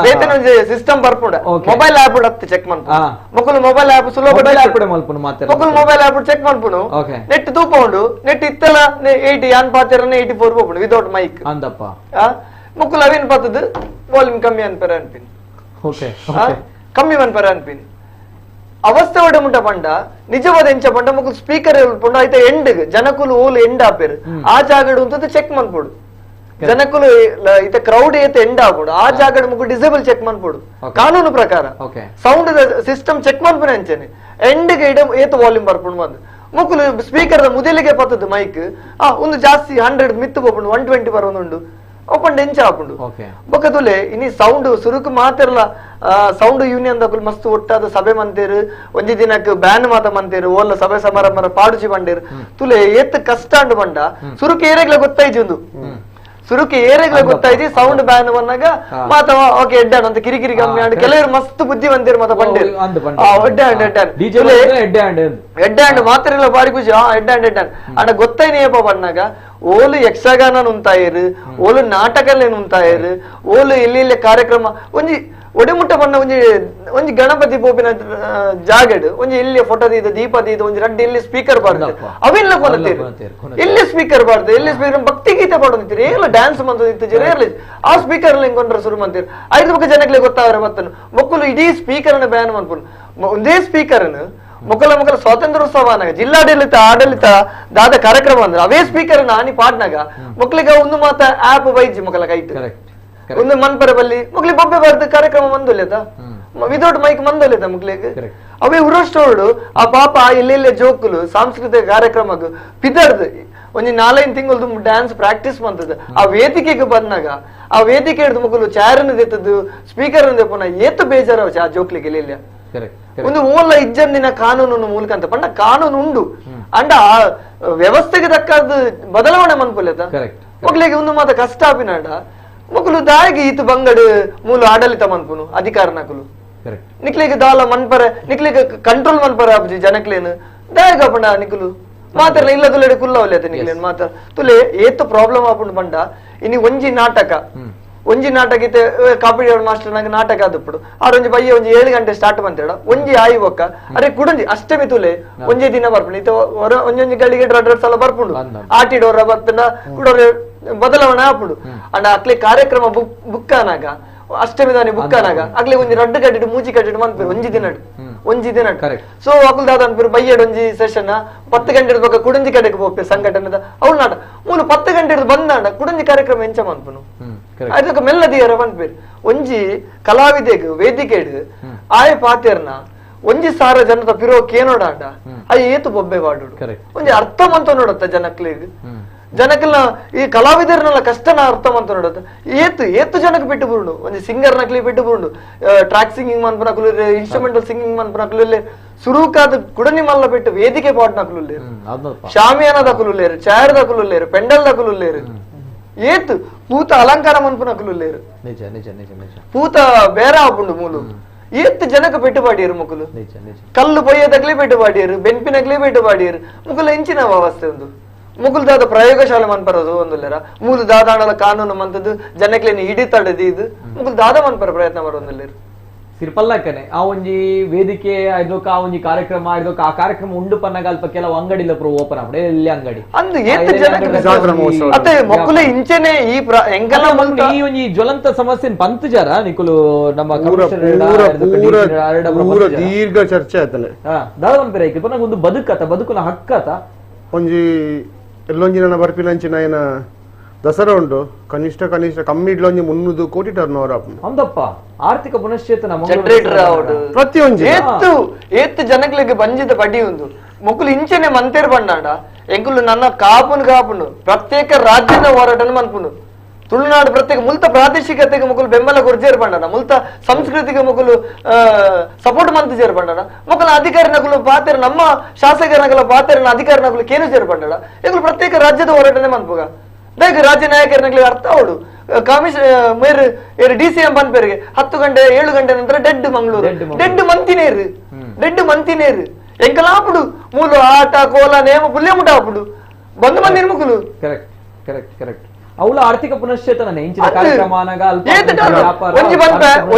ಬೇತನ ಸಿಸ್ಟಮ್ ಬರ್ಪುಂಡ ಮೊಬೈಲ್ ಆಪ್ ಉಡತ್ತೆ ಚೆಕ್ ಮಾಡ್ಪುಂಡು. ಮೊಕ್ಕಲು ಮೊಬೈಲ್ ಆಪ್ ಸುಲಭ ಮೊಕ್ಕಲು ಮೊಬೈಲ್ ಆಪ್ ಚೆಕ್ ಮಾಡ್ಪುಂಡು. ನೆಟ್ ತೂಪುಂಡು ನೆಟ್ ಇತ್ತಲ 80 ಆನ್ ಪಾತಿರನ 84 ಹೋಗ್ಪುಂಡು ವಿದೌಟ್ ಮೈಕ್ ಅಂದಪ್ಪ. ಮೊಕ್ಕಲು ಅವೇನ್ ಪತ್ತದು ವಾಲ್ಯೂಮ್ ಕಮ್ಮಿ ಅನ್ಪರ ಅನ್ಪಿನ್. ಓಕೆ ಕಮ್ಮಿ ಅನ್ಪರ ಅನ್ಪಿನ್ ಅವಸ್ಥೆ ಒಡೆ ಮುಟ್ಟ ಪಂಡ ನಿಜವಾದ ಎಂಚ ಪಂಡ ಮಕ್ಕಳು ಸ್ಪೀಕರ್ ಪಂಡ ಆಯ್ತಾ ಎಂಡ್ ಜನಕುಲು ಓಲು ಎಂಡ್ ಆಪೇರು ಆ ಜಾಗಡು ಅಂತ ಚೆಕ್ ಮನ್ಪೋಡು. ಜನಕುಲು ಇತ ಕ್ರೌಡ್ ಏತ ಎಂಡ್ ಆಗ್ಬೋಡು ಆ ಜಾಗಡು ಮಕ್ಕಳು ಡಿಸೇಬಲ್ ಚೆಕ್ ಮನ್ಪೋಡು. ಕಾನೂನು ಪ್ರಕಾರ ಸೌಂಡ್ ಸಿಸ್ಟಮ್ ಚೆಕ್ ಮನ್ಪನೆ ಅಂಚನೆ ಎಂಡ್ಗೆ ಇಡ ಏತ ವಾಲ್ಯೂಮ್ ಬರ್ಪುಂಡು ಬಂದು ಮಕ್ಕಳು ಸ್ಪೀಕರ್ ಮುದಲಿಗೆ ಪತ್ತದು ಮೈಕ್ ಒಂದು ಜಾಸ್ತಿ 100 ಮಿತ್ತು ಬೋಪುಂಡು 120 ಬರೋದುಂಡು ಓಪನ್ ಎಂಚ ಹಾಪುಂಡು. ಬೊಕ್ಕದುಲೆ ಇನಿ ಸೌಂಡ್ ಸುರುಕು ಮಾತಿರ್ಲ ಸೌಂಡ್ ಯೂನಿಯನ್ ದಕುಲು ಮಸ್ತ್ ಒಟ್ಟಾದ ಸಭೆ ಮಂತೇರು ಒಂಜಿ ದಿನಕ್ಕೆ ಬ್ಯಾನ್ ಮಾತ ಮಂತೇರು ಓಲ್ಲ ಸಭೆ ಸಮಾರಂಭ ಪಾಡುಚಿ ಬಂಡೇರು ತುಲೆ ಏತ್ ಕಷ್ಟ ಅಂಡು ಬಂಡ ಸುರುಕು ಏರೆಗ್ಲ ಗೊತ್ತಾಯ್ತು ಒಂದು ಸುರುಕು ಏರೆಗ್ಲ ಗೊತ್ತಾಯ್ತಿ ಸೌಂಡ್ ಬ್ಯಾನ್ ಬಂದಾಗ ಮಾತ ಓಕೆ ಎಡ್ಡಾನ್ ಅಂತ ಕಿರಿಕಿರಿ ಕಮ್ಮಿ ಆಂಡ್ ಕೆಲವರು ಮಸ್ತ್ ಬುದ್ಧಿವಂತೇರು ಮಾತ ಬಂಡೇರು ಎಡ್ಡಾಂಡ್ ಮಾತ್ರ ಇಲ್ಲ ಬಾರಿ ಖುಷಿ ಎಡ್ಡಾಂಡ್ ಅಂಡ ಗೊತ್ತಾಯ್ನೇಯಪ್ಪ ಬಂದಾಗ ಓಲು ಯಕ್ಷಗಾನ ನುಂತಾಯಿರು ಓಲು ನಾಟಕಲ್ಲೇ ನುಂತಾಯಿರು ಓಲು ಇಲ್ಲಿ ಕಾರ್ಯಕ್ರಮ ಒಂಜಿ ಒಡೆಮುಟ್ಟ ಬಣ್ಣ ಒಂಜಿ ಗಣಪತಿ ಪೋಪಿನ ಜಾಗಡು ಒಂಜಿ ಇಲ್ಲಿ ಫೋಟೋ ದೀದ ದೀಪ ದೀದ ಒಂಜಿ ರಡ್ಡಿ ಇಲ್ಲಿ ಸ್ಪೀಕರ್ ಬಾರ್ದು ಅವೆಲ್ಲ ಕೊನತೀರು ಇಲ್ಲಿ ಸ್ಪೀಕರ್ ಬಾರ್ದು ಇಲ್ಲಿ ಸ್ಪೀಕರ್ ಭಕ್ತಿ ಗೀತೆ ಪಾಡೋದಿತ್ತೀರಿ ಎಲ್ಲ ಡ್ಯಾನ್ಸ್ ಮಂದಿತ್ತು ಆ ಸ್ಪೀಕರ್ ಹೆಂಗೊಂಡ್ರ ಶುರು ಮಂತೀರು 5 ಬಗ್ಗೆ ಜನಕ್ಕೆ ಗೊತ್ತಾವ್ರೆ ಮತ್ತನು ಮೊಕ್ಕಲು ಇಡೀ ಸ್ಪೀಕರ್ ಬ್ಯಾನ್ ಮಾಡ್ಕೊಂಡು ಒಂದೇ ಸ್ಪೀಕರ್ ಮೊಕ್ಕಲ ಸ್ವಾತಂತ್ರ್ಯೋತ್ಸವನಾಗ ಆಡಳಿತ ದಾದ ಕಾರ್ಯಕ್ರಮ ಅಂದ್ರೆ ಅವೇ ಸ್ಪೀಕರ್ ಆನಿ ಪಾಡ್ನಾಗ ಮೊಕ್ಕಲಿಗ ಒಂದು ಮಾತ ಆಪ್ ಬೈಜಿ ಮೊಕ್ಕಲ ಕೈಟ್ ಒಂದು ಮನ್ಪರ ಬಲ್ಲಿ ಮೊಕ್ಲಿ ಬೊಬ್ಬೆ ಬರ್ದು ಕಾರ್ಯಕ್ರಮ ಮಂದೊಲ್ಲೇದ ವಿದೌಟ್ ಮೈಕ್ ಮಂದೊಲ್ಲೇದ ಮೊಕ್ಲಿಗೆ ಅವೇ ಉರೋಸ್ಟೋಡು ಆ ಪಾಪ ಎಲ್ಲೆಲ್ಲೇ ಜೋಕುಲು ಸಾಂಸ್ಕೃತಿಕ ಕಾರ್ಯಕ್ರಮಕ್ಕೆ ಪಿದರ್ದು ಒಂಜಿ 4 ತಿಂಗಳು ಡ್ಯಾನ್ಸ್ ಪ್ರಾಕ್ಟೀಸ್ ಮಾಡ್ತದ ಆ ವೇದಿಕೆಗೆ ಬಂದಾಗ ಆ ವೇದಿಕೆ ಹಿಡಿದು ಮಕ್ಕಳು ಚಾರನ್ನು ತೆತ್ತದು ಸ್ಪೀಕರ್ ಪುನಃ ಏತು ಬೇಜಾರ ಆ ಜೋಕ್ಲಿಗೆ ಎಲ್ಲ ಒಂದು ಓಲ್ಲ ಇಜ್ಜಂದಿನ ಕಾನೂನು ಮೂಲಕ ಅಂತ ಪಂಡ ಕಾನೂನು ಉಂಡು ಅಂಡ ವ್ಯವಸ್ಥೆಗೆ ತಕ್ಕದ್ದು ಬದಲಾವಣೆ ಮನ್ಪುಲೇದ ಮೊಕ್ಲಿಗೆ ಒಂದು ಮಾತ ಕಷ್ಟ ಆಪಿನಾಡ ಮೊಕ್ಕಲು ದಾಯಿಗೆ ಈತು ಬಂಗಡು ಮೂಲ ಆಡಳಿತ ಮನ್ಪುನು ಅಧಿಕಾರ ನಕಲು ನಿಕ್ಲಿಗೆ ದಾಲ ಮನ್ಪರೆ ನಿಕ್ಲಿಗೆ ಕಂಟ್ರೋಲ್ ಮನ್ಪರೆ ಆಪುಜಿ ಜನಕ್ಲೇನು ದಾಯಿಗ ಪಂಡ ನಿಕುಲು ಮಾತಾರ ಇಲ್ಲ ತುಲೆ ಕುಲ್ಲವಲ್ಲ ನಿಕ್ಲೇನು ಮಾತಾರ ತುಲೆ ಏತು ಪ್ರಾಬ್ಲಮ್ ಆಪುಂಡು ಬಂಡ ಇನಿ ಒಂಜಿ ನಾಟಕ ಇತ್ತೆ ಕಾಪಿಡಿ ಮಾಸ್ಟರ್ ನಂಗೆ ನಾಟಕ ಆದప్పుడు ಒಂಜಿ ಬಯ್ಯ ಒಂಜಿ 7 ಗಂಟೆ ಸ್ಟಾರ್ಟ್ ಬಂತೇಡ ಒಂಜಿ ಆಯಿ ಒಕ್ಕ ಅರೆ ಕುಡಂಜಿ ಅಷ್ಟಮಿ ತುಲೆ ಒಂಜೇ ದಿನ ಬರ್ಪುಂಡು ಇತ್ತ ಒಂಜೊಂಜಿ ಗಳಿಗೆ ಡ್ರಡ್ಸ್ ಎಲ್ಲ ಬರ್ಪುಂಡು ಆಟಿಡೋರ ಬತ್ತಂಡ ಕುಡೋರ ಬದಲಾವಣೆ ಆಪುಡು ಅಂಡ ಅಕ್ಲೆ ಕಾರ್ಯಕ್ರಮ ಬುಕ್ ಅನಾಗ ಅಷ್ಟಮಿ ದಾನಿ ಬುಕ್ ಅನಾಗ ಅಕ್ಲೆ ಒಂಜಿ ರಡ್ಡು ಕಟ್ಟಿಟ್ಟು ಮೂಜಿ ಕಟ್ಟಿಟ್ಟು ಮನ್ಪೇರು ಒಂಜಿ ದಿನ ಒಂಜಿ ದಿನ Correct. ಸೊ ಅಕುಲ್ ದಾದ ಅನ್ಪೇರು ಬೈಯಡ್ ಒಂಜಿ ಸೆಷನ್ 10 ಗಂಟೆ ಇರ್ಬೇಕು ಕುಡಂಜಿ ಕಡೆಗೆ ಹೋಗ್ಪೇರು ಸಂಘಟನೆದ ಅವ್ಳು ನಾಟ ಮೂಲು 10 ಗಂಟೆ ಇರ್ದು ಬಂದಾಂಡ ಕುಡಂಜಿ ಕಾರ್ಯಕ್ರಮ ಎಂಚ ಮನ್ಪುನು ಅದಕ್ಕೆ ಮೆಲ್ಲದಿಯರ ಮನ್ಪೇರು ಒಂಜಿ ಕಲಾವಿದೆಗ್ ವೇದಿಕೆಡ್ ಆಯ ಪಾತೆರ್ನ ಒಂಜಿ ಸಾರ ಜನದ ಪಿರೋ ಕೇನೋಡಾಂಡ ಅಯ್ಯ ಏತು ಬೊಬ್ಬೆ ಬಾಡು ಒಂಜಿ ಅರ್ಥ ಮಂತ ನೋಡತ್ತ ಜನಕ್ಲಿಗ್ ಜನಕ್ಕೆಲ್ಲ ಈ ಕಲಾವಿದರನ್ನೆಲ್ಲ ಕಷ್ಟನ ಅರ್ಥ ಮಂತ ನೋಡತ್ತ ಏತು ಜನಕ್ಕೆ ಬಿಟ್ಟು ಬಿಡು ಒಂದು ಸಿಂಗರ್ ನಕ್ಲಿ ಬಿಟ್ಟು ಬಿಡು ಟ್ರ್ಯಾಕ್ ಸಿಂಗಿಂಗ್ ಮನ್ಪನಕ್ಲು ಇನ್ಸ್ಟ್ರೂಮೆಂಟಲ್ ಸಿಂಗಿಂಗ್ ಮನ್ಪನಕ್ಲು ಸುರುಕಾದ ಕುಡನಿ ಮಲ್ಲ ಬಿಟ್ಟು ವೇದಿಕೆ ಪಾಟ್ನಕ್ಲು ಶಾಮಿಯಾನದ ಕುಲುಲ್ಲೇರು ಚಾಯರ್ದ ಕುಲುಲ್ಲೇರು ಪೆಂಡಲ್ದ ಕುಲುಲ್ಲೇರು ಏತು ಪೂತ ಅಲಂಕಾರ ಮನ್ಪನಕ್ಲು ನಿಜ ನಿಜ ನಿಜ ನಿಜ ಪೂತ ಬೇರೆ ಆಪುಂಡು ಮೂಲು ಏತ್ ಜನಕ್ಕೆ ಪೆಟ್ಟುಪಾಡಿಯರು ಮುಕುಲು ಕಲ್ಲು ಪೊಯ್ಯದಕ್ಲಿ ಪೆಟ್ಟುಪಾಡಿಯರು ಬೆನ್ಪಿನಕ್ಲಿ ಪೆಟ್ಟುಪಾಡಿಯರು ಮುಕುಲು ಎಂಚಿನ ವ್ಯವಸ್ಥೆ ಒಂದು ಮುಕುಲ್ ದಾದ ಪ್ರಯೋಗಶಾಲೆ ಮನ್ಪರದು ಒಂದುಲ್ಲೆರ ಮೂಲು ದಾದಾಣಲ ಕಾನೂನು ಮಂತದ್ದು ಜನಕ್ಲೇನು ಹಿಡಿತಡದಿ ಇದು ಮುಕುಲ್ ದಾದ ಮನ್ಪರ ಪ್ರಯತ್ನ ಮಾಡೋದಿಲ್ಲೇರು ಸಿರ್ಪಲ್ಲಕ್ಕನೆ ಆ ಒಂಜಿ ವೇದಿಕೆ ಇದೊಕ ಆ ಒಂಜಿ ಕಾರ್ಯಕ್ರಮ ಇದೊಕ ಆ ಕಾರ್ಯಕ್ರಮ ಉಂಡು ಪನ್ನಗಲ್ಪ ಕೆಲವು ಅಂಗಡಿಲ ಪುರ ಓಪನ್ ಆಪಡೆ ಎಲ್ಲಿ ಅಂಗಡಿ ಅಂದು ಏತ್ ಜನಕ್ಕೆ ಅತ್ತೆ ಮಕ್ಕಳು ಇಂಚೆನೆ ಈ ಎಂಗಲ ಮಂತ ಈ ಒಂಜಿ ಜ್ವಲಂತ ಸಮಸ್ಯೆ ಪಂತ್ ಜರ ನಿಕುಲು ನಮ್ಮ ಪೂರ ದೀರ್ಘ ಚರ್ಚೆ ಆತನೆ ದಾದ ಒಂದ್ ಬೇರೆ ಪುನಃ ಒಂದು ಬದುಕುನ ಹಕ್ಕತ ಒಂಜಿ ಎಲ್ಲೊಂಜಿನ ಬರ್ಪಿನಂಚಿನ ಏನ ದಸರಾ ಉಂಡು ಕನಿಷ್ಠ ಕಮ್ಮಿ ಇಡ್ಲೊಂಜಿ 300 ಕೋಟಿ ಟರ್ನ್ ಓವರ್ ಆಪುಂಡು ಹೌದಪ್ಪ ಆರ್ಥಿಕ ಪುನಶ್ಚೇತನ ಜನರೇಟರ್ ಆವಡು ಪ್ರತಿಯೊಂದು ಏತ್ತು ಜನಕ್ಲಿಗೆ ಬಂಜಿದ ಬಡ್ಡಿ ಒಂದು ಮುಕ್ಕುಲು ಇಂಚೆನೆ ಮಂತೇರ್ ಬಂಡಾಂಡ ಎಂಕುಲು ನನ್ನ ಕಾಪುನು ಪ್ರತ್ಯೇಕ ರಾಜ್ಯದ ಹೋರಾಟನ ಮನ್ಪುನು ತುಳುನಾಡು ಪ್ರತ್ಯೇಕ ಮುಲ್ತ ಪ್ರಾದೇಶಿಕತೆಗೆ ಮುಕ್ಕಲು ಬೆಂಬಲ ಕೊರ್ಜೇರ್ ಬಂಡಾಡ ಮುಲ್ತ ಸಂಸ್ಕೃತಿಗೆ ಮುಕ್ಕಲು ಸಪೋರ್ಟ್ ಮಂತ್ ಸೇರ್ ಬಂಡಾಡ ಮುಕ್ಕಲ ಅಧಿಕಾರಿ ನಕಲು ಪಾತೆರ್ ನಮ್ಮ ಶಾಸಕರ ಪಾತೆರನ ಅಧಿಕಾರಿ ನಕಲು ಕೇನು ಸೇರ್ ಬಂಡಾಡ ಎಂಕುಲು ಪ್ರತ್ಯೇಕ ರಾಜ್ಯದ ಹೋರಾಟನೆ ಮನ್ಪುಗ ಬೇಗ ರಾಜ್ಯ ನಾಯಕರಿಗೆ ಅರ್ಥ ಅವಡು ಮೇರ್ DCM ಪನ್ಪೇರಿಗೆ 10 ಗಂಟೆ 7 ಗಂಟೆ ನಂತರ ಡೆಡ್ ಮಂಗಳೂರು ಡೆಡ್ ಮಂತಿನೇರು ಎಂಕಲಾಪುಡು ಮೂಲು ಆಟ ಕೋಲ ನೇಮ ಪುಲ್ಯಮುಟ ಆಪುಡು ಬಂದು ಮಂದಿ ಮುಕುಲು ಕರೆಕ್ಟ್ ಅವಳ ಆರ್ಥಿಕ ಪುನಶ್ಚೇತನ ಹೆಂಚಿನ ಕಾರ್ಯಕ್ರಮನಾಗ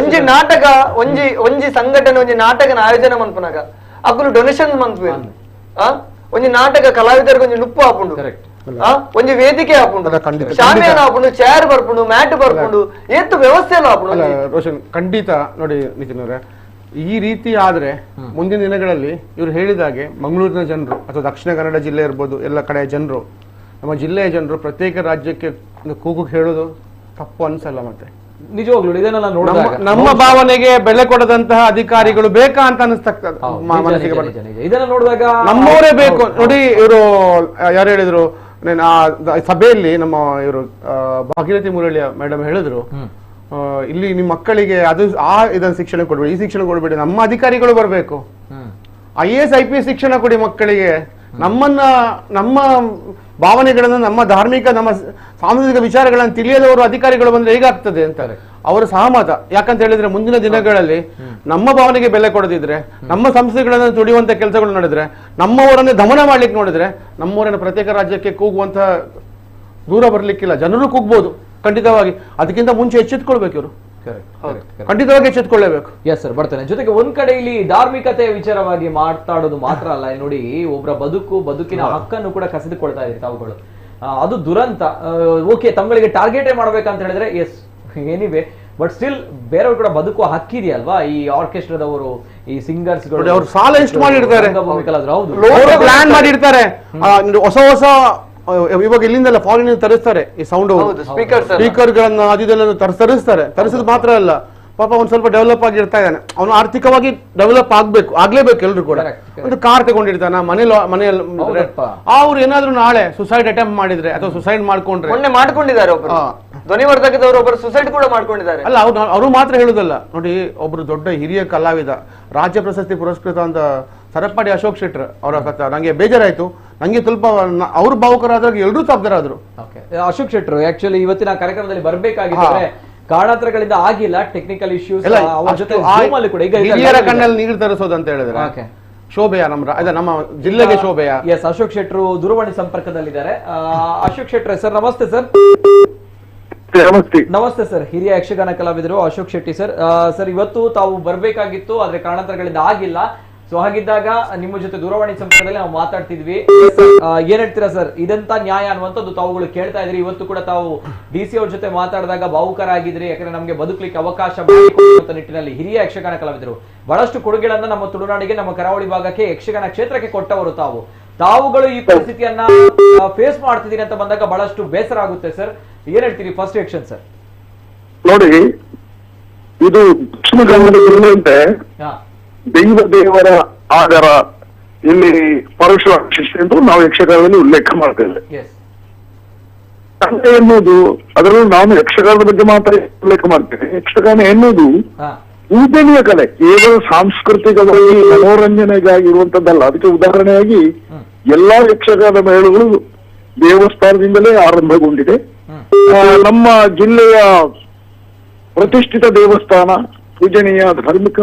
ಒಂಜಿ ನಾಟಕ ಒಂಜಿ ಸಂಘಟನೆ ಒಂಜಿ ನಾಟಕನ ಆಯೋಜನೆ ಮನ್ಪುನಾಗ ಅಕ್ಕಲು ಡೊನೇಷನ್ ಮನ್ಪು ಒಂಜಿ ನಾಟಕ ಕಲಾವಿದರಿಗೆ ಒಂಜಿ ನುಪ್ಪು ಆಪುಂಡು ಒಂಜಿ ವೇದಿಕೆ ಆಪುಂಡು ಶಾಮಿಯಾನ ಆಪುಂಡು ಚೇರ್ ಬರ್ಪುಂಡು ಮ್ಯಾಟ್ ಬರ್ಪುಂಡು ಏತ್ತು ವ್ಯವಸ್ಥೆ ಎಲ್ಲ ಆಪುಂಡು ರೋಷನ್ ಖಂಡಿತ ನೋಡಿ ನಿತಿನ್ ಅವರೇ ಈ ರೀತಿ ಆದ್ರೆ ಮುಂದಿನ ದಿನಗಳಲ್ಲಿ ಇವ್ರು ಹೇಳಿದಾಗೆ ಮಂಗಳೂರಿನ ಜನರು ಅಥವಾ ದಕ್ಷಿಣ ಕನ್ನಡ ಜಿಲ್ಲೆ ಇರ್ಬೋದು ಎಲ್ಲ ಕಡೆ ಜನರು ನಮ್ಮ ಜಿಲ್ಲೆಯ ಜನರು ಪ್ರತ್ಯೇಕ ರಾಜ್ಯಕ್ಕೆ ಕೂಗು ಹೇಳೋದು ತಪ್ಪು ಅನ್ಸಲ್ಲ ಮತ್ತೆ ನಿಜವಾಗ್ಲೂ ಇದನ್ನೆಲ್ಲ ನೋಡಿದಾಗ ನಮ್ಮ ಭಾವನೆಗೆ ಬೆಲೆ ಕೊಡದಂತಹ ಅಧಿಕಾರಿಗಳು ಬೇಕಾ ಅಂತ ಅನಿಸ್ತದೆ ಮನಸ್ಸಿಗೆ ಇದನ್ನ ನೋಡಿದಾಗ ನಮ್ಮವರೇ ಬೇಕು ನೋಡಿ. ಇವರು ಯಾರು ಹೇಳಿದ್ರು ಸಭೆಯಲ್ಲಿ ನಮ್ಮ ಇವರು ಭಾಗೀರಥಿ ಮುರಳಿಯ ಮೇಡಮ್ ಹೇಳಿದ್ರು ಇಲ್ಲಿ ನಿಮ್ಮ ಮಕ್ಕಳಿಗೆ ಅದು ಇದನ್ನ ಶಿಕ್ಷಣ ಕೊಡ್ಬೇಡಿ, ಈ ಶಿಕ್ಷಣ ಕೊಡ್ಬೇಡಿ, ನಮ್ಮ ಅಧಿಕಾರಿಗಳು ಬರಬೇಕು, IAS IPS ಶಿಕ್ಷಣ ಕೊಡಿ ಮಕ್ಕಳಿಗೆ, ನಮ್ಮ ಭಾವನೆಗಳನ್ನ ನಮ್ಮ ಧಾರ್ಮಿಕ ನಮ್ಮ ಸಾಂಸ್ಕೃತಿಕ ವಿಚಾರಗಳನ್ನು ತಿಳಿಯದವರು ಅಧಿಕಾರಿಗಳು ಬಂದ್ರೆ ಹೇಗಾಗ್ತದೆ ಅಂತ ಅವರು ಸಹಮತ. ಯಾಕಂತ ಹೇಳಿದ್ರೆ ಮುಂದಿನ ದಿನಗಳಲ್ಲಿ ನಮ್ಮ ಭಾವನೆಗೆ ಬೆಲೆ ಕೊಡದಿದ್ರೆ, ನಮ್ಮ ಸಂಸ್ಥೆಗಳನ್ನು ತುಳಿಯುವಂತ ಕೆಲಸಗಳು ನಡೆದ್ರೆ, ನಮ್ಮವರನ್ನೇ ದಮನ ಮಾಡ್ಲಿಕ್ಕೆ ನೋಡಿದ್ರೆ ನಮ್ಮವರನ್ನ ಪ್ರತ್ಯೇಕ ರಾಜ್ಯಕ್ಕೆ ಕೂಗುವಂತ ದೂರ ಬರ್ಲಿಕ್ಕಿಲ್ಲ. ಜನರು ಕೂಗ್ಬೋದು ಖಂಡಿತವಾಗಿ, ಅದಕ್ಕಿಂತ ಮುಂಚೆ ಎಚ್ಚೆತ್ಕೊಳ್ಬೇಕು ಇವರು, ಖಂಡಿತವಾಗಿ ಎಚ್ಚೆತ್ಕೊಳ್ಳೇಬೇಕು. ಎಸ್ ಸರ್, ಬರ್ತೇನೆ. ಜೊತೆಗೆ ಒಂದ್ ಕಡೆ ಇಲ್ಲಿ ಧಾರ್ಮಿಕತೆಯ ವಿಚಾರವಾಗಿ ಮಾತಾಡೋದು ಮಾತ್ರ ಅಲ್ಲ, ನೋಡಿ ಒಬ್ಬರ ಬದುಕಿನ ಹಕ್ಕನ್ನು ಕೂಡ ಕಸಿದುಕೊಳ್ತಾ ಇದ್ರಿ ತಾವುಗಳು, ಅದು ದುರಂತ. ಓಕೆ, ತಮ್ಮಗಳಿಗೆ ಟಾರ್ಗೆಟೇ ಮಾಡ್ಬೇಕಂತ ಹೇಳಿದ್ರೆ ಎಸ್ ಎನಿವೆ, ಬಟ್ ಸ್ಟಿಲ್ ಬೇರೆಯವ್ರು ಕೂಡ ಬದುಕುವ ಹಕ್ಕಿದೆಯಲ್ವಾ. ಈ ಆರ್ಕೆಸ್ಟ್ರಾದವರು, ಈ ಸಿಂಗರ್ಸ್ ಗಳು ಅವ್ರು ಸಾಲ ಎಷ್ಟು ಮಾಡಿರ್ತಾರೆ, ಪ್ಲಾನ್ ಮಾಡಿರ್ತಾರೆ, ಹೊಸ ಹೊಸ ಇವಾಗ ಇಲ್ಲಿಂದೆಲ್ಲ ಫಾರಿನ್ ತರಿಸ್ತಾರೆ ಈ ಸೌಂಡ್ ಸ್ಪೀಕರ್ ಗಳನ್ನ ಅದೆಲ್ಲ ತರಿಸ್ತಾರೆ. ತರಿಸಿದ್ ಮಾತ್ರ ಅಲ್ಲ, ಪಾಪ ಅವ್ನು ಸ್ವಲ್ಪ ಡೆವಲಪ್ ಆಗಿರ್ತಾ ಇದ್ದಾನೆ, ಅವನು ಆರ್ಥಿಕವಾಗಿ ಡೆವಲಪ್ ಆಗ್ಲೇಬೇಕು. ಎಲ್ರು ಕೂಡ ಒಂದು ಕಾರ್ ತಗೊಂಡಿರ್ತಾನ, ಮನೆಯಲ್ಲಿ ಅವ್ರು ಏನಾದ್ರು ನಾಳೆ ಸುಸೈಡ್ ಅಟೆಂಪ್ಟ್ ಮಾಡಿದ್ರೆ ಅಥವಾ ಸುಸೈಡ್ ಮಾಡ್ಕೊಂಡ್ರೆ, ಮೊನ್ನೆ ಮಾಡ್ಕೊಂಡಿದ್ದಾರೆ ಧ್ವನಿವರ್ಧಕದವರು ಒಬ್ಬರು ಸುಸೈಡ್ ಕೂಡ ಮಾಡ್ಕೊಂಡಿದ್ದಾರೆ. ಅಲ್ಲ, ಅವರು ಮಾತ್ರ ಹೇಳುದಲ್ಲ ನೋಡಿ, ಒಬ್ರು ದೊಡ್ಡ ಹಿರಿಯ ಕಲಾವಿದ, ರಾಜ್ಯ ಪ್ರಶಸ್ತಿ ಪುರಸ್ಕೃತ ಅಂತ ಸರಪಾಡಿ ಅಶೋಕ್ ಶೆಟ್ಟರ್ ಅವರ ಕಥೆ ನಂಗೆ ಬೇಜಾರಾಯ್ತು. ನಂಗೆ ಸ್ವಲ್ಪ ಅವ್ರು ಭಾವುಕರಾದಾಗ ಎಲ್ಲರೂ ತಬ್ದರಾದ್ರು. ಅಶೋಕ್ ಶೆಟ್ಟರ್ ಆಕ್ಚುಲಿ ಇವತ್ತಿನ ಕಾರ್ಯಕ್ರಮದಲ್ಲಿ ಬರ್ಬೇಕಾಗಿದ್ರೆ ಕಾರಣಾಂತರಗಳಿಂದ ಆಗಿಲ್ಲ, ಟೆಕ್ನಿಕಲ್ ಇಶ್ಯೂಸ್. ಹಿರಿಯರ ಕಣ್ಣಲ್ಲಿ ನೀರು ತರಿಸೋದು ಅಂತ ಹೇಳಿದ್ರೆ ಶೋಭೆಯ ನಮ್ಮ ಜಿಲ್ಲೆಗೆ ಶೋಭೆಯ. ಎಸ್, ಅಶೋಕ್ ಶೆಟ್ಟರು ದೂರವಾಣಿ ಸಂಪರ್ಕದಲ್ಲಿದ್ದಾರೆ. ಅಶೋಕ್ ಶೆಟ್ಟರ್ ಸರ್, ನಮಸ್ತೆ ಸರ್. ನಮಸ್ತೆ ಸರ್, ಹಿರಿಯ ಯಕ್ಷಗಾನ ಕಲಾವಿದರು ಅಶೋಕ್ ಶೆಟ್ಟಿ ಸರ್. ಸರ್, ಇವತ್ತು ತಾವು ಬರ್ಬೇಕಾಗಿತ್ತು, ಆದ್ರೆ ಕಾರಣಾಂತರಗಳಿಂದ ಆಗಿಲ್ಲ. ಸೊ ಹಾಗಿದ್ದಾಗ ನಿಮ್ಮ ಜೊತೆ ದೂರವಾಣಿ ಸಂಪರ್ಕದಲ್ಲಿ ನಾವು ಮಾತಾಡ್ತಿದ್ವಿ. ಏನ್ ಹೇಳ್ತೀರಾ ಸರ್, ಇದಂತ ನ್ಯಾಯ ಅನ್ನುವಂಥದ್ದು ತಾವುಗಳು ಕೇಳ್ತಾ ಇದ್ರಿ. ಇವತ್ತು ಕೂಡ ತಾವು DC ಅವ್ರ ಜೊತೆ ಮಾತಾಡಿದಾಗ ಭಾವುಕರಾಗಿದ್ರಿ. ಯಾಕಂದ್ರೆ ನಮಗೆ ಬದುಕಲಿಕ್ಕೆ ಅವಕಾಶ ಮಾಡಿಕೊಡುವಂತ ನಿಟ್ಟಿನಲ್ಲಿ ಹಿರಿಯ ಯಕ್ಷಗಾನ ಕಲಾವಿದರು ಬಹಳಷ್ಟು ಕೊಡುಗೆಗಳನ್ನ ನಮ್ಮ ತುಳುನಾಡಿಗೆ, ನಮ್ಮ ಕರಾವಳಿ ಭಾಗಕ್ಕೆ, ಯಕ್ಷಗಾನ ಕ್ಷೇತ್ರಕ್ಕೆ ಕೊಟ್ಟವರು ತಾವುಗಳು ಈ ಪರಿಸ್ಥಿತಿಯನ್ನ ಫೇಸ್ ಮಾಡ್ತಿದ್ದೀರಿ ಅಂತ ಬಂದಾಗ ಬಹಳಷ್ಟು ಬೇಸರ ಆಗುತ್ತೆ ಸರ್. ಏನ್ ಹೇಳ್ತೀರಿ ಫಸ್ಟ್ ರಿಯಾಕ್ಷನ್ ಸರ್? ನೋಡಿ, ಇದು ದಕ್ಷಿಣ ಕನ್ನಡದಂತೆ ದೇವರ ಆಧಾರ ಇಲ್ಲಿ ಪರಶುರ ಶಿಷ್ಯ ಎಂದು ನಾವು ಯಕ್ಷಗಾನದಲ್ಲಿ ಉಲ್ಲೇಖ ಮಾಡ್ತೇವೆ. ತಂದೆ ಎನ್ನುವುದು, ಅದರಲ್ಲೂ ನಾನು ಯಕ್ಷಗಾನದ ಬಗ್ಗೆ ಮಾತ್ರ ಉಲ್ಲೇಖ ಮಾಡ್ತೇನೆ. ಯಕ್ಷಗಾನ ಎನ್ನುವುದು ಪೂಜನೀಯ ಕಲೆ, ಕೇವಲ ಸಾಂಸ್ಕೃತಿಕವಾಗಿ ಮನೋರಂಜನೆಗಾಗಿ ಇರುವಂತದ್ದಲ್ಲ. ಅದಕ್ಕೆ ಉದಾಹರಣೆಯಾಗಿ ಎಲ್ಲಾ ಯಕ್ಷಗಾನ ಮೇಳಗಳು ದೇವಸ್ಥಾನದಿಂದಲೇ ಆರಂಭಗೊಂಡಿದೆ. ನಮ್ಮ ಜಿಲ್ಲೆಯ ಪ್ರತಿಷ್ಠಿತ ದೇವಸ್ಥಾನ, ಪೂಜನೀಯ ಧಾರ್ಮಿಕ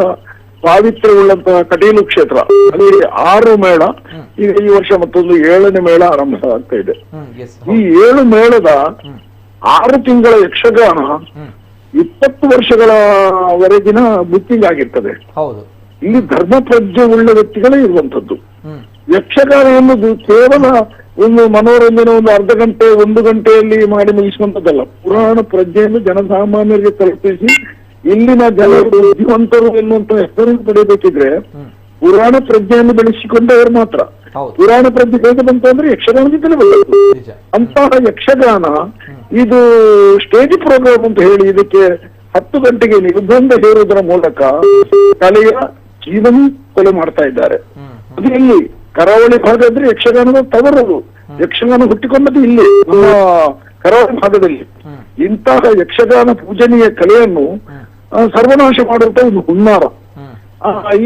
ಪಾವಿತ್ರ್ಯವುಳ್ಳಂತಹ ಕಟೀಲು ಕ್ಷೇತ್ರ, ಅಲ್ಲಿ 6 ಮೇಳ, ಈಗ ಈ ವರ್ಷ ಮತ್ತೊಂದು 7ನೇ ಮೇಳ ಆರಂಭ ಆಗ್ತಾ ಇದೆ. ಈ 7 ಮೇಳದ 6 ತಿಂಗಳ ಯಕ್ಷಗಾನ 20 ವರ್ಷಗಳವರೆಗಿನ ಬುಕ್ಕಿಂಗ್ ಆಗಿರ್ತದೆ. ಇಲ್ಲಿ ಧರ್ಮ ಪ್ರಜ್ಞೆ ಉಳ್ಳ ವ್ಯಕ್ತಿಗಳೇ ಇರುವಂತದ್ದು. ಯಕ್ಷಗಾನ ಎನ್ನುವುದು ಕೇವಲ ಒಂದು ಮನೋರಂಜನೆ, ಒಂದು ಅರ್ಧ ಗಂಟೆ 1 ಗಂಟೆಯಲ್ಲಿ ಮಾಡಿ ಮುಗಿಸುವಂತದ್ದಲ್ಲ. ಪುರಾಣ ಪ್ರಜ್ಞೆಯನ್ನು ಜನಸಾಮಾನ್ಯರಿಗೆ ತಲುಪಿಸಿ ಇಲ್ಲಿನ ಜನರು ಬುದ್ಧಿವಂತರು ಎನ್ನುವಂತ ಹೆಸರನ್ನು ಪಡೆಯಬೇಕಿದ್ರೆ ಪುರಾಣ ಪ್ರಜ್ಞೆಯನ್ನು ಬೆಳೆಸಿಕೊಂಡವರು ಮಾತ್ರ. ಪುರಾಣ ಪ್ರಜ್ಞೆ ಹೇಗೆ ಬಂತು ಅಂದ್ರೆ ಯಕ್ಷಗಾನದಿಂದಲೇ ಬಂದದ್ದು. ಅಂತಹ ಯಕ್ಷಗಾನ ಇದು ಸ್ಟೇಜ್ ಪ್ರೋಗ್ರಾಮ್ ಅಂತ ಹೇಳಿ ಇದಕ್ಕೆ 10 ಗಂಟೆಗೆ ನಿರ್ಬಂಧ ಹೇರುವುದರ ಮೂಲಕ ಕಲೆಯ ಜೀವನ ಕೊಲೆ ಮಾಡ್ತಾ ಇದ್ದಾರೆ. ಅದು ಇಲ್ಲಿ ಕರಾವಳಿ ಭಾಗ ಅಂದ್ರೆ ಯಕ್ಷಗಾನದ ತವರದು. ಯಕ್ಷಗಾನ ಹುಟ್ಟಿಕೊಂಡದ್ದು ಇಲ್ಲಿ ನಮ್ಮ ಕರಾವಳಿ ಭಾಗದಲ್ಲಿ. ಇಂತಹ ಯಕ್ಷಗಾನ ಪೂಜನೀಯ ಕಲೆಯನ್ನು ಸರ್ವನಾಶ ಮಾಡುವಂತ ಒಂದು ಹುನ್ನಾರ.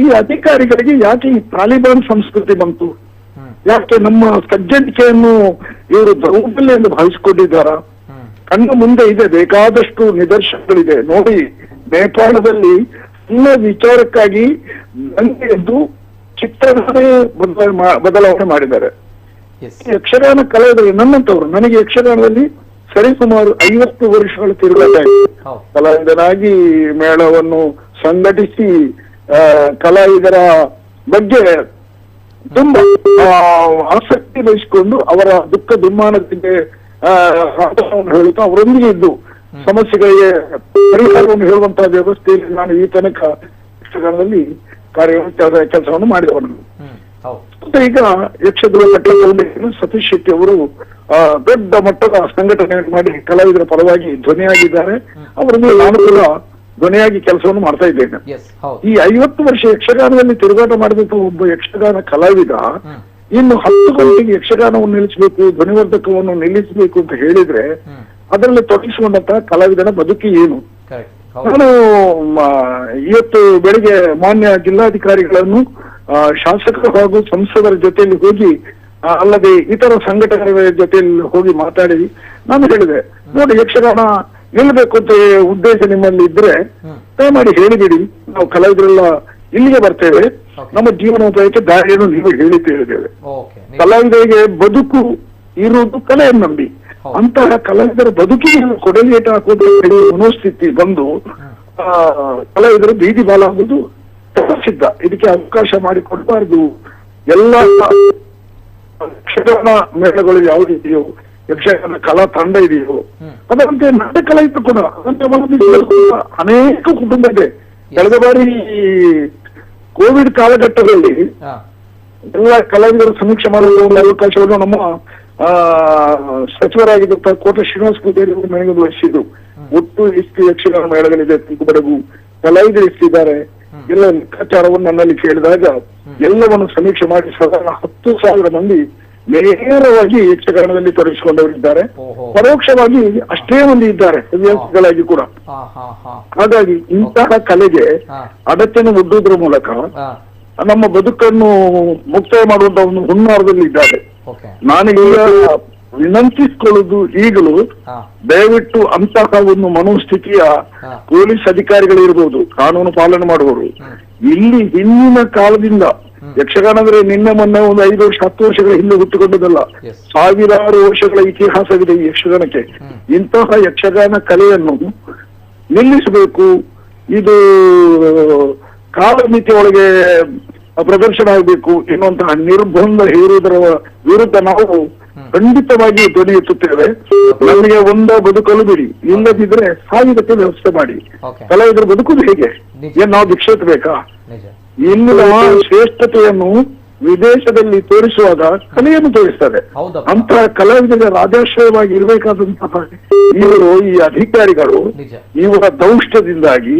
ಈ ಅಧಿಕಾರಿಗಳಿಗೆ ಯಾಕೆ ಈ ತಾಲಿಬಾನ್ ಸಂಸ್ಕೃತಿ ಬಂತು? ಯಾಕೆ ನಮ್ಮ ಸಜ್ಜನಿಕೆಯನ್ನು ಇವರು ದೌರ್ಬಲ್ಯ ಎಂದು ಭಾವಿಸಿಕೊಂಡಿದ್ದಾರ? ಕಣ್ಣ ಮುಂದೆ ಇದೆ, ಬೇಕಾದಷ್ಟು ನಿದರ್ಶನಗಳಿದೆ. ನೋಡಿ, ನೇಪಾಳದಲ್ಲಿ ಸಣ್ಣ ವಿಚಾರಕ್ಕಾಗಿ ಎದ್ದು ಚಿತ್ರನೇ ಬದಲಾವಣೆ ಮಾಡಿದ್ದಾರೆ. ಯಕ್ಷಗಾನ ಕಲಾವಿದರು ನನ್ನಂತವ್ರು, ನನಗೆ ಯಕ್ಷಗಾನದಲ್ಲಿ ಸರಿಸುಮಾರು 50 ವರ್ಷಗಳ ತಿರುಗಾಟ ಕಲಾವಿದನಾಗಿ ಮೇಳವನ್ನು ಸಂಘಟಿಸಿ ಕಲಾವಿದರ ಬಗ್ಗೆ ತುಂಬಾ ಆಸಕ್ತಿ ವಹಿಸಿಕೊಂಡು ಅವರ ದುಃಖ ದುಮ್ಮಾನಕ್ಕೆ ಹೇಳುತ್ತಾ ಅವರೊಂದಿಗೆ ಇದ್ದು ಸಮಸ್ಯೆಗಳಿಗೆ ಪರಿಹಾರವನ್ನು ಹೇಳುವಂತಹ ವ್ಯವಸ್ಥೆಯಲ್ಲಿ ನಾನು ಈ ತನಕ ಯಕ್ಷಗಾನದಲ್ಲಿ ಕೆಲಸವನ್ನು ಮಾಡಿದವನು. ಈಗ ಯಕ್ಷಧ್ರುವ ಕಟ್ಟೆ ಫೌಂಡೇಶನ್ ಸತೀಶ್ ಶೆಟ್ಟಿ ಅವರು ದೊಡ್ಡ ಮಟ್ಟದ ಸಂಘಟನೆ ಮಾಡಿ ಕಲಾವಿದರ ಪರವಾಗಿ ಧ್ವನಿಯಾಗಿದ್ದಾರೆ. ಅವರನ್ನು ನಾನು ಕೂಡ ಧ್ವನಿಯಾಗಿ ಕೆಲಸವನ್ನು ಮಾಡ್ತಾ ಇದ್ದೇನೆ. ಈ 50 ವರ್ಷ ಯಕ್ಷಗಾನದಲ್ಲಿ ತಿರುಗಾಟ ಮಾಡಿದಂತ ಒಬ್ಬ ಯಕ್ಷಗಾನ ಕಲಾವಿದ ಇನ್ನು 10 ಗಂಟೆಗೆ ಯಕ್ಷಗಾನವನ್ನು ನಿಲ್ಲಿಸಬೇಕು, ಧ್ವನಿವರ್ಧಕವನ್ನು ನಿಲ್ಲಿಸಬೇಕು ಅಂತ ಹೇಳಿದ್ರೆ ಅದರಲ್ಲಿ ತೊಡಗಿಸಿಕೊಂಡಂತಹ ಕಲಾವಿದನ ಬದುಕಿ ಏನು? ನಾನು ಇವತ್ತು ಬೆಳಿಗ್ಗೆ ಮಾನ್ಯ ಜಿಲ್ಲಾಧಿಕಾರಿಗಳನ್ನು, ಶಾಸಕರು ಹಾಗೂ ಸಂಸದರ ಜೊತೆಯಲ್ಲಿ ಹೋಗಿ, ಅಲ್ಲದೆ ಇತರ ಸಂಘಟನೆಗಳ ಜೊತೆಯಲ್ಲಿ ಹೋಗಿ ಮಾತಾಡಿ ನಾನು ಹೇಳಿದೆ, ನೋಡಿ ಯಕ್ಷಗಾನ ನಿಲ್ಬೇಕು ಅಂತ ಉದ್ದೇಶ ನಿಮ್ಮಲ್ಲಿ ಇದ್ರೆ ದಯಮಾಡಿ ಹೇಳಿಬಿಡಿ, ನಾವು ಕಲಾವಿದರೆಲ್ಲ ಇಲ್ಲಿಗೆ ಬರ್ತೇವೆ, ನಮ್ಮ ಜೀವನೋಪಾಯಕ್ಕೆ ದಾರಿಯನ್ನು ನೀವು ಹೇಳಿದ್ದೇವೆ. ಕಲಾವಿದರಿಗೆ ಬದುಕು ಇರುವುದು ಕಲೆಯನ್ನು ನಂಬಿ, ಅಂತಹ ಕಲಾವಿದರ ಬದುಕಿಗೆ ಕೊಡಲಿಯೇಟ ಹಾಕುವುದು ಮನೋಸ್ಥಿತಿ ಬಂದು ಕಲಾವಿದರು ಬೀದಿ ಬಾಲಾಗುವುದು ಸಿದ್ಧ. ಇದಕ್ಕೆ ಅವಕಾಶ ಮಾಡಿಕೊಡಬಾರ್ದು. ಎಲ್ಲ ಯಕ್ಷಗಾನ ಮೇಳಗಳು ಯಾವುದಿದೆಯೋ, ಯಕ್ಷಗಾನ ಕಲಾ ತಂಡ ಇದೆಯೋ ಅದರಂತೆ ನಾಟಕ ಕಲಾ ಇತ್ತು ಕೂಡ ಅನೇಕ ಕುಟುಂಬ ಇದೆ. ಕಳೆದ ಬಾರಿ ಕೋವಿಡ್ ಕಾಲಘಟ್ಟದಲ್ಲಿ ಎಲ್ಲ ಕಲಾವಿದರ ಸಮೀಕ್ಷೆ ಮಾಡುವ ಒಂದು ಅವಕಾಶವನ್ನು ನಮ್ಮ ಸಚಿವರಾಗಿದ್ದ ಕೋಟೆ ಶ್ರೀನಿವಾಸ ಪೂಜಾರಿ ಅವರು ನನಗೆ ವಹಿಸಿದ್ರು. ಒಟ್ಟು ಎಷ್ಟು ಯಕ್ಷಗಾನ ಮೇಳಗಳಿದೆ ತುಮಕೂರು, ಕಲಾವಿದರು ಎಷ್ಟಿದ್ದಾರೆ ಎಲ್ಲ ಲೆಕ್ಕಾಚಾರವನ್ನು ನನ್ನಲ್ಲಿ ಕೇಳಿದಾಗ ಎಲ್ಲವನ್ನು ಸಮೀಕ್ಷೆ ಮಾಡಿ ಸಾಧಾರಣ 10,000 ಮಂದಿ ನೇರವಾಗಿ ಯಕ್ಷಗಾನದಲ್ಲಿ ತೊಡಗಿಸಿಕೊಂಡವರಿದ್ದಾರೆ. ಪರೋಕ್ಷವಾಗಿ ಅಷ್ಟೇ ಮಂದಿ ಇದ್ದಾರೆ ಹವ್ಯಾಸಿಗಳಾಗಿ ಕೂಡ. ಹಾಗಾಗಿ ಇಂತಹ ಕಲೆಗೆ ಅಡಚಣೆ ಒಡ್ಡುವುದರ ಮೂಲಕ ನಮ್ಮ ಬದುಕನ್ನು ಮುಕ್ತಾಯ ಮಾಡುವಂತ ಒಂದು ಹುನ್ನಾರದಲ್ಲಿ ಇದ್ದಾರೆ. ನಾನೀಗ ವಿನಂತಿಸಿಕೊಳ್ಳುವುದು ಈಗಲೂ ದಯವಿಟ್ಟು ಅಂತಹ ಒಂದು ಮನೋಸ್ಥಿತಿಯ ಪೊಲೀಸ್ ಅಧಿಕಾರಿಗಳಿರ್ಬೋದು, ಕಾನೂನು ಪಾಲನೆ ಮಾಡುವವರು ಇಲ್ಲಿ ಹಿಂದಿನ ಕಾಲದಿಂದ ಯಕ್ಷಗಾನ ಅಂದ್ರೆ ನಿನ್ನೆ ಮೊನ್ನೆ ಒಂದು 5 ವರ್ಷ 10 ವರ್ಷಗಳ ಹಿಂದೆ ಹುಟ್ಟುಕೊಂಡದಲ್ಲ, ಸಾವಿರಾರು ವರ್ಷಗಳ ಇತಿಹಾಸವಿದೆ ಈ ಯಕ್ಷಗಾನಕ್ಕೆ. ಇಂತಹ ಯಕ್ಷಗಾನ ಕಲೆಯನ್ನು ನಿಲ್ಲಿಸಬೇಕು. ಇದು ಕಾಲಮಿತಿ ಒಳಗೆ ಪ್ರದರ್ಶನ ಆಗಬೇಕು ಎನ್ನುವಂತಹ ನಿರ್ಬಂಧ ಹೇರುವುದರ ವಿರುದ್ಧ ನಾವು ಖಂಡಿತವಾಗಿ ಧ್ವನಿ ಎತ್ತುತ್ತೇವೆ. ನಮಗೆ ಒಂದ ಬದುಕಲು ಬಿಡಿ, ಇಲ್ಲದಿದ್ರೆ ಸಾವಿರಕ್ಕೆ ವ್ಯವಸ್ಥೆ ಮಾಡಿ. ಕಲಾವಿದರು ಬದುಕುದು ಹೇಗೆ? ಏನ್ ನಾವು ಭಿಕ್ಷೆ ಎತ್ತಬೇಕಾ? ಇಲ್ಲಿನ ಶ್ರೇಷ್ಠತೆಯನ್ನು ವಿದೇಶದಲ್ಲಿ ತೋರಿಸುವಾಗ ಕಲೆಯನ್ನು ತೋರಿಸ್ತಾರೆ. ಅಂತ ಕಲಾವಿದರಿಗೆ ಆದರ್ಶವಾಗಿ ಇರಬೇಕಾದಂತಹ ಇವರು ಈ ಅಧಿಕಾರಿಗಳು ಇವರ ದೌಷ್ಟ್ಯದಿಂದಾಗಿ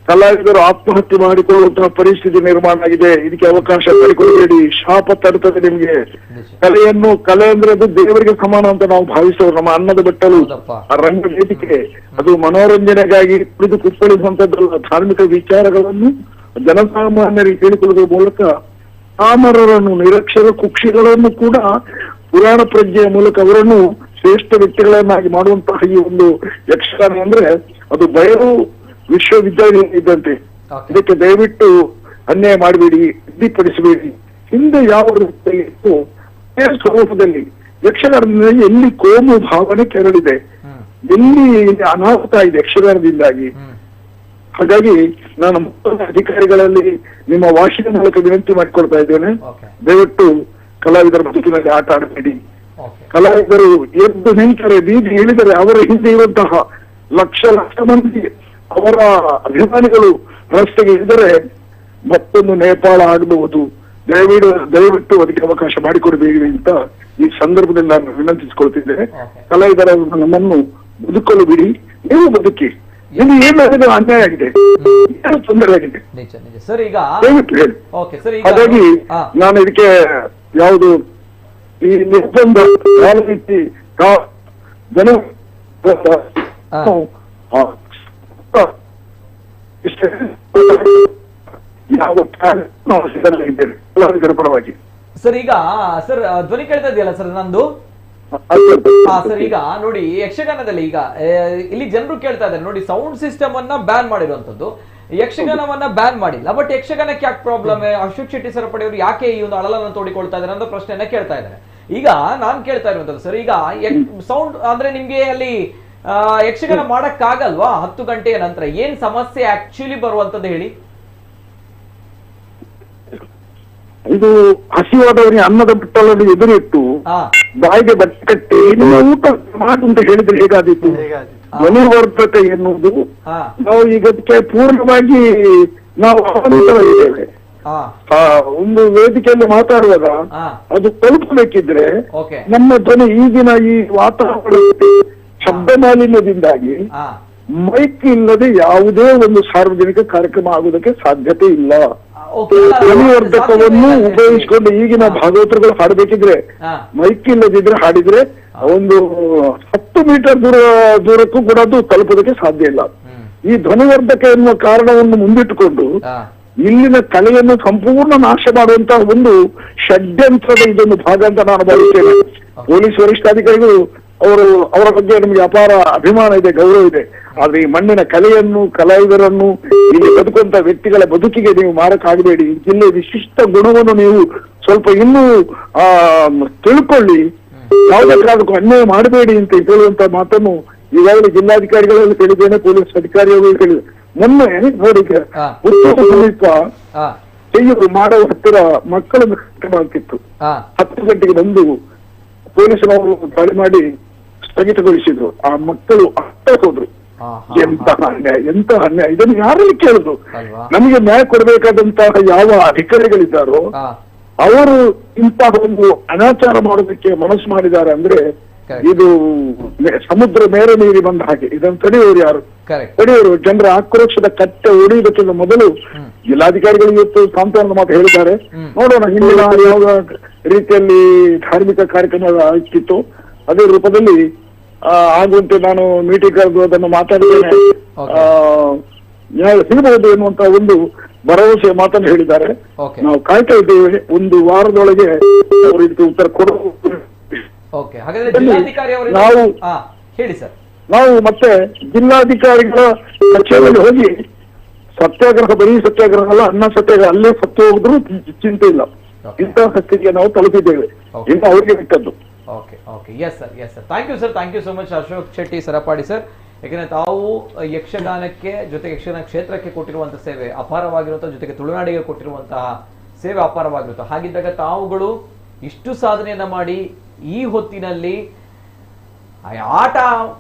ಕಲಾವಿದರು ಆತ್ಮಹತ್ಯೆ ಮಾಡಿಕೊಳ್ಳುವಂತಹ ಪರಿಸ್ಥಿತಿ ನಿರ್ಮಾಣ ಆಗಿದೆ. ಇದಕ್ಕೆ ಅವಕಾಶ ಮಾಡಿಕೊಡಬೇಡಿ, ಶಾಪ ತರುತ್ತದೆ ನಿಮ್ಗೆ. ಕಲೆ ಅಂದ್ರೆ ಅದು ದೇವರಿಗೆ ಸಮಾನ ಅಂತ ನಾವು ಭಾವಿಸೋರು. ನಮ್ಮ ಅನ್ನದ ಬೆಟ್ಟಲು ಆ ರಂಗ ವೇದಿಕೆ ಅದು ಮನೋರಂಜನೆಗಾಗಿ ಕುಳಿತು ಕುಪ್ಪಳಿಸುವಂತದ್ದಲ್ಲ. ಧಾರ್ಮಿಕ ವಿಚಾರಗಳನ್ನು ಜನಸಾಮಾನ್ಯರಿಗೆ ಹೇಳಿಕೊಳ್ಳುವ ಮೂಲಕ ಆಮರರನ್ನು, ನಿರಕ್ಷರ ಕುಕ್ಷಿಗಳನ್ನು ಕೂಡ ಪುರಾಣ ಪ್ರಜ್ಞೆಯ ಮೂಲಕ ಅವರನ್ನು ಶ್ರೇಷ್ಠ ವ್ಯಕ್ತಿಗಳನ್ನಾಗಿ ಮಾಡುವಂತಹ ಈ ಒಂದು ಯಕ್ಷಗಾನ ಅಂದ್ರೆ ಅದು ಬಯಲು ವಿಶ್ವವಿದ್ಯಾಲಯ ಇದ್ದಂತೆ. ಇದಕ್ಕೆ ದಯವಿಟ್ಟು ಅನ್ಯಾಯ ಮಾಡಬೇಡಿ, ಅಡ್ಡಿಪಡಿಸಬೇಡಿ. ಹಿಂದೆ ಯಾವ ರೀತಿಯಿತ್ತು ಸ್ವರೂಪದಲ್ಲಿ ಯಕ್ಷಗಾನದಿಂದ ಎಲ್ಲಿ ಕೋಮು ಭಾವನೆ ಕೆರಳಿದೆ, ಎಲ್ಲಿ ಅನಾಹುತ ಇದೆ ಯಕ್ಷಗಾನದಿಂದಾಗಿ. ಹಾಗಾಗಿ ನಾನು ಮತ್ತೊಂದು ಅಧಿಕಾರಿಗಳಲ್ಲಿ ನಿಮ್ಮ ವಾಹಿನಿ ಮೂಲಕ ವಿನಂತಿ ಮಾಡಿಕೊಳ್ತಾ ಇದ್ದೇನೆ, ದಯವಿಟ್ಟು ಕಲಾವಿದರ ಬದುಕಿನಲ್ಲಿ ಆಟ ಆಡಬೇಡಿ. ಕಲಾವಿದರು ಎದ್ದು ನಿಂತರೆ, ಬೀದಿ ಇಳಿದರೆ ಅವರ ಹಿಂದೆ ಇರುವಂತಹ ಲಕ್ಷ ಲಕ್ಷ ಮಂದಿ ಅವರ ಅಭಿಮಾನಿಗಳು ರಸ್ತೆಗೆ ಇದ್ದರೆ ಮತ್ತೊಂದು ನೇಪಾಳ ಆಗಬಹುದು. ದಯವಿಟ್ಟು ಅದಕ್ಕೆ ಅವಕಾಶ ಮಾಡಿಕೊಡಬೇಡಿ ಅಂತ ಈ ಸಂದರ್ಭದಲ್ಲಿ ನಾನು ವಿನಂತಿಸಿಕೊಳ್ತಿದ್ದೇನೆ. ಕಲಾವಿದರ ನಮ್ಮನ್ನು ಬದುಕಲು ಬಿಡಿ, ನೀವು ಬದುಕಿ. ಇಲ್ಲಿ ಏನಾದರೂ ಅನ್ಯಾಯ ಆಗಿದೆ, ಏನು ತೊಂದರೆ ಆಗಿದೆ ದಯವಿಟ್ಟು ಹೇಳಿ. ಹಾಗಾಗಿ ನಾನು ಇದಕ್ಕೆ ಯಾವುದು ಈ ನಿರ್ಬಂಧ ಯಾವ ರೀತಿ ಜನ ಯಾವ ಸಿದ್ಧನಾಗಿದ್ದೇನೆ ಕಲಾವಿದರ ಪರವಾಗಿ. ಸರ್ ಈಗ ಸರ್ ಧ್ವನಿ ಕೇಳ್ತಾ ಇದೆಯಲ್ಲ ಸರ್ ನಂದು? ಸರ್ ಈಗ ನೋಡಿ, ಯಕ್ಷಗಾನದಲ್ಲಿ ಈಗ ಇಲ್ಲಿ ಜನರು ಕೇಳ್ತಾ ಇದ್ದಾರೆ ನೋಡಿ, ಸೌಂಡ್ ಸಿಸ್ಟಮ್ ಅನ್ನ ಬ್ಯಾನ್ ಮಾಡಿರುವಂತದ್ದು, ಯಕ್ಷಗಾನವನ್ನ ಬ್ಯಾನ್ ಮಾಡಿಲ್ಲ. ಬಟ್ ಯಕ್ಷಗಾನಕ್ಕೆ ಯಾಕೆ ಪ್ರಾಬ್ಲಮ್? ಅಶೋಕ್ ಶೆಟ್ಟಿ ಸರಪಡಿಯವರು ಯಾಕೆ ಈ ಒಂದು ಅಳಲನ್ನು ತೋಡಿಕೊಳ್ತಾ ಇದ್ದಾರೆ ಅನ್ನೋ ಪ್ರಶ್ನೆಯನ್ನ ಕೇಳ್ತಾ ಇದ್ದಾರೆ. ಈಗ ನಾನ್ ಕೇಳ್ತಾ ಇರುವಂತದ್ದು ಸರ್, ಈಗ ಸೌಂಡ್ ಅಂದ್ರೆ ನಿಮ್ಗೆ ಅಲ್ಲಿ ಯಕ್ಷಗಾನ ಮಾಡಕ್ಕಾಗಲ್ವಾ 10 ಗಂಟೆಯ ನಂತರ? ಏನ್ ಸಮಸ್ಯೆ ಆಕ್ಚುಲಿ ಬರುವಂತದ್ದು ಹೇಳಿ. ಇದು ಹಸಿವಾದವರಿಗೆ ಅನ್ನದ ಬಿಟ್ಟಲನ್ನು ಎದುರಿಟ್ಟು ಬಾಯಿಗೆ ಬಟ್ಟೆ ಕಟ್ಟಿ ನಿಮ್ಮ ಊಟ ಮಾಡು ಅಂತ ಹೇಳಿದ್ರೆ ಹೇಗಾದೀತು? ಧ್ವನಿವರ್ಧಕ ಎನ್ನುವುದು ನಾವು ಈಗ ಅದಕ್ಕೆ ಪೂರ್ಣವಾಗಿ ನಾವು ಅವಲಂಬಿತವಾಗಿದ್ದೇವೆ. ಒಂದು ವೇದಿಕೆಯಲ್ಲಿ ಮಾತಾಡುವಾಗ ಅದು ತಲುಪಬೇಕಿದ್ರೆ ನಮ್ಮ ಧ್ವನಿ ಈಗಿನ ಈ ವಾತಾವರಣದಲ್ಲಿ ಶಬ್ದ ಮಾಲಿನ್ಯದಿಂದಾಗಿ ಮೈಕ್ ಇಲ್ಲದೆ ಯಾವುದೇ ಒಂದು ಸಾರ್ವಜನಿಕ ಕಾರ್ಯಕ್ರಮ ಆಗುವುದಕ್ಕೆ ಸಾಧ್ಯತೆ ಇಲ್ಲ. ಧ್ವನಿವರ್ಧಕವನ್ನು ಉಪಯೋಗಿಸಿಕೊಂಡು ಈಗಿನ ಭಾಗವತರುಗಳು ಹಾಡಬೇಕಿದ್ರೆ ಮೈಕ್ ಇಲ್ಲದಿದ್ರೆ ಹಾಡಿದ್ರೆ ಒಂದು 10 ಮೀಟರ್ ದೂರಕ್ಕೂ ಕೂಡ ಅದು ತಲುಪೋದಕ್ಕೆ ಸಾಧ್ಯ ಇಲ್ಲ. ಈ ಧ್ವನಿವರ್ಧಕ ಎನ್ನುವ ಕಾರಣವನ್ನು ಮುಂದಿಟ್ಟುಕೊಂಡು ಇಲ್ಲಿನ ಕಲೆಯನ್ನು ಸಂಪೂರ್ಣ ನಾಶ ಮಾಡುವಂತಹ ಒಂದು ಷಡ್ಯಂತ್ರದ ಇದೊಂದು ಭಾಗ ಅಂತ ನಾನು ಭಾವಿಸ್ತೇನೆ. ಪೊಲೀಸ್ ವರಿಷ್ಠಾಧಿಕಾರಿಗಳು ಅವರ ಬಗ್ಗೆ ನಮಗೆ ಅಪಾರ ಅಭಿಮಾನ ಇದೆ, ಗೌರವ ಇದೆ. ಆದ್ರೆ ಈ ಮಣ್ಣಿನ ಕಲೆಯನ್ನು, ಕಲಾವಿದರನ್ನು, ಇಲ್ಲಿ ಬದುಕುವಂತ ವ್ಯಕ್ತಿಗಳ ಬದುಕಿಗೆ ನೀವು ಮಾರಕ್ಕಾಗಬೇಡಿ. ಜಿಲ್ಲೆ ವಿಶಿಷ್ಟ ಗುಣವನ್ನು ನೀವು ಸ್ವಲ್ಪ ಇನ್ನೂ ತಿಳ್ಕೊಳ್ಳಿ. ಯಾವುದೇ ಕಾರಣಕ್ಕೂ ಅನ್ಯಾಯ ಮಾಡಬೇಡಿ ಅಂತ ಹೇಳುವಂತ ಮಾತನ್ನು ಈಗಾಗಲೇ ಜಿಲ್ಲಾಧಿಕಾರಿಗಳಲ್ಲಿ ಕೇಳಿದ್ದೇನೆ, ಪೊಲೀಸ್ ಅಧಿಕಾರಿಗಳು ಕೇಳಿದೆ. ಮೊನ್ನೆ ನೋಡಿ, ಪುತ್ತೂರು ಸಮೀಪ ಚೆಯ್ಯೂರು ಮಾಡುವ ಹತ್ತಿರ ಮಕ್ಕಳನ್ನು ಕಾರ್ಯಕ್ರಮ ಆಗ್ತಿತ್ತು. 10 ಗಂಟೆಗೆ ಬಂದು ಪೊಲೀಸರವರು ದಾಳಿ ಮಾಡಿ ಸ್ಥಗಿತಗೊಳಿಸಿದ್ರು. ಆ ಮಕ್ಕಳು ಅತ್ತ ಹೋದ್ರು. ಎಂತ ಅನ್ಯಾಯ! ಇದನ್ನು ಯಾರಲ್ಲಿ ಕೇಳುದು? ನಮಗೆ ನ್ಯಾಯ ಕೊಡಬೇಕಾದಂತಹ ಯಾವ ಅಧಿಕಾರಿಗಳಿದ್ದಾರೋ ಅವರು ಇಂತಹ ಒಂದು ಅನಾಚಾರ ಮಾಡೋದಕ್ಕೆ ಮನಸ್ಸು ಮಾಡಿದ್ದಾರೆ ಅಂದ್ರೆ ಇದು ಸಮುದ್ರ ಮೇರೆ ಮೀರಿ ಬಂದ ಹಾಗೆ. ಇದನ್ನು ತಡೆಯೋರು ಯಾರು? ತಡೆಯೋರು ಜನರ ಆಕ್ರೋಶದ ಕಟ್ಟೆ ಒಡೆಯುವುದಕ್ಕಿಂತ ಮೊದಲು ಜಿಲ್ಲಾಧಿಕಾರಿಗಳು ಇವತ್ತು ಸಾಂತ್ವನದ ಮಾತು ಹೇಳಿದ್ದಾರೆ. ನೋಡೋಣ ಹಿಂದಿನ ಯಾವ ರೀತಿಯಲ್ಲಿ ಧಾರ್ಮಿಕ ಕಾರ್ಯಕ್ರಮ ಆಗ್ತಿತ್ತು ಅದೇ ರೂಪದಲ್ಲಿ ಆಗುವಂತೆ ನಾನು ಮೀಟಿಂಗ್ ಕರೆದು ಅದನ್ನು ಮಾತಾಡಿದ್ದೇನೆ. ನ್ಯಾಯ ಸಿಗಬಹುದು ಎನ್ನುವಂತ ಒಂದು ಭರವಸೆ ಮಾತನ್ನು ಹೇಳಿದ್ದಾರೆ. ನಾವು ಕಾಯ್ತಾ ಇದ್ದೇವೆ. ಒಂದು ವಾರದೊಳಗೆ ಅವರು ಇದಕ್ಕೆ ಉತ್ತರ ಕೊಡಬಹುದು. ನಾವು ಮತ್ತೆ ಜಿಲ್ಲಾಧಿಕಾರಿಗಳ ಕಚೇರಿಯಲ್ಲಿ ಹೋಗಿ ಸತ್ಯಾಗ್ರಹ, ಬರೀ ಸತ್ಯಾಗ್ರಹ ಅಲ್ಲ, ಅನ್ನ ಸತ್ಯಾಗ್ರಹ, ಅಲ್ಲೇ ಸತ್ತು ಹೋಗಿದ್ರು ಚಿಂತೆ ಇಲ್ಲ. ಇಂತಹ ಸ್ಥಿತಿಗೆ ನಾವು ತಲುಪಿದ್ದೇವೆ. ಇನ್ನು ಅವರಿಗೆ ಬಿಟ್ಟದ್ದು. Thank you so much Ashok Shetty Sarapadi sir. ಯಾಕಂದ್ರೆ ತಾವು ಯಕ್ಷಗಾನಕ್ಕೆ ಜೊತೆಗೆ ಯಕ್ಷಗಾನ ಕ್ಷೇತ್ರಕ್ಕೆ ಕೊಟ್ಟಿರುವಂತಹ ಸೇವೆ ಅಪಾರವಾಗಿರುವಂತಹ, ಜೊತೆಗೆ ತುಳುನಾಡಿಗೆ ಕೊಟ್ಟಿರುವಂತಹ ಸೇವೆ ಅಪಾರವಾಗಿರುತ್ತೆ. ಹಾಗಿದ್ದಾಗ ತಾವುಗಳು ಇಷ್ಟು ಸಾಧನೆಯನ್ನ ಮಾಡಿ ಈ ಹೊತ್ತಿನಲ್ಲಿ ಆಟ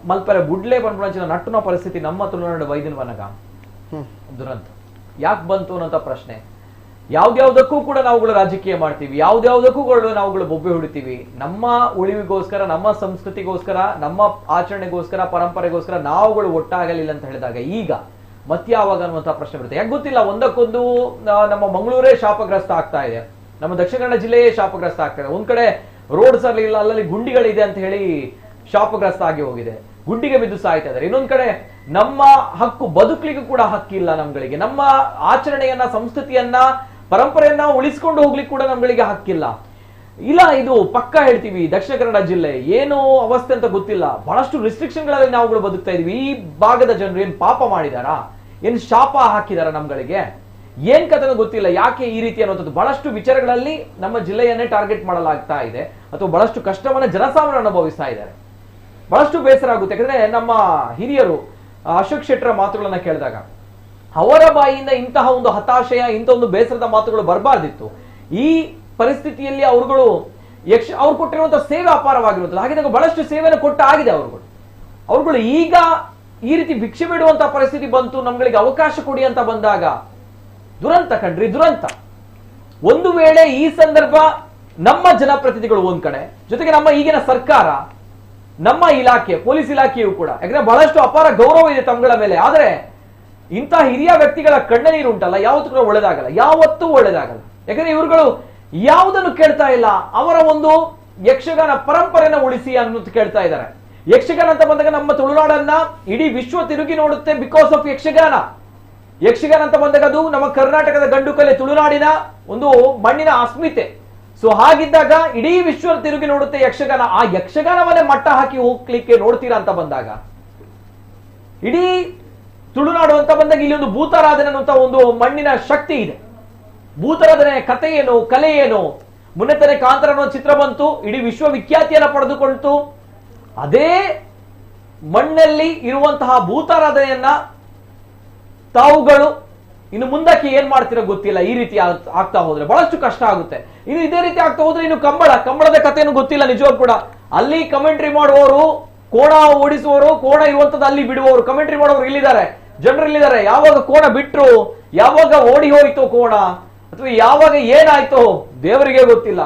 ಮಲ್ಪರೆ ಬುಡ್ಲೆ ಬಂದ್ಬಿಡ ನಟ್ಟುನ ಪರಿಸ್ಥಿತಿ ನಮ್ಮ ತುಳುನಾಡು ವೈದ್ಯನವನಗ ದುರಂತ ಯಾಕೆ ಬಂತು ಅನ್ನೋಂಥ ಪ್ರಶ್ನೆ. ಯಾವ್ದ್ಯಾವ್ದಕ್ಕೂ ಕೂಡ ನಾವುಗಳು ರಾಜಕೀಯ ಮಾಡ್ತೀವಿ, ಯಾವ್ದ್ಯಾವ್ದಕ್ಕೂ ನಾವುಗಳು ಬೊಬ್ಬೆ ಹೊಡಿತೀವಿ. ನಮ್ಮ ಉಳಿವಿಗೋಸ್ಕರ, ನಮ್ಮ ಸಂಸ್ಕೃತಿಗೋಸ್ಕರ, ನಮ್ಮ ಆಚರಣೆಗೋಸ್ಕರ, ಪರಂಪರೆಗೋಸ್ಕರ ನಾವುಗಳು ಒಟ್ಟಾಗಲಿಲ್ಲ ಅಂತ ಹೇಳಿದಾಗ ಈಗ ಮತ್ಯಾವಾಗ ಅನ್ನುವಂಥ ಪ್ರಶ್ನೆ ಬರುತ್ತೆ. ಯಾಕೆ ಗೊತ್ತಿಲ್ಲ, ಒಂದಕ್ಕೊಂದು ನಮ್ಮ ಮಂಗಳೂರೇ ಶಾಪಗ್ರಸ್ತ ಆಗ್ತಾ ಇದೆ, ನಮ್ಮ ದಕ್ಷಿಣ ಕನ್ನಡ ಜಿಲ್ಲೆಯೇ ಶಾಪಗ್ರಸ್ತ ಆಗ್ತಾ ಇದೆ. ಒಂದ್ ಕಡೆ ರೋಡ್ಸ್ ಅಲ್ಲಿ ಇಲ್ಲ, ಅಲ್ಲಲ್ಲಿ ಗುಂಡಿಗಳಿದೆ ಅಂತ ಹೇಳಿ ಶಾಪಗ್ರಸ್ತ ಆಗಿ ಹೋಗಿದೆ, ಗುಂಡಿಗೆ ಬಿದ್ದು ಸಾಯ್ತಾ ಇದ್ದಾರೆ. ಇನ್ನೊಂದ್ ಕಡೆ ನಮ್ಮ ಹಕ್ಕು ಬದುಕಲಿಗೂ ಕೂಡ ಹಕ್ಕಿಲ್ಲ ನಮ್ಗಳಿಗೆ, ನಮ್ಮ ಆಚರಣೆಯನ್ನ, ಸಂಸ್ಕೃತಿಯನ್ನ, ಪರಂಪರೆಯನ್ನ ಉಳಿಸ್ಕೊಂಡು ಹೋಗ್ಲಿಕ್ಕೆ ಕೂಡ ನಮ್ಗಳಿಗೆ ಹಕ್ಕಿಲ್ಲ. ಇಲ್ಲ, ಇದು ಪಕ್ಕ ಹೇಳ್ತೀವಿ, ದಕ್ಷಿಣ ಕನ್ನಡ ಜಿಲ್ಲೆ ಏನು ಅವಸ್ಥೆ ಅಂತ ಗೊತ್ತಿಲ್ಲ, ಬಹಳಷ್ಟು ರಿಸ್ಟ್ರಿಕ್ಷನ್ ಗಳಲ್ಲಿ ನಾವುಗಳು ಬದುಕ್ತಾ ಇದೀವಿ. ಈ ಭಾಗದ ಜನರು ಏನ್ ಪಾಪ ಮಾಡಿದಾರಾ, ಏನ್ ಶಾಪ ಹಾಕಿದಾರ ನಮ್ಗಳಿಗೆ, ಏನ್ ಕಥೆ ಗೊತ್ತಿಲ್ಲ, ಯಾಕೆ ಈ ರೀತಿ ಅನ್ನುವಂಥದ್ದು ಬಹಳಷ್ಟು ವಿಚಾರಗಳಲ್ಲಿ ನಮ್ಮ ಜಿಲ್ಲೆಯನ್ನೇ ಟಾರ್ಗೆಟ್ ಮಾಡಲಾಗ್ತಾ ಇದೆ, ಅಥವಾ ಬಹಳಷ್ಟು ಕಷ್ಟವನ್ನ ಜನಸಾಮಾನ್ಯರು ಅನುಭವಿಸ್ತಾ ಇದ್ದಾರೆ. ಬಹಳಷ್ಟು ಬೇಸರ ಆಗುತ್ತೆ. ಯಾಕಂದ್ರೆ ನಮ್ಮ ಹಿರಿಯರು ಅಶೋಕ್ ಶೆಟ್ಟರ ಮಾತುಗಳನ್ನ ಕೇಳಿದಾಗ ಅವರ ಬಾಯಿಯಿಂದ ಇಂತಹ ಒಂದು ಹತಾಶೆಯ, ಇಂಥ ಒಂದು ಬೇಸರದ ಮಾತುಗಳು ಬರಬಾರ್ದಿತ್ತು. ಈ ಪರಿಸ್ಥಿತಿಯಲ್ಲಿ ಅವ್ರುಗಳು ಅವ್ರು ಕೊಟ್ಟಿರುವಂತಹ ಸೇವೆ ಅಪಾರವಾಗಿರುತ್ತದೆ. ಹಾಗಿದ್ದಾಗ ಬಹಳಷ್ಟು ಸೇವೆಯನ್ನು ಕೊಟ್ಟ ಆಗಿದೆ ಅವ್ರುಗಳು ಈಗ ಈ ರೀತಿ ಭಿಕ್ಷೆ ಬಿಡುವಂತಹ ಪರಿಸ್ಥಿತಿ ಬಂತು, ನಮ್ಗಳಿಗೆ ಅವಕಾಶ ಕೊಡಿ ಅಂತ ಬಂದಾಗ ದುರಂತ ಕಣ್ರಿ, ದುರಂತ. ಒಂದು ವೇಳೆ ಈ ಸಂದರ್ಭ ನಮ್ಮ ಜನಪ್ರತಿನಿಧಿಗಳು ಒಂದ್ ಕಡೆ, ಜೊತೆಗೆ ನಮ್ಮ ಈಗಿನ ಸರ್ಕಾರ, ನಮ್ಮ ಇಲಾಖೆ, ಪೊಲೀಸ್ ಇಲಾಖೆಯೂ ಕೂಡ, ಯಾಕಂದ್ರೆ ಬಹಳಷ್ಟು ಅಪಾರ ಗೌರವ ಇದೆ ತಮ್ಗಳ ಮೇಲೆ, ಆದ್ರೆ ಇಂಥ ಹಿರಿಯ ವ್ಯಕ್ತಿಗಳ ಕಣ್ಣನೀರು ಉಂಟಲ್ಲ, ಯಾವತ್ತೂ ಕೂಡ ಒಳ್ಳೇದಾಗಲ್ಲ, ಯಾವತ್ತೂ ಒಳ್ಳೇದಾಗಲ್ಲ. ಯಾಕಂದ್ರೆ ಇವ್ರುಗಳು ಯಾವುದನ್ನು ಕೇಳ್ತಾ ಇಲ್ಲ, ಅವರ ಒಂದು ಯಕ್ಷಗಾನ ಪರಂಪರೆನ ಉಳಿಸಿ ಅನ್ನೋದು ಕೇಳ್ತಾ ಇದ್ದಾರೆ. ಯಕ್ಷಗಾನ ಅಂತ ಬಂದಾಗ ನಮ್ಮ ತುಳುನಾಡನ್ನ ಇಡೀ ವಿಶ್ವ ತಿರುಗಿ ನೋಡುತ್ತೆ ಬಿಕಾಸ್ ಆಫ್ ಯಕ್ಷಗಾನ. ಯಕ್ಷಗಾನ ಅಂತ ಬಂದಾಗ ಅದು ನಮ್ಮ ಕರ್ನಾಟಕದ ಗಂಡು ಕಲೆ, ತುಳುನಾಡಿನ ಒಂದು ಮಣ್ಣಿನ ಅಸ್ಮಿತೆ. ಸೊ ಹಾಗಿದ್ದಾಗ ಇಡೀ ವಿಶ್ವ ತಿರುಗಿ ನೋಡುತ್ತೆ ಯಕ್ಷಗಾನ. ಆ ಯಕ್ಷಗಾನವನ್ನೇ ಮಟ್ಟ ಹಾಕಿ ಹೋಗ್ಲಿಕ್ಕೆ ನೋಡ್ತೀರಾ ಅಂತ ಬಂದಾಗ, ಇಡೀ ತುಳುನಾಡು ಅಂತ ಬಂದಾಗ ಇಲ್ಲಿ ಒಂದು ಭೂತಾರಾಧನೆ ಅನ್ನುವಂತ ಒಂದು ಮಣ್ಣಿನ ಶಕ್ತಿ ಇದೆ. ಭೂತಾರಾಧನೆ ಕಥೆ ಏನು, ಕಲೆ ಏನು, ಮುನ್ನೆ ತಾನೆ ಕಾಂತಾರ ಅನ್ನೋ ಚಿತ್ರ ಬಂತು, ಇಡೀ ವಿಶ್ವವಿಖ್ಯಾತಿಯನ್ನ ಪಡೆದುಕೊಳ್ತು. ಅದೇ ಮಣ್ಣಲ್ಲಿ ಇರುವಂತಹ ಭೂತಾರಾಧನೆಯನ್ನ ತಾವುಗಳು ಇನ್ನು ಮುಂದಕ್ಕೆ ಏನ್ ಮಾಡ್ತಿರೋ ಗೊತ್ತಿಲ್ಲ. ಈ ರೀತಿ ಆಗ್ತಾ ಹೋದ್ರೆ ಬಹಳಷ್ಟು ಕಷ್ಟ ಆಗುತ್ತೆ. ಇನ್ನು ಇದೇ ರೀತಿ ಆಗ್ತಾ ಹೋದ್ರೆ ಇನ್ನು ಕಂಬಳದ ಕಥೆಯನ್ನು ಗೊತ್ತಿಲ್ಲ ನಿಜವಾಗ ಕೂಡ. ಅಲ್ಲಿ ಕಮೆಂಟ್ರಿ ಮಾಡುವವರು, ಕೋಣ ಓಡಿಸುವವರು, ಕೋಣ ಇರುವಂತದ್ದು ಅಲ್ಲಿ ಬಿಡುವವರು, ಕಮೆಂಟ್ರಿ ಮಾಡೋರು ಇಲ್ಲಿದ್ದಾರೆ, ಜನರು ಇಲ್ಲಿದ್ದಾರೆ. ಯಾವಾಗ ಕೋಣ ಬಿಟ್ರು, ಯಾವಾಗ ಓಡಿ ಹೋಯ್ತು ಕೋಣ, ಅಥವಾ ಯಾವಾಗ ಏನಾಯ್ತೋ ದೇವರಿಗೆ ಗೊತ್ತಿಲ್ಲ.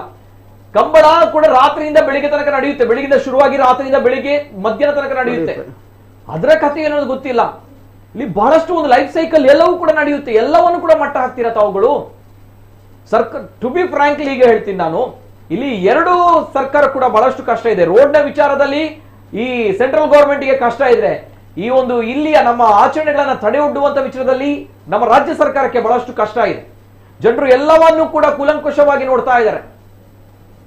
ಕಂಬಳ ಕೂಡ ರಾತ್ರಿಯಿಂದ ಬೆಳಿಗ್ಗೆ ತನಕ ನಡೆಯುತ್ತೆ, ಬೆಳಿಗ್ಗೆಯಿಂದ ಶುರುವಾಗಿ ರಾತ್ರಿಯಿಂದ ಬೆಳಿಗ್ಗೆ ಮಧ್ಯಾಹ್ನ ತನಕ ನಡೆಯುತ್ತೆ. ಅದರ ಕಥೆ ಏನೋದು ಗೊತ್ತಿಲ್ಲ. ಇಲ್ಲಿ ಬಹಳಷ್ಟು ಒಂದು ಲೈಫ್ ಸೈಕಲ್ ಎಲ್ಲವೂ ಕೂಡ ನಡೆಯುತ್ತೆ, ಎಲ್ಲವನ್ನು ಕೂಡ ಮಟ್ಟ ಹಾಕ್ತೀರಾ ತಾವುಗಳು. ಸರ್ಕಾರ, ಟು ಬಿ ಫ್ರಾಂಕ್ಲಿ ಈಗ ಹೇಳ್ತೀನಿ ನಾನು, ಇಲ್ಲಿ ಎರಡು ಸರ್ಕಾರ ಕೂಡ ಬಹಳಷ್ಟು ಕಷ್ಟ ಇದೆ. ರೋಡ್ನ ವಿಚಾರದಲ್ಲಿ ಈ ಸೆಂಟ್ರಲ್ ಗವರ್ಮೆಂಟ್ಗೆ ಕಷ್ಟ ಇದ್ರೆ, ಈ ಒಂದು ಇಲ್ಲಿಯ ನಮ್ಮ ಆಚರಣೆಗಳನ್ನ ತಡೆ ಒಡ್ಡುವಂತ ವಿಚಾರದಲ್ಲಿ ನಮ್ಮ ರಾಜ್ಯ ಸರ್ಕಾರಕ್ಕೆ ಬಹಳಷ್ಟು ಕಷ್ಟ ಇದೆ. ಜನರು ಎಲ್ಲವನ್ನೂ ಕೂಡ ಕೂಲಂಕುಷವಾಗಿ ನೋಡ್ತಾ ಇದ್ದಾರೆ.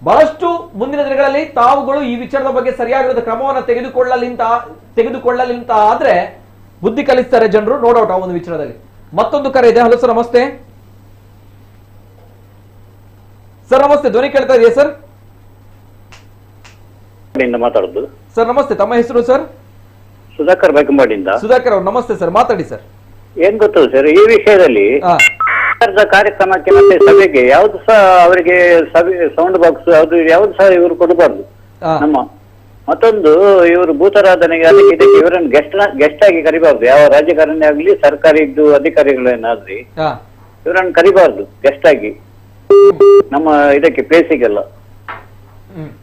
ಬಹಳಷ್ಟು ಮುಂದಿನ ದಿನಗಳಲ್ಲಿ ತಾವುಗಳು ಈ ವಿಚಾರದ ಬಗ್ಗೆ ಸರಿಯಾಗಿರುವ ಕ್ರಮವನ್ನು ತೆಗೆದುಕೊಳ್ಳಲಿಂತ ಆದ್ರೆ ಬುದ್ಧಿ ಕಲಿಸ್ತಾರೆ ಜನರು, ನೋ ಡೌಟ್. ಆ ಒಂದು ವಿಚಾರದಲ್ಲಿ ಮತ್ತೊಂದು ಕರೆ ಇದೆ. ಹಲೋ ಸರ್, ನಮಸ್ತೆ ಸರ್. ನಮಸ್ತೆ, ಧ್ವನಿ ಕೇಳ್ತಾ ಇದೆಯಾ ಸರ್? ಮಾತಾಡೋದು ಸರ್ ನಮಸ್ತೆ, ತಮ್ಮ ಹೆಸರು ಸರ್? ಸುಧಾಕರ್ ಬೈಕಂಬಾಡಿಂದ. ಸುಧಾಕರ್ ಅವ್ರು ನಮಸ್ತೆ ಸರ್, ಮಾತಾಡಿ ಸರ್. ಏನ್ ಗೊತ್ತು ಸರ್, ಈ ವಿಷಯದಲ್ಲಿ ಕಾರ್ಯಕ್ರಮಕ್ಕೆ ಮತ್ತೆ ಸಭೆಗೆ ಯಾವ್ದು ಸಹ ಅವರಿಗೆ ಸಭೆ ಸೌಂಡ್ ಬಾಕ್ಸ್ ಅದು ಯಾವ್ದು ಸಹ ಇವರು ಕೊಡಬಾರ್ದು. ನಮ್ಮ ಮತ್ತೊಂದು, ಇವರು ಭೂತಾರಾಧನೆಗೆ ಅದಕ್ಕೆ ಇದಕ್ಕೆ ಇವರನ್ನು ಗೆಸ್ಟ್ ಆಗಿ ಕರಿಬಾರ್ದು. ಯಾವ ರಾಜಕಾರಣಿ ಆಗ್ಲಿ, ಸರ್ಕಾರಿ ಇದ್ದು ಅಧಿಕಾರಿಗಳೇನಾದ್ರಿ ಇವರನ್ನು ಕರಿಬಾರ್ದು ಗೆಸ್ಟ್ ಆಗಿ ನಮ್ಮ ಇದಕ್ಕೆ ಪ್ಲೇಸಿಗೆಲ್ಲ.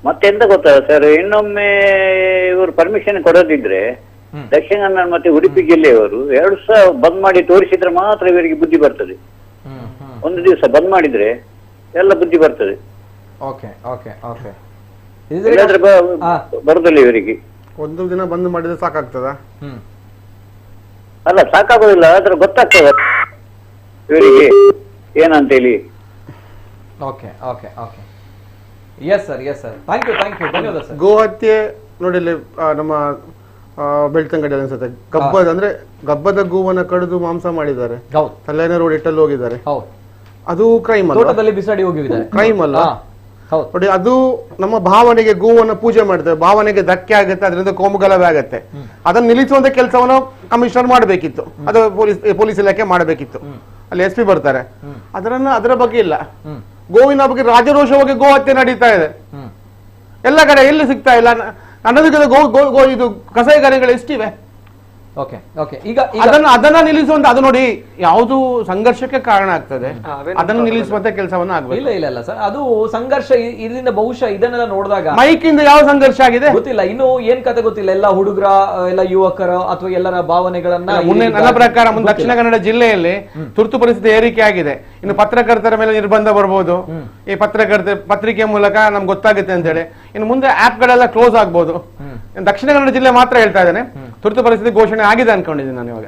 ಮತ್ತೆಂತ ಗೊತ್ತಾ ಸರ್, ಇನ್ನೊಮ್ಮೆ ಇವರು ಪರ್ಮಿಷನ್ ಕೊಡೋದಿದ್ರೆ ದಕ್ಷಿಣ ಕನ್ನಡ ಮತ್ತೆ ಉಡುಪಿ ಜಿಲ್ಲೆಯವರು 2 ಸಹ ಬಂದ್ ಮಾಡಿ ತೋರಿಸಿದ್ರೆ ಮಾತ್ರ ಇವರಿಗೆ ಬುದ್ಧಿ ಬರ್ತದೆ. ಒಂದು ದಿವಸ ಬಂದ್ ಮಾಡಿದ್ರೆ ಎಲ್ಲ ಬುದ್ಧಿ ಬರ್ತದೆ. ಬರುದಿಲ್ಲ ಇವರಿಗೆ. ಒಂದು ದಿನ ಬಂದ್ ಮಾಡಿದ್ರೆ ಸಾಕಾಗ್ತದ? ಅಲ್ಲ, ಸಾಕಾಗೋದಿಲ್ಲ, ಆದ್ರೆ ಗೊತ್ತಾಗ್ತದ ಇವರಿಗೆ ಏನಂತೇಳಿ. ಗೋಹತ್ಯೆ ನೋಡಿ, ನಮ್ಮ ಬೆಳ್ತಂಗಡಿ ಅನ್ಸುತ್ತೆ, ಗಬ್ಬದ ಅಂದ್ರೆ ಗಬ್ಬದ ಗೋವನ್ನ ಕಡಿದು ಮಾಂಸ ಮಾಡಿದ್ದಾರೆ, ತಲೆನ ರೋಡ್ ಇಟ್ಟಲ್ಲಿ ಹೋಗಿದ್ದಾರೆ. ಅದು ಕ್ರೈಮ್ ಅಲ್ಲ, ಬಿಸಾಡಿ ಹೋಗಿದ್ದಾರೆ, ಕ್ರೈಮ್ ಅಲ್ಲ ನೋಡಿ. ಅದು ನಮ್ಮ ಭಾವನೆಗೆ ಗೋವನ್ನ ಪೂಜೆ ಮಾಡ್ತೇವೆ, ಭಾವನೆಗೆ ಧಕ್ಕೆ ಆಗುತ್ತೆ, ಅದರಿಂದ ಕೋಮುಗಲಭೆ ಆಗತ್ತೆ. ಅದನ್ನು ನಿಲ್ಲಿಸುವಂತ ಕೆಲಸವನ್ನು ಕಮಿಷನರ್ ಮಾಡಬೇಕಿತ್ತು, ಅದು ಪೊಲೀಸ್ ಇಲಾಖೆ ಮಾಡಬೇಕಿತ್ತು. ಅಲ್ಲಿ SP ಬರ್ತಾರೆ. ಅದರ ಬಗ್ಗೆ ಇಲ್ಲ. ಗೋವಿನ ಬಗ್ಗೆ ರಾಜರೋಷವಾಗಿ ಗೋ ಹತ್ಯೆ ನಡೀತಾ ಇದೆ ಎಲ್ಲ ಕಡೆ. ಎಲ್ಲಿ ಸಿಗ್ತಾ ಇಲ್ಲ ಅನ್ನೋದಕ್ಕೆ ಗೋ ಇದು ಕಸಾಯಿಖಾನೆಗಳು ಎಷ್ಟಿವೆ? Okay okay. ಈಗ ಅದನ್ನ ನಿಲ್ಲಿಸುವಂತ, ಅದು ನೋಡಿ ಯಾವುದು ಸಂಘರ್ಷಕ್ಕೆ ಕಾರಣ ಆಗ್ತದೆ ಅದನ್ನು ನಿಲ್ಲಿಸುವಂತ ಕೆಲಸವನ್ನ ಆಗ್ಬೇಕು. ಇಲ್ಲ ಇಲ್ಲ ಇಲ್ಲ ಸರ್, ಅದು ಸಂಘರ್ಷ ಇದರಿಂದ ಬಹುಶಃ ಇದನ್ನೆಲ್ಲ ನೋಡಿದಾಗ ಮೈಕ್ ಇಂದ ಯಾವ ಸಂಘರ್ಷ ಆಗಿದೆ ಗೊತ್ತಿಲ್ಲ, ಇನ್ನು ಏನ್ ಕತೆ ಗೊತ್ತಿಲ್ಲ. ಎಲ್ಲ ಹುಡುಗರ, ಎಲ್ಲ ಯುವಕರ ಅಥವಾ ಎಲ್ಲರ ಭಾವನೆಗಳನ್ನ ನನ್ನ ಪ್ರಕಾರ ದಕ್ಷಿಣ ಕನ್ನಡ ಜಿಲ್ಲೆಯಲ್ಲಿ ತುರ್ತು ಪರಿಸ್ಥಿತಿ ಏರಿಕೆ ಆಗಿದೆ. ಇನ್ನು ಪತ್ರಕರ್ತರ ಮೇಲೆ ನಿರ್ಬಂಧ ಬರ್ಬೋದು. ಈ ಪತ್ರಿಕೆ ಮೂಲಕ ನಮ್ಗೆ ಗೊತ್ತಾಗುತ್ತೆ ಅಂತ ಹೇಳಿ. ಇನ್ನು ಮುಂದೆ ಆಪ್ ಗಳೆಲ್ಲ ಕ್ಲೋಸ್ ಆಗ್ಬೋದು. ದಕ್ಷಿಣ ಕನ್ನಡ ಜಿಲ್ಲೆ ಮಾತ್ರ ಹೇಳ್ತಾ ಇದ್ದೇನೆ, ತುರ್ತು ಪರಿಸ್ಥಿತಿ ಘೋಷಣೆ ಆಗಿದೆ ಅನ್ಕೊಂಡಿದ್ದೀನಿ ನಾನು ಇವಾಗ.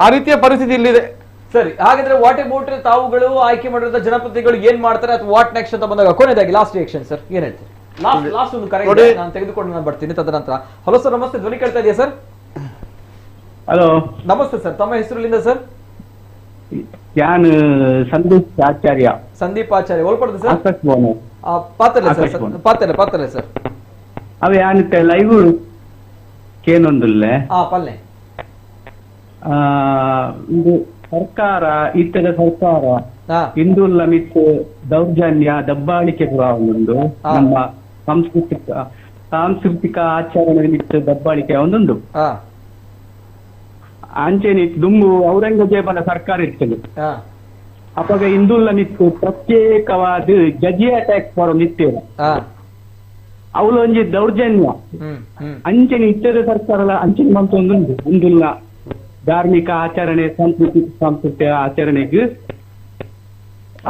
ಆ ರೀತಿಯ ಪರಿಸ್ಥಿತಿ ಇಲ್ಲಿದೆ. ಸರಿ, ಹಾಗಿದ್ರೆ ವಾಟ್ ಅಬೌಟ್ ತಾವುಗಳು ಆಯ್ಕೆ ಮಾಡಿರೋ ಜನಪ್ರತಿನಿಧಿಗಳು ಏನ್ ಮಾಡ್ತಾರೆ ಅಥವಾ ವಾಟ್ ನೆಕ್ಸ್ಟ್ ಅಂತ ಬಂದಾಗ ಕೊನೆಯದಾಗಿ ಲಾಸ್ಟ್ ರಿಯಾಕ್ಷನ್ ಸರ್ ಏನ್ ಹೇಳ್ತೀರಿ? ಲಾಸ್ಟ್ ಒಂದು ಕರೆ ನಾನು ತೆಗೆದುಕೊಂಡು ನಾನು ಬರ್ತೀನಿ ತದನಂತರ. ಹಲೋ ಸರ್, ನಮಸ್ತೆ. ಧ್ವನಿ ಕೇಳ್ತಾ ಇದೆಯಾ ಸರ್? ಹಲೋ ನಮಸ್ತೆ ಸರ್, ತಮ್ಮ ಹೆಸರುಲಿಂದ ಸರ್? ನಾನು ಸಂದೀಪ್ ಆಚಾರ್ಯ. ಸಂದೀಪ್ ಆಚಾರ್ಯ ಒಳಪಡ್ದು ಸರ್? ಪಾತಲೆ ಸರ್ ಅವ ಯಾನಿತ್ತೆ ಲೈವ್ ಕೇನೊಂದುಲ್ಲೆ ಪಲ್ಲೆ ಇದು ಸರ್ಕಾರ ಇತ್ತದ ಸರ್ಕಾರ ಹಿಂದುಲ್ಲ ಮಿತ್ತು ದೌರ್ಜನ್ಯ ದಬ್ಬಾಳಿಕೆ ಒಂದು ನಮ್ಮ ಸಾಂಸ್ಕೃತಿಕ ಆಚರಣೆ ಮಿತ್ತು ದಬ್ಬಾಳಿಕೆ ಒಂದೊಂದು ಅಂಚೆನಿ ದುಂಬು ಔರಂಗಜೇಬನ ಸರ್ಕಾರ ಇರ್ತದೆ. ಅವಾಗ ಹಿಂದುಲ್ಲ ಮಿತ್ತು ಪ್ರತ್ಯೇಕವಾದ ಜಜಿಯಾ ಟ್ಯಾಕ್ಸ್ ಮಾಡೋ ನಿತ್ಯ ಅವಳು ಒಂಜಿ ದೌರ್ಜನ್ಯ ಅಂಚೆನಿ ಇತ್ತದ ಸರ್ಕಾರ ಅಂಚೆನಿ ಮಂತೊಂದುಂಡು ಹಿಂದುಲ್ಲ ಧಾರ್ಮಿಕ ಆಚರಣೆ ಸಾಂಸ್ಕೃತಿಕ ಆಚರಣೆಗೆ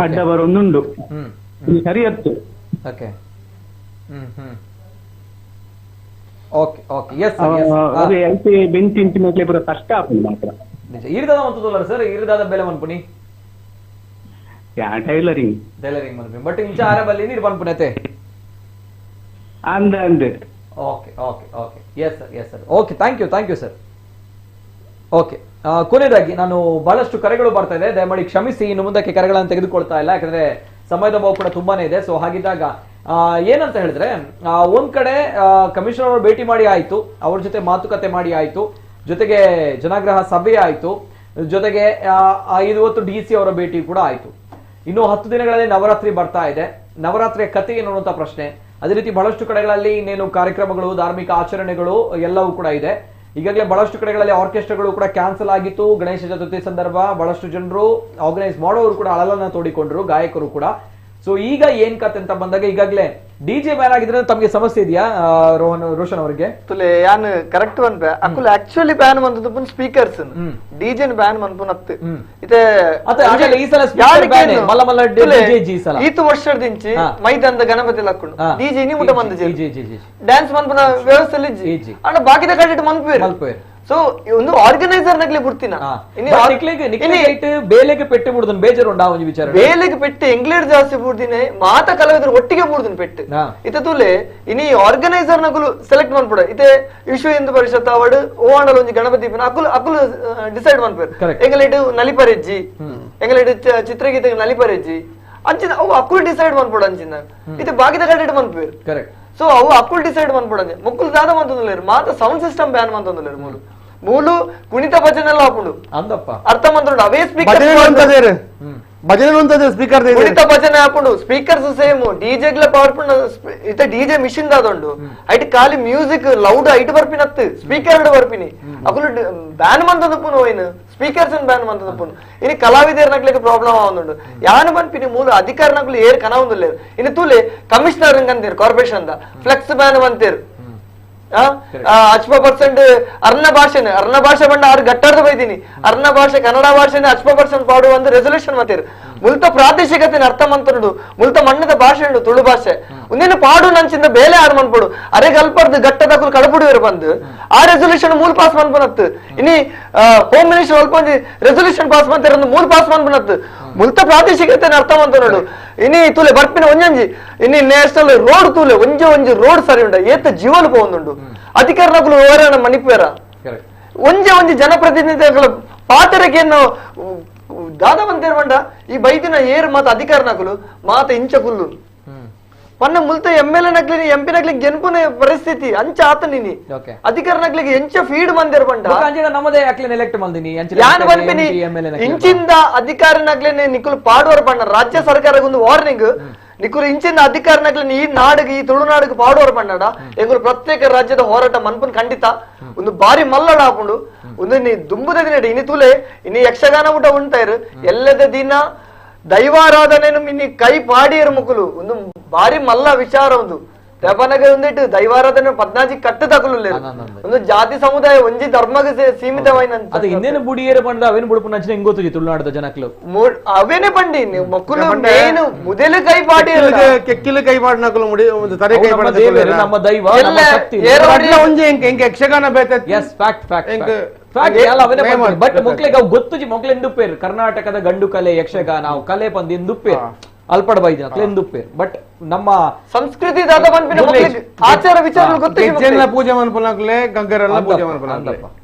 ಅಡ್ಡ ಬರೋಂದುಂಡು. ಸರಿಯತ್ತು. ಬೆಂಚಿಂಚು ಮೇಲೆ ಪೂರ ಕಷ್ಟ ಆಗ್ತದೆ ಮಾತ್ರ. ಇರಿದಾದ ಮಂತದಲ್ಲ ಸರ್, ಇರಿದಾದ ಬೆಲೆ ಮನ್ಪುನಿ ಟೈಲರಿಂಗ್ ಮನ್ಪುನಿ ಬಟ್ ಇಂಚ ಆರಬಲ್ಲಿ ನೀರು ಮನ್ಪುನತೆ ಅಂದ okay okay okay. Yes sir, yes sir. Okay, thank you sir. Okay, ಕೊನೆಯದಾಗಿ ನಾನು ಬಹಳಷ್ಟು ಕರೆಗಳು ಬರ್ತಾ ಇದೆ, ದಯಮಾಡಿ ಕ್ಷಮಿಸಿ. ಇನ್ನು ಮುಂದಕ್ಕೆ ಕರೆಗಳನ್ನು ತೆಗೆದುಕೊಳ್ತಾ ಇಲ್ಲ, ಯಾಕಂದ್ರೆ ಸಮಯದ ಅಭಾವ ಕೂಡ ತುಂಬಾನೇ ಇದೆ. ಸೊ ಹಾಗಿದ್ದಾಗ ಏನಂತ ಹೇಳಿದ್ರೆ, ಒಂದ್ ಕಡೆ ಕಮಿಷನರ್ ಅವರು ಭೇಟಿ ಮಾಡಿ ಆಯ್ತು, ಅವ್ರ ಜೊತೆ ಮಾತುಕತೆ ಮಾಡಿ ಆಯ್ತು, ಜೊತೆಗೆ ಜನಾಗ್ರಹ ಸಭೆ ಆಯ್ತು, ಜೊತೆಗೆ ಇವತ್ತು DC ಅವರ ಭೇಟಿ ಕೂಡ ಆಯ್ತು. ಇನ್ನು 10 ದಿನಗಳಲ್ಲಿ ನವರಾತ್ರಿ ಬರ್ತಾ ಇದೆ. ನವರಾತ್ರಿಯ ಕಥೆ ಏನು ಅನ್ನುವಂತ ಪ್ರಶ್ನೆ. ಅದೇ ರೀತಿ ಬಹಳಷ್ಟು ಕಡೆಗಳಲ್ಲಿ ಇನ್ನೇನು ಕಾರ್ಯಕ್ರಮಗಳು, ಧಾರ್ಮಿಕ ಆಚರಣೆಗಳು ಎಲ್ಲವೂ ಕೂಡ ಇದೆ. ಈಗಾಗಲೇ ಬಹಳಷ್ಟು ಕಡೆಗಳಲ್ಲಿ ಆರ್ಕೆಸ್ಟ್ರಾಗಳು ಕೂಡ ಕ್ಯಾನ್ಸಲ್ ಆಗಿತ್ತು. ಗಣೇಶ ಚತುರ್ಥಿ ಸಂದರ್ಭ ಬಹಳಷ್ಟು ಜನರು ಆರ್ಗನೈಸ್ ಮಾಡೋರು ಕೂಡ ಅಳಲನ್ನ ತೋಡಿಕೊಂಡ್ರು, ಗಾಯಕರು ಕೂಡ. ಸೊ ಈಗ ಏನ್ ಕತೆ ಅಂತ ಬಂದಾಗ, ಈಗಾಗಲೇ DJ ಬ್ಯಾನ್ ಆಗಿದ್ರೆ ತಮಗೆ ಸಮಸ್ಯೆ ಇದೆಯಾ ರೋಷನ್ ಅವರಿಗೆ? ಯಾನ್ ಕರೆಕ್ಟ್ ಅನ್ಪೆ ಅಕುಲ್ ಆಕ್ಚುಲಿ ಬ್ಯಾನ್ ಮಂತದ್ದು ಪುನ್ ಸ್ಪೀಕರ್ಸ್ DJ ಬ್ಯಾನ್ ಮನ್ಪುನ್ ಅತ್ತೆ ಇತೆ ಈ ಸಲ ಸ್ಪೀಕರ್ ಬ್ಯಾನ್ ಮಲ್ಲ ಮಲ್ಲ DJ ಈ ಸಲ ಈತು ವರ್ಷದಿಂಚಿ ಮೈದಾನದ ಗಣಪತಿ ಲಕ್ಕುಂಡು DJ ನಿ ಮುಟ ಮಂದ ಡ್ಯಾನ್ಸ್ ಮನ್ಪುನ ವ್ಯವಸ್ಥೆ ಇಜ್ಜಿ ಅಣ್ಣ ಬಾಕಿದ ಕಡೆ ಮನ್ಪೇರು. ಸೊ ಒಂದು ಆರ್ಗನೈಸರ್ ನಗ್ಲಿ ಬುಡ್ತಿನ ಬೇಲೆಗೆ ಪೆಟ್ಟು ಬಿಡುದನ್ ಬೇಜಾರುಂಡ ಒಂದು ವಿಚಾರ. ಬೇಲೆಗೆ ಪೆಟ್ಟು ಎಂಗ್ಲೇಡ್ ಜಾಸ್ತಿ ಬುಡ್ದಿನಿ ಮಾತ ಕಲಾವಿದರು ಒಟ್ಟಿಗೆ ಬುಡ್ದಿನ ಪೆಟ್ಟು ಇತ ತೂಲೆ ಇನಿ ಆರ್ಗನೈಸರ್ ನಗುಲು ಸೆಲೆಕ್ಟ್ ಮನ್ಪುಡ ಇತೆ ವಿಶ್ವ ಹಿಂದೂ ಪರಿಷತ್ ಅವಾರ್ಡ್ ಓವಾಂಡಲ್ ಒಂಜಿ ಗಣಪತಿ ಅಕುಲು ಡಿಸೈಡ್ ಮನ್ಪೇರು. ಎಂಗ್ಲೇಡ್ ನಲಿಪರೆಜ್ಜಿ, ಎಂಗ್ಲೇಡ್ ಚಿತ್ರಗೀತೆ ನಲಿಪರೆಜ್ಜಿ ಅಂಚಿನ ಅವು ಅಕುಲ್ ಡಿಸೈಡ್ ಮನ್ಪುಡ ಅಂಚಿನ ಇದು ಬಾಗಿದ ಕಡೆ ಮನ್ಪೇರು. ಸೊ ಅವು ಅಕುಲ್ ಡಿಸೈಡ್ ಮನ್ಪುಡಂಜೆ ಮುಕ್ಕುಲು ದಾದ ಮಂತೊಂದುಲ್ಲೇರು ಮಾತ ಸೌಂಡ್ ಸಿಸ್ಟಮ್ ಬ್ಯಾನ್ ಮಂತೊಂದುಲ್ಲೇರು ಮೂಲು ಕುಣಿತ ಭಜನೆ ಎಲ್ಲ ಹಾಕೊಂಡು ಅರ್ಥ ಮಂತ್ರುಂಡು ಅವೇ ಸ್ಪೀಕರ್ ಕುಣಿತ ಭಜನೆ ಹಾಕೊಂಡು ಸ್ಪೀಕರ್ಸ್ ಸೇಮ್ ಡಿಜೆಗ್ಲ ಪವರ್ಫುಲ್ ಇತ DJ ಮಿಷಿನ್ ದಾದೊಂಡು ಐಟ್ ಖಾಲಿ ಮ್ಯೂಸಿಕ್ ಲೌಡ್ ಐಟ್ ಬರ್ಪಿನತ್ತು ಸ್ಪೀಕರ್ ಬರ್ಪಿನಿ ಅಕುಲು ಬ್ಯಾನ್ ಮಂತದಪ್ಪುನು ಹೋಯ್ನು ಸ್ಪೀಕರ್ಸ್ ಬ್ಯಾನ್ ಮಂತದಪ್ಪುನು ಇನಿ ಕಲಾವಿದರ ನಗ್ಲಿಕ್ಕೆ ಪ್ರಾಬ್ಲಮ್ ಆವೊಂದುಂಡು ಯಾನ್ ಬನ್ಪಿನಿ ಮೂಲ ಅಧಿಕಾರ ನಗ್ಲು ಏರ್ ಕನವೊಂದುಲ್ಲೇರು ಇನ್ನು ತೂಲೆ ಕಮಿಷನರ್ ಅಂತೀರು ಕಾರ್ಪೊರೇಷನ್ ದ ಫ್ಲೆಕ್ಸ್ ಬ್ಯಾನ್ ಅಂತೀರು 50% ಅರ್ನ ಭಾಷೆ ಬಂಡ 6 ಗಟ್ಟಾರ್ದ ಬೈದೀನಿ ಅರ್ನ ಭಾಷೆ ಕನ್ನಡ ಭಾಷೆನೆ 50% ಪಾಡುವ ಒಂದು ರೆಸೊಲ್ಯೂಷನ್ ಮಾತೀರು ಮುಲ್ತ ಪ್ರಾದೇಶಿಕತೆ ಅರ್ಥ ಮಂತರುಡು ಮುಲ್ತ ಮಣ್ಣದ ಭಾಷೆ ಉಂಡು ತುಳು ಭಾಷೆ ಒಂದೇನು ಪಾಡು ನಂಚಿಂದ ಬೇಲೆ ಆಡ್ ಮನ್ಪಡು ಅರೆ ಗಲ್ಪರ್ದು ಗಟ್ಟದಕ್ಕೂ ಕಡಪುಡಿಯರು ಬಂದು ಆ ರೆಸೊಲ್ಯೂಷನ್ ಮೂಲ್ ಪಾಸ್ ಮನ್ಪನತ್ತು ಇನಿ ಹೋಮ್ ಮಿನಿಸ್ಟರ್ ಅಲ್ಪ ರೆಸೊಲ್ಯೂಷನ್ ಪಾಸ್ ಮಾಡ್ತಾರ ಮೂಲ್ ಪಾಸ್ ಮನ್ಪನತ್ತು ಮುಲ್ತ ಪ್ರಾದೇಶಿಕತೆ ಅರ್ಥ ಮಂತನೋಡು ಇನಿ ತೂಲೆ ಬರ್ಪಿನ ಒಂಜಂಜಿ ಇನಿ ನ್ಯಾಷನಲ್ ರೋಡ್ ತೂಲೆ ಒಂಜಿ ರೋಡ್ ಸರಿ ಉಂಡ ಏತ ಜೀವನ ಪೋಂದುಂಡು ಅಧಿಕಾರಗಳು ಓರಣ ಮಣಿಪೇರ ಒಂಜಿ ಜನಪ್ರತಿನಿಧಿಗಳ ಪಾತ್ರಕ್ಕೆ ದಾದ ಬಂತೇರ್ ಬಂಡ ಈ ಬೈದಿನ ಏರ್ ಮಾತ ಅಧಿಕಾರನಗಳು ಮಾತ ಇಂಚ ಕುಲ್ಲು ಪನ್ನ ಮುಲ್ತ MLA ನಕ್ಲಿ MP ನಕ್ಲಿ ಗೆನ್ಪುನ ಪರಿಸ್ಥಿತಿ ಅಂಚ ಆತನಿನಿ ಓಕೆ ಅಧಿಕಾರ ನಕ್ಲಿಗೆ ಎಂಚ ಫೀಡ್ ಮಂದಿರ ಬಂಡ ಅಂಜನ ನಮ್ಮದೇ ಯಾಕ್ಲೆ ಎಲೆಕ್ಟ್ ಮಲ್ದಿನಿ ಯಾನ್ ಬರ್ಪಿನಿ ಇಂಚಿಂದ ಅಧಿಕಾರ ನಕ್ಲೇನೆ ನಿಕುಲು ಪಾಡುವರ್ ಪಂಡ ರಾಜ್ಯ ಸರ್ಕಾರಕ್ಕೆ ಒಂದು ವಾರ್ನಿಂಗ್ ನಿಕುಲು ಇಂಚಿಂದ ಅಧಿಕಾರ ನಕ್ಲೇನೆ ಈ ನಾಡಿಗೆ ಈ ತುಳುನಾಡಿಗೆ ಪಾಡುವರ್ ಪಂಡಡ ಎಂಗುಲು ಪ್ರತ್ಯೇಕ ರಾಜ್ಯದ ಹೋರಾಟ ಮನ್ಪನ್ ಖಂಡಿತ ಒಂದು ಬಾರಿ ಮಲ್ಲಡ ಹಾಕೊಂಡು ಒಂದು ನೀ ದುಂಬುದ ದಿನ ಇನಿ ತುಲೆ ಇನಿ ಯಕ್ಷಗಾನ ಊಟ ಉಂಟಾಯಿರು ಎಲ್ಲದ ದಿನ ದೈವಾರಾಧನೆಯನ್ನು ಇನ್ನಿ ಕೈ ಪಾಡಿಯರು ಮುಕುಲು ಒಂದು ಬಾರಿ ಮಲ್ಲ ವಿಚಾರ ಒಂದು ದೇವನಗೆ ಒಂದಿಟ್ಟು ದೈವಾರಾಧನೆ 14 ಕಟ್ಟು ತಕಲು ಒಂದು ಜಾತಿ ಸಮುದಾಯ ಒಂಜಿ ಧರ್ಮಕ್ಕೆ ಸೀಮಿತವಾಯಿನ ಅದು ಇನ್ನೇನು ಬುಡಿಯೇರು ಬಂದ ಅವೇನು ಬುಡುಪು ನಂಚಿನ ಹೆಂಗ್ ಗೊತ್ತು ತುಳುನಾಡದ ಜನಕ್ಲು ಅವೇನೆ ಬಂಡಿ ನೀವು ಮಕ್ಕಳು ಮೇನು ಮೊದಲು ಕೈ ಪಾಡಿ ಕೆಕ್ಕಿಲು ಕೈ ಪಾಡಿನಕಲು ಮುಡಿ ಒಂದು ತರೆ ಕೈ ಪಾಡ ನಮ್ಮ ದೈವ ನಮ್ಮ ಶಕ್ತಿ ಒಂಜಿ ಹೆಂಗೆ ಯಕ್ಷಗಾನ ಬೇತ ಎಸ್ ಫ್ಯಾಕ್ಟ್ ಫ್ಯಾಕ್ಟ್ ಬಟ್ ಮೊಕ್ಲೆಗೆ ಅವು ಗೊತ್ತು ಮೊಕ್ಲೆ ಎಂದುಪ್ಪೇರು ಕರ್ನಾಟಕದ ಗಂಡು ಕಲೆ ಯಕ್ಷಗಾನ ಅವು ಕಲೆ ಬಂದು ಎಂದುಪ್ಪೇರು ಅಲ್ಪಡ ಬೈದಿನ ಎಂದುಪ್ಪೇರು ಬಟ್ ನಮ್ಮ ಸಂಸ್ಕೃತಿ ಆಚಾರ ವಿಚಾರ ಗೊತ್ತಿಲ್ಲ ಪೂಜೆ ಮನ್ಪುನಕ್ಲೆ ಗಂಗರೆಲ್ಲ ಪೂಜೆ ಮನ್ಪುನಕ್ಲೆ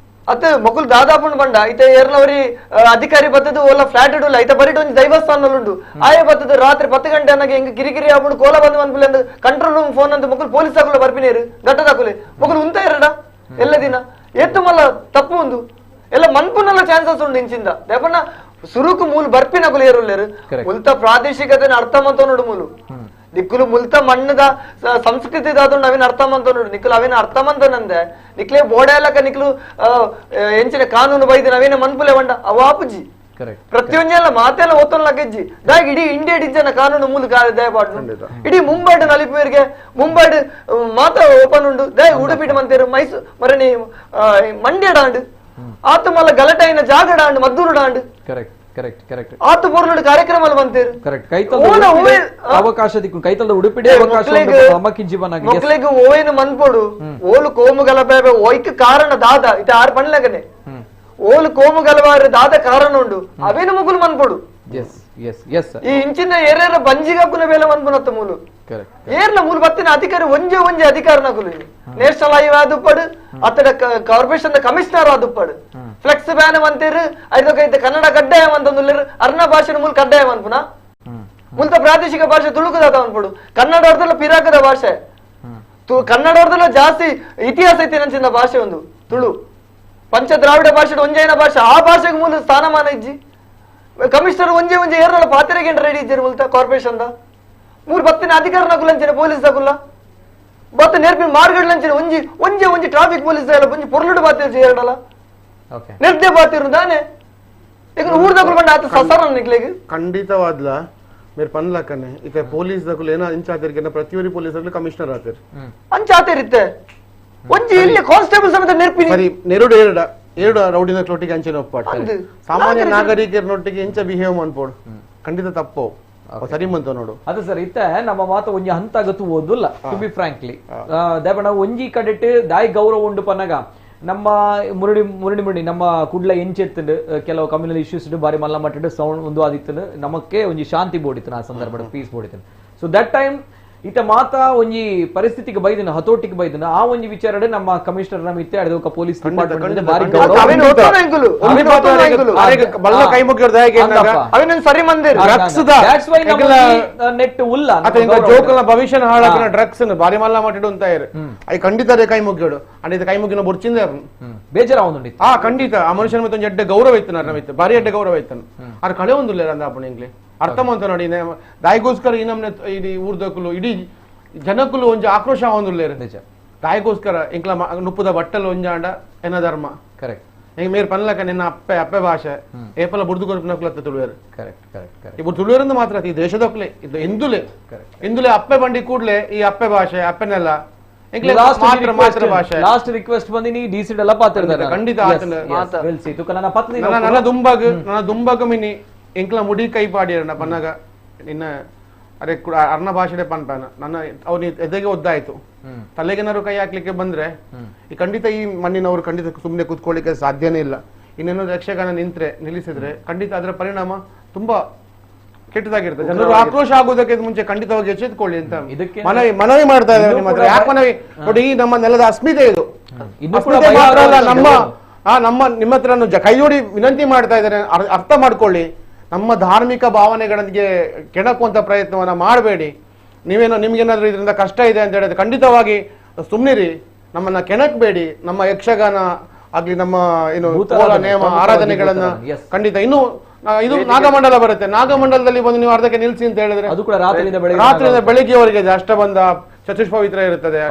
ಅತ್ತ ಮಕ್ಕಳು ದಾದಾಪುಂಡು ಬಂಡ ಐತ ಏರ್ನವರಿ ಅಧಿಕಾರಿ ಬತ್ತದು ಓಲ ಫ್ಲಾಟ್ ಇಡಲ್ಲ ಐತ ಬರಿಟ್ ಒಂದು ದೈವಸ್ಥಾನ ಉಂಡು ಆಯ ಬತ್ತದು ರಾತ್ರಿ 10 ಗಂಟೆ ಅನ್ನಗೆ ಹೆಂಗೆ ಕಿರಿಕಿರಿ ಆಗ್ಬಿಡು ಕೋಲ ಬಂದು ಮನ್ಪುಲೆ ಅಂದ್ ಕಂಟ್ರೋಲ್ ರೂಮ್ ಫೋನ್ ಅಂತ ಮಕ್ಕಳು ಪೊಲೀಸ್ ಹಾಕಲು ಬರ್ಪಿನೇರು ಗಟ್ಟದಾಕುಲೆ ಮಕ್ಕಳು ಉಂತ ಇರಡ ಎಲ್ಲ ದಿನ ಎತ್ತು ಮಲ್ಲ ತಪ್ಪು ಒಂದು ಎಲ್ಲ ಮನ್ಪುನಲ್ಲ ಚಾನ್ಸಸ್ ಉಂಡು ಇಂಚಿಂದ ದೇಪಣ್ಣ ಸುರುಕು ಮೂಲ ಬರ್ಪಿನ ಕುಲು ಏರುಲ್ಲೇರು ಮುಲ್ತ ಪ್ರಾದೇಶಿಕತೆ ಅರ್ಥ ಮಂತ ನೋಡು ಮೂಲು ನಿಕ್ಕುಲು ಮುಲ್ತ ಮಣ್ಣದ ಸಂಸ್ಕೃತಿ ದಾದೊಂಡು ಅವಿನ ಅರ್ಥ ಮಂತ ನೋಡು ನಿಕ್ಕಲು ಅವಿನ ಅರ್ಥ ಮಂತನಂದೆ ನಿಕ್ಲೆ ಬೋಡೇಲಕ ನಿಕ್ಲು ಎಂಚಿನ ಕಾನೂನು ಬೈದಿನ ಅವಿನ ಮನ್ಪುಲೆ ಬಂಡ ಅವಾಪುಜಿ ಪ್ರತಿಯೊಂದೆಲ್ಲ ಮಾತೆಲ್ಲ ಓದ್ತೊಂದು ಲಗ್ಗೆಜ್ಜಿ ದಾಗ ಇಡೀ ಇಂಡಿಯಾ ಡಿಜ್ಜನ ಕಾನೂನು ಮೂಲ ದಯಪಾಡು ಇಡೀ ಮುಂಬೈಡ್ ನಲಿಪೇರಿಗೆ ಮುಂಬೈಡ್ ಮಾತ ಓಪನ್ ಉಂಡು ದಯ ಉಡುಪಿಟ ಮಂತೇರು ಮೈಸೂರು ಮರಣಿ ಮಂಡ್ಯ ಡಾಂಡು ಆತ ಮಲ್ಲ ಗಲಟೈನ ಜಾಗ ಡಾಂಡು ಮದ್ದೂರು ಡಾಂಡು ಆತ ಪೂರ್ಣ ಕಾರ್ಯಕ್ರಮ ಬಂತೇರು ಅವಕಾಶ ಕೈತಲ್ದ ಉಡುಪಿಡಿ ಮಕ್ಕಳಿಗೆ ಓವೇನು ಮನ್ಪೋಡು ಓಲು ಕೋಮು ಗಲಭೆ ಒಯ್ಕ ಕಾರಣ ದಾದ ಇತ ಆರು ಪಣ್ಲಗನೆ ಓಲು ಕೋಮು ಗಲಭೆ ದಾದ ಕಾರಣ ಉಂಡು ಅವೇನು ಮುಗುಲು ಮನ್ಪೋಡು ಈ ಇಂಚಿನ ಏರ್ಯಾರ ಬಂಜಿಗಾಪುನ ಬೇಲೆ ಮನ್ಪುನತ್ತ ಮೂಲು ಏರ್ಲ ಮೂಲ ಬತ್ತಿನ ಅಧಿಕಾರಿ ಒಂಜೆ ಅಧಿಕಾರ ನಕುಲು ನೇಷನಲ್ ಹೈವೇ ಆದುಪ್ಪಡು ಅತ್ತಡ ಕಾರ್ಪೊರೇಷನ್ ಕಮಿಷನರ್ ಆದುಪ್ಪಡು ಫ್ಲೆಕ್ಸ್ ಬ್ಯಾನ್ ಅಂತೀರು ಐದೈತೆ ಕನ್ನಡ ಕಡ್ಡಾಯ ಅಂತಂದು ಅರ್ಣ ಭಾಷೆ ಮೂಲ ಕಡ್ಡಾಯ ಅನ್ಪುನ ಮುಲ್ತ ಪ್ರಾದೇಶಿಕ ಭಾಷೆ ತುಳುಕುದಾದ ಅನ್ಪಡು ಕನ್ನಡದಲ್ಲ ಪಿರಾಕದ ಭಾಷೆ ಕನ್ನಡದಲ್ಲ ಜಾಸ್ತಿ ಇತಿಹಾಸ ಐತಿ ನಂಚಿನ ಭಾಷೆ ಒಂದು ತುಳು ಪಂಚ ದ್ರಾವಿಡ ಭಾಷೆ ಒಂಜೈನ ಭಾಷೆ ಆ ಭಾಷೆಗೆ ಮೂಲ ಸ್ಥಾನಮಾನ ಇಜ್ಜಿ ಕಮಿಷನರ್ ಒಂಜೆ ಏರ್ನಲ್ಲ ಪಾತ್ರೆಗೆ ರೆಡಿ ಇದ್ದೀರಿ ಮುಲ್ತ ಕಾರ್ಪೊರೇಷನ್ ಮೂರು ಬತ್ತಿನ ಅಧಿಕಾರ ನಕುಲ್ ಅಂಚನೆ ಪೊಲೀಸ್ ತಗುಲ್ಲ ಬತ್ತ ನೇರ್ಪಿನ ಮಾರ್ಗಡ್ ಅಂಚನೆ ಒಂಜಿ ಟ್ರಾಫಿಕ್ ಪೊಲೀಸ್ ಎಲ್ಲ ಒಂಜಿ ಪೊರ್ಲುಡು ಬಾತಿರ್ ಎರಡಲ್ಲ ನಿರ್ದೇ ಬಾತಿರು ತಾನೆ ಈಗ ಊರ್ ತಗುಲ್ ಬಂಡ ಆತ ಸಸರ ನಿಕ್ಲೆಗೆ ಖಂಡಿತವಾದ್ಲ ಮೇರ್ ಪನ್ಲಕ್ಕನೆ ಈಗ ಪೊಲೀಸ್ ತಗುಲ್ ಏನೋ ಇಂಚಾತಿರ್ಗೆ ಪ್ರತಿಯೊಂದು ಪೊಲೀಸ್ ಕಮಿಷನರ್ ಆತಿರ್ ಅಂಚಾತಿರಿತ್ತೆ ಒಂಜಿ ಇಲ್ಲಿ ಕಾನ್ಸ್ಟೇಬಲ್ ಸಮೇತ ನೆರ್ಪಿನಿ ಸರಿ ಎರಡು ರೌಡಿನ ಕ್ಲೋಟಿಗೆ ಅಂಚಿನ ಒಪ್ಪಾಟ ಸಾಮಾನ್ಯ ನಾಗರಿಕರನೊಟ್ಟಿಗೆ ಇಂಚ ಬಿಹೇವ್ ಮಾಡ್ಬೋಡು ಖಂಡಿತ ತಪ್ಪು ಸರಿ ಮಂತ ನೋಡು ಅದು ಸರ್ ಇತ್ತ ನಮ್ಮ ಮಾತ ಒಂಜಿ ಹಂತ ಗತ್ತು ಓದುಲ್ಲ ಟು ಬಿ ಫ್ರಾಂಕ್ಲಿ ದೇವಣ್ಣ ಒಂಜಿ ಕಡೆಟ್ ದಾಯಿ ಗೌರವ ಉಂಡು ಪನ್ನಗ ನಮ್ಮ ಮುರುಡಿ ನಮ್ಮ ಕುಡ್ಲ ಎಂಚೆತ್ತು ಕೆಲವು ಕಮ್ಯುನಲ್ ಇಶ್ಯೂಸ್ ಬಾರಿ ಮಲ್ಲ ಮಟ್ಟಿಟ್ಟು ಸೌಂಡ್ ಒಂದು ಆದಿತ್ತು ನಮಕ್ಕೆ ಒಂಜಿ ಶಾಂತಿ ಬೋಡಿತ್ತು ಆ ಸಂದರ್ಭ ಪೀಸ್ ಬೋಡಿತ್ತು ಸೊ ದಟ್ ಟೈಮ್ ಇತ ಮಾತ ಒಂಜಿ ಪರಿಸ್ಥಿತಿಗೆ ಬೈದಿನ ಹತೋಟಿಗೆ ಬೈದಿನ ಆ ಒಂಜಿ ವಿಚಾರ ನಮ್ಮ ಕಮಿಷನರ್ ನಮ್ಮ ಇತ್ತೆ ಅಡದ ಪೊಲೀಸ್ ಡಿಪಾರ್ಟ್ಮೆಂಟ್ ಬಾರಿ ನೆಟ್ ಉಲ್ಲ ಜೋಕಲ್ನ ಭವಿಷ್ಯ ಹಾಳಾಕಿನ ಡ್ರಗ್ಸ್ ಬಾರಿ ಮಲ್ಲ ಮಾಡಿಡು ಅಂತ ಅයි ಖಂಡಿತ ಕೈ ಮುಗ್ಗಿಡು ಅಂಡ್ ಕೈ ಮುಗಿನ ಬೊರ್ಚಿಂದ ಬೇಜಾರ ಒಂದು ಖಂಡಿತ ಆ ಮನುಷ್ಯನ ಮತ್ತೆ ಒಂದು ಎಡ್ಡೆ ಗೌರವ ಇತ್ತು ನಮ್ಮಿತ್ತು ಬಾರಿ ಎಡ್ಡೆ ಗೌರವ ಇತ್ತು ಅವ್ರ ಕಳೆ ಒಂದು ಅಂದ ಅಪ್ಪಣ ಇಂಗ್ಲಿ ಅರ್ಥ ಮಾಡ್ತಾ ನೋಡಿ ದಾಯಿಗೋಸ್ಕರ ಈ ನಮ್ನೆ ಇಡೀ ಊರ್ದಕ್ಕಲು ಇಡೀ ಜನಕ್ಕಲು ಒಂಜಿ ಆಕ್ರೋಶ ಹೊಂದಿಲ್ಲ ನಿಜ ದಾಯಿಗೋಸ್ಕರ ಇಂಕ್ಲ ನುಪ್ಪುದ ಬಟ್ಟಲು ಒಂಜಾಂಡ ಎನ್ನ ಧರ್ಮ ಕರೆಕ್ಟ್ ಹಿಂಗ ಮೇರ್ ಪನ್ಲಕ ನಿನ್ನ ಅಪ್ಪೆ ಭಾಷೆ ಏಪಲ ಬುಡ್ದು ಕೊರಪನಕ್ಲತ್ತ ತುಳುವೇರು ಕರೆಕ್ಟ್ ಇಬ್ಬರು ತುಳುವೇರಿಂದ ಮಾತ್ರ ಈ ದೇಶದಕ್ಲೆ ಇದು ಎಂದುಲೆ ಅಪ್ಪೆ ಬಂಡಿ ಕೂಡ್ಲೆ ಈ ಅಪ್ಪೆ ಭಾಷೆ ಅಪ್ಪೆನೆಲ್ಲ ಮಾತ್ರ ಭಾಷೆ ಲಾಸ್ಟ್ ರಿಕ್ವೆಸ್ಟ್ ಬಂದಿನಿ ಡಿಸಿಡ್ ಎಲ್ಲ ಪಾತಿರ್ತಾರೆ ಖಂಡಿತ ನನ್ನ ದುಂಬಗ ಮಿನಿ ಎಂಕ್ಲ ಮುಡಿ ಕೈ ಪಾಡಿಯರಣ್ಣ ಪನ್ನಗ ನಿನ್ನ ಅರೆ ಅರ್ಣ ಭಾಷೆ ಪನ್ಪಾನ ನನ್ನ ಅವ್ರು ಎದೆಗೆ ಒದ್ದಾಯ್ತು ತಲೆಗೇನಾದ್ರು ಕೈ ಹಾಕ್ಲಿಕ್ಕೆ ಬಂದ್ರೆ ಈ ಖಂಡಿತ ಈ ಮಣ್ಣಿನವರು ಖಂಡಿತ ಸುಮ್ಮನೆ ಕೂತ್ಕೊಳ್ಳಿಕ್ಕೆ ಸಾಧ್ಯನೇ ಇಲ್ಲ ಇನ್ನೇನಾದ್ರು ಯಕ್ಷಗಾನ ನಿಲ್ಲಿಸಿದ್ರೆ ಖಂಡಿತ ಅದರ ಪರಿಣಾಮ ತುಂಬಾ ಕೆಟ್ಟದಾಗಿರ್ತದೆ ಜನರು ಆಕ್ರೋಶ ಆಗೋದಕ್ಕೆ ಮುಂಚೆ ಖಂಡಿತವಾಗಿ ಎಚ್ಚೆತ್ಕೊಳ್ಳಿ ಅಂತ ಮನವಿ ಮಾಡ್ತಾ ಇದ್ದಾರೆ ನಿಮ್ಮ ಹತ್ರ ಯಾಕೆ ಮನವಿ ನೋಡಿ ಈ ನಮ್ಮ ನೆಲದ ಅಸ್ಮಿತೆ ಇದು ನಮ್ಮ ನಿಮ್ಮ ಹತ್ರ ಕೈ ಜೋಡಿ ವಿನಂತಿ ಮಾಡ್ತಾ ಇದ್ದಾರೆ ಅರ್ಥ ಮಾಡ್ಕೊಳ್ಳಿ ನಮ್ಮ ಧಾರ್ಮಿಕ ಭಾವನೆಗಳಿಗೆ ಕೆಣಕುವಂತ ಪ್ರಯತ್ನವನ್ನ ಮಾಡಬೇಡಿ ನಿಮ್ಗೇನಾದ್ರೂ ಇದರಿಂದ ಕಷ್ಟ ಇದೆ ಅಂತ ಹೇಳಿದ್ರೆ ಖಂಡಿತವಾಗಿ ಸುಮ್ನಿರಿ, ನಮ್ಮನ್ನ ಕೆಣಕ್ಬೇಡಿ. ನಮ್ಮ ಯಕ್ಷಗಾನ ಆಗ್ಲಿ, ನಮ್ಮ ಏನು ನೇಮ ಆರಾಧನೆಗಳನ್ನ ಖಂಡಿತ ಇನ್ನು ಇದು ನಾಗಮಂಡಲ ಬರುತ್ತೆ, ನಾಗಮಂಡಲದಲ್ಲಿ ಬಂದು ನೀವು ಅರ್ಧಕ್ಕೆ ನಿಲ್ಸಿ ಅಂತ ಹೇಳಿದ್ರೆ ಅದು ಕೂಡ ರಾತ್ರಿಯಿಂದ ಬೆಳಿಗ್ಗೆವರೆಗೆ ಇದೆ. ಅಷ್ಟಬಂಧ ಚತುಷ್ಪವಿತ್ರ ಇರುತ್ತದೆ,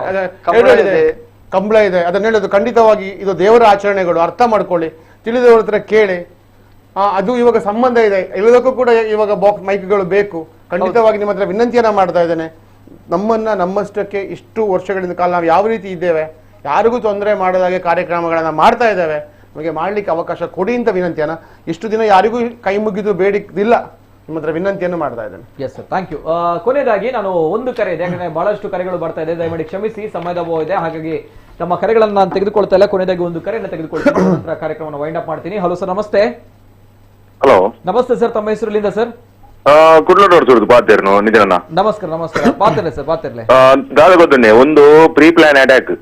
ಕಂಬಳ ಇದೆ. ಅದನ್ನ ಹೇಳೋದು ಖಂಡಿತವಾಗಿ ಇದು ದೇವರ ಆಚರಣೆಗಳು, ಅರ್ಥ ಮಾಡ್ಕೊಳ್ಳಿ, ತಿಳಿದವ್ರ ಹತ್ರ ಕೇಳಿ. ಅದು ಇವಾಗ ಸಂಬಂಧ ಇದೆ, ಎಲ್ಲದಕ್ಕೂ ಕೂಡ ಇವಾಗ ಬಾಕ್ಸ್ ಮೈಕ್ಗಳು ಬೇಕು. ಖಂಡಿತವಾಗಿ ನಿಮ್ಮ ಹತ್ರ ವಿನಂತಿಯನ್ನ ಮಾಡ್ತಾ ಇದ್ದೇನೆ, ನಮ್ಮಷ್ಟಕ್ಕೆ ಇಷ್ಟು ವರ್ಷಗಳಿಂದ ಕಾಲ ನಾವು ಯಾವ ರೀತಿ ಇದ್ದೇವೆ, ಯಾರಿಗೂ ತೊಂದರೆ ಮಾಡದಾಗೆ ಕಾರ್ಯಕ್ರಮಗಳನ್ನ ಮಾಡ್ತಾ ಇದ್ದೇವೆ, ನಮಗೆ ಮಾಡ್ಲಿಕ್ಕೆ ಅವಕಾಶ ಕೊಡಿ ಅಂತ ವಿನಂತಿಯನ್ನ ಇಷ್ಟು ದಿನ ಯಾರಿಗೂ ಕೈ ಮುಗಿದು ಬೇಡಿದಿಲ್ಲ, ನಿಮ್ಮ ಹತ್ರ ವಿನಂತಿಯನ್ನು ಮಾಡ್ತಾ ಇದ್ದೇನೆ. Yes sir, thank you. ಕೊನೆಯದಾಗಿ ನಾನು ಒಂದು ಕರೆ ಇದೆ, ಯಾಕಂದ್ರೆ ಬಹಳಷ್ಟು ಕರೆಗಳು ಬರ್ತಾ ಇದೆ, ದಯಮಾಡಿ ಕ್ಷಮಿಸಿ, ಸಮಯದ ಅಭಾವ ಇದೆ, ಹಾಗಾಗಿ ನಮ್ಮ ಕರೆಗಳನ್ನ ನಾನು ತೆಗೆದುಕೊಳ್ತಾ ಇಲ್ಲ. ಕೊನೆಯದಾಗಿ ಒಂದು ಕರೆಯನ್ನು ತೆಗೆದುಕೊಳ್ತೀನಿ, ನಂತರ ಕಾರ್ಯಕ್ರಮವನ್ನು ವೈಂಡ್ ಅಪ್ ಮಾಡ್ತೀನಿ. ಹಲೋ ಸರ್, ನಮಸ್ತೆ. ಹಲೋ ನಮಸ್ತೆ ಸರ್, ತಮ್ಮ ಹೆಸರುಲಿಂದ ಸರ್? ಕುಡ್ಲೋಡ್ ಪಾತೇರ್ನು ನಿಜನ. ನಮಸ್ಕಾರ ನಮಸ್ಕಾರ, ಪಾತಿರ್ಲೆ ಸರ್, ಪಾತಿರ್ಲೆ. ದಾದ ಗೊತ್ತನ್ನೇ ಒಂದು ಪ್ರೀ ಪ್ಲಾನ್ ಅಟ್ಯಾಕ್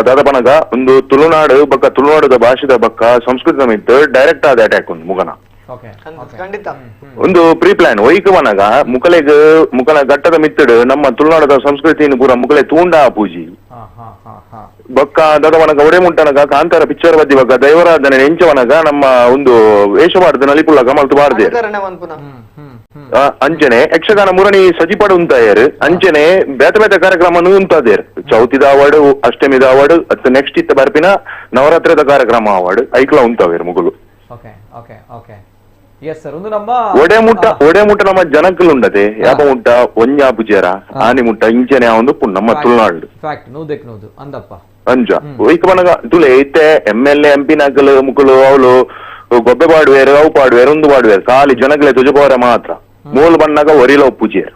ದಾದಪನಗ ಒಂದು ತುಳುನಾಡು ಬಕ್ಕ ತುಳುನಾಡದ ಭಾಷೆದ ಬಕ್ಕ ಸಂಸ್ಕೃತ ಮಿತ್ ಡೈರೆಕ್ಟ್ ಆದ ಅಟ್ಯಾಕ್ ಒಂದು ಮುಗನ ಖಂಡಿತ ಒಂದು ಪ್ರೀ ಪ್ಲಾನ್ ಒಯ್ಕವನಗ ಮುಕಲ ಘಟ್ಟದ ಮಿತ್ತಡು ನಮ್ಮ ತುಳುನಾಡದ ಸಂಸ್ಕೃತಿಯನ್ನು ಪೂರ ಮುಕಲೆ ತೂಂಡ ಪೂಜಿ ಬೊಕ್ಕ ದದವನಗ ಒಡೆ ಮುಂಟನಗ ಕಾಂತಾರ ಪಿಕ್ಚರ್ ಬದ್ದಿ ಬಕ್ಕ ದೈವರಾಧನೆ ನೆಂಚವನಗ ನಮ್ಮ ಒಂದು ವೇಷವಾರ್ದ ನಲಿಪುಳ್ಳಗ ಮಲ್ತು ಬಾರ್ದೆ ಅಂಚನೆ ಯಕ್ಷಗಾನ ಮುರಣಿ ಸಜಿಪಡು ಉಂತಾಯರು ಅಂಚನೆ ಬೇತ ಬೇತ ಕಾರ್ಯಕ್ರಮ ಉಂತಾದೇರು ಚೌತಿದ ಅವಾರ್ಡ್ ಅಷ್ಟಮಿದ ಅವಾರ್ಡ್ ಅತ್ ನೆಕ್ಸ್ಟ್ ಇತ್ತ ಬರ್ಪಿನ ನವರಾತ್ರಿದ ಕಾರ್ಯಕ್ರಮ ಅವಾರ್ಡ್ ಐಕ್ಲ ಉಂತಾವೇರು ಮುಗುಲು ಒಡೆ ಮುಟ್ಟ ನಮ್ಮ ಜನಕ್ಕಲು ಉಂಡದೆ ಯಾಪ ಮುಟ್ಟ ಒಂಜಾ ಪುಜೇರ ಆನಿ ಮುಟ್ಟ ಇಂಚನೆ ಒಂದು ಪುಣ್ಣ ನಮ್ಮ ತುಳುನಾಡು ಅಂಜ ಒಯ್ಕವನಗ ತುಲೆ ಇತ್ತೆ MLA MP ನಕಲು ಮುಕುಲು ಅವಳು ಗೊಬ್ಬೆ ಪಾಡುವೇರು ಅವು ಪಾಡುವೇರು ಒಂದು ಪಾಡುವೇರು ಖಾಲಿ ಜನಗಳೇ ತುಜಬೋರ ಮಾತ್ರ ಮೂಲ ಬಣ್ಣಗ ಒರಿಲ ಒಪ್ಪುಜೇರು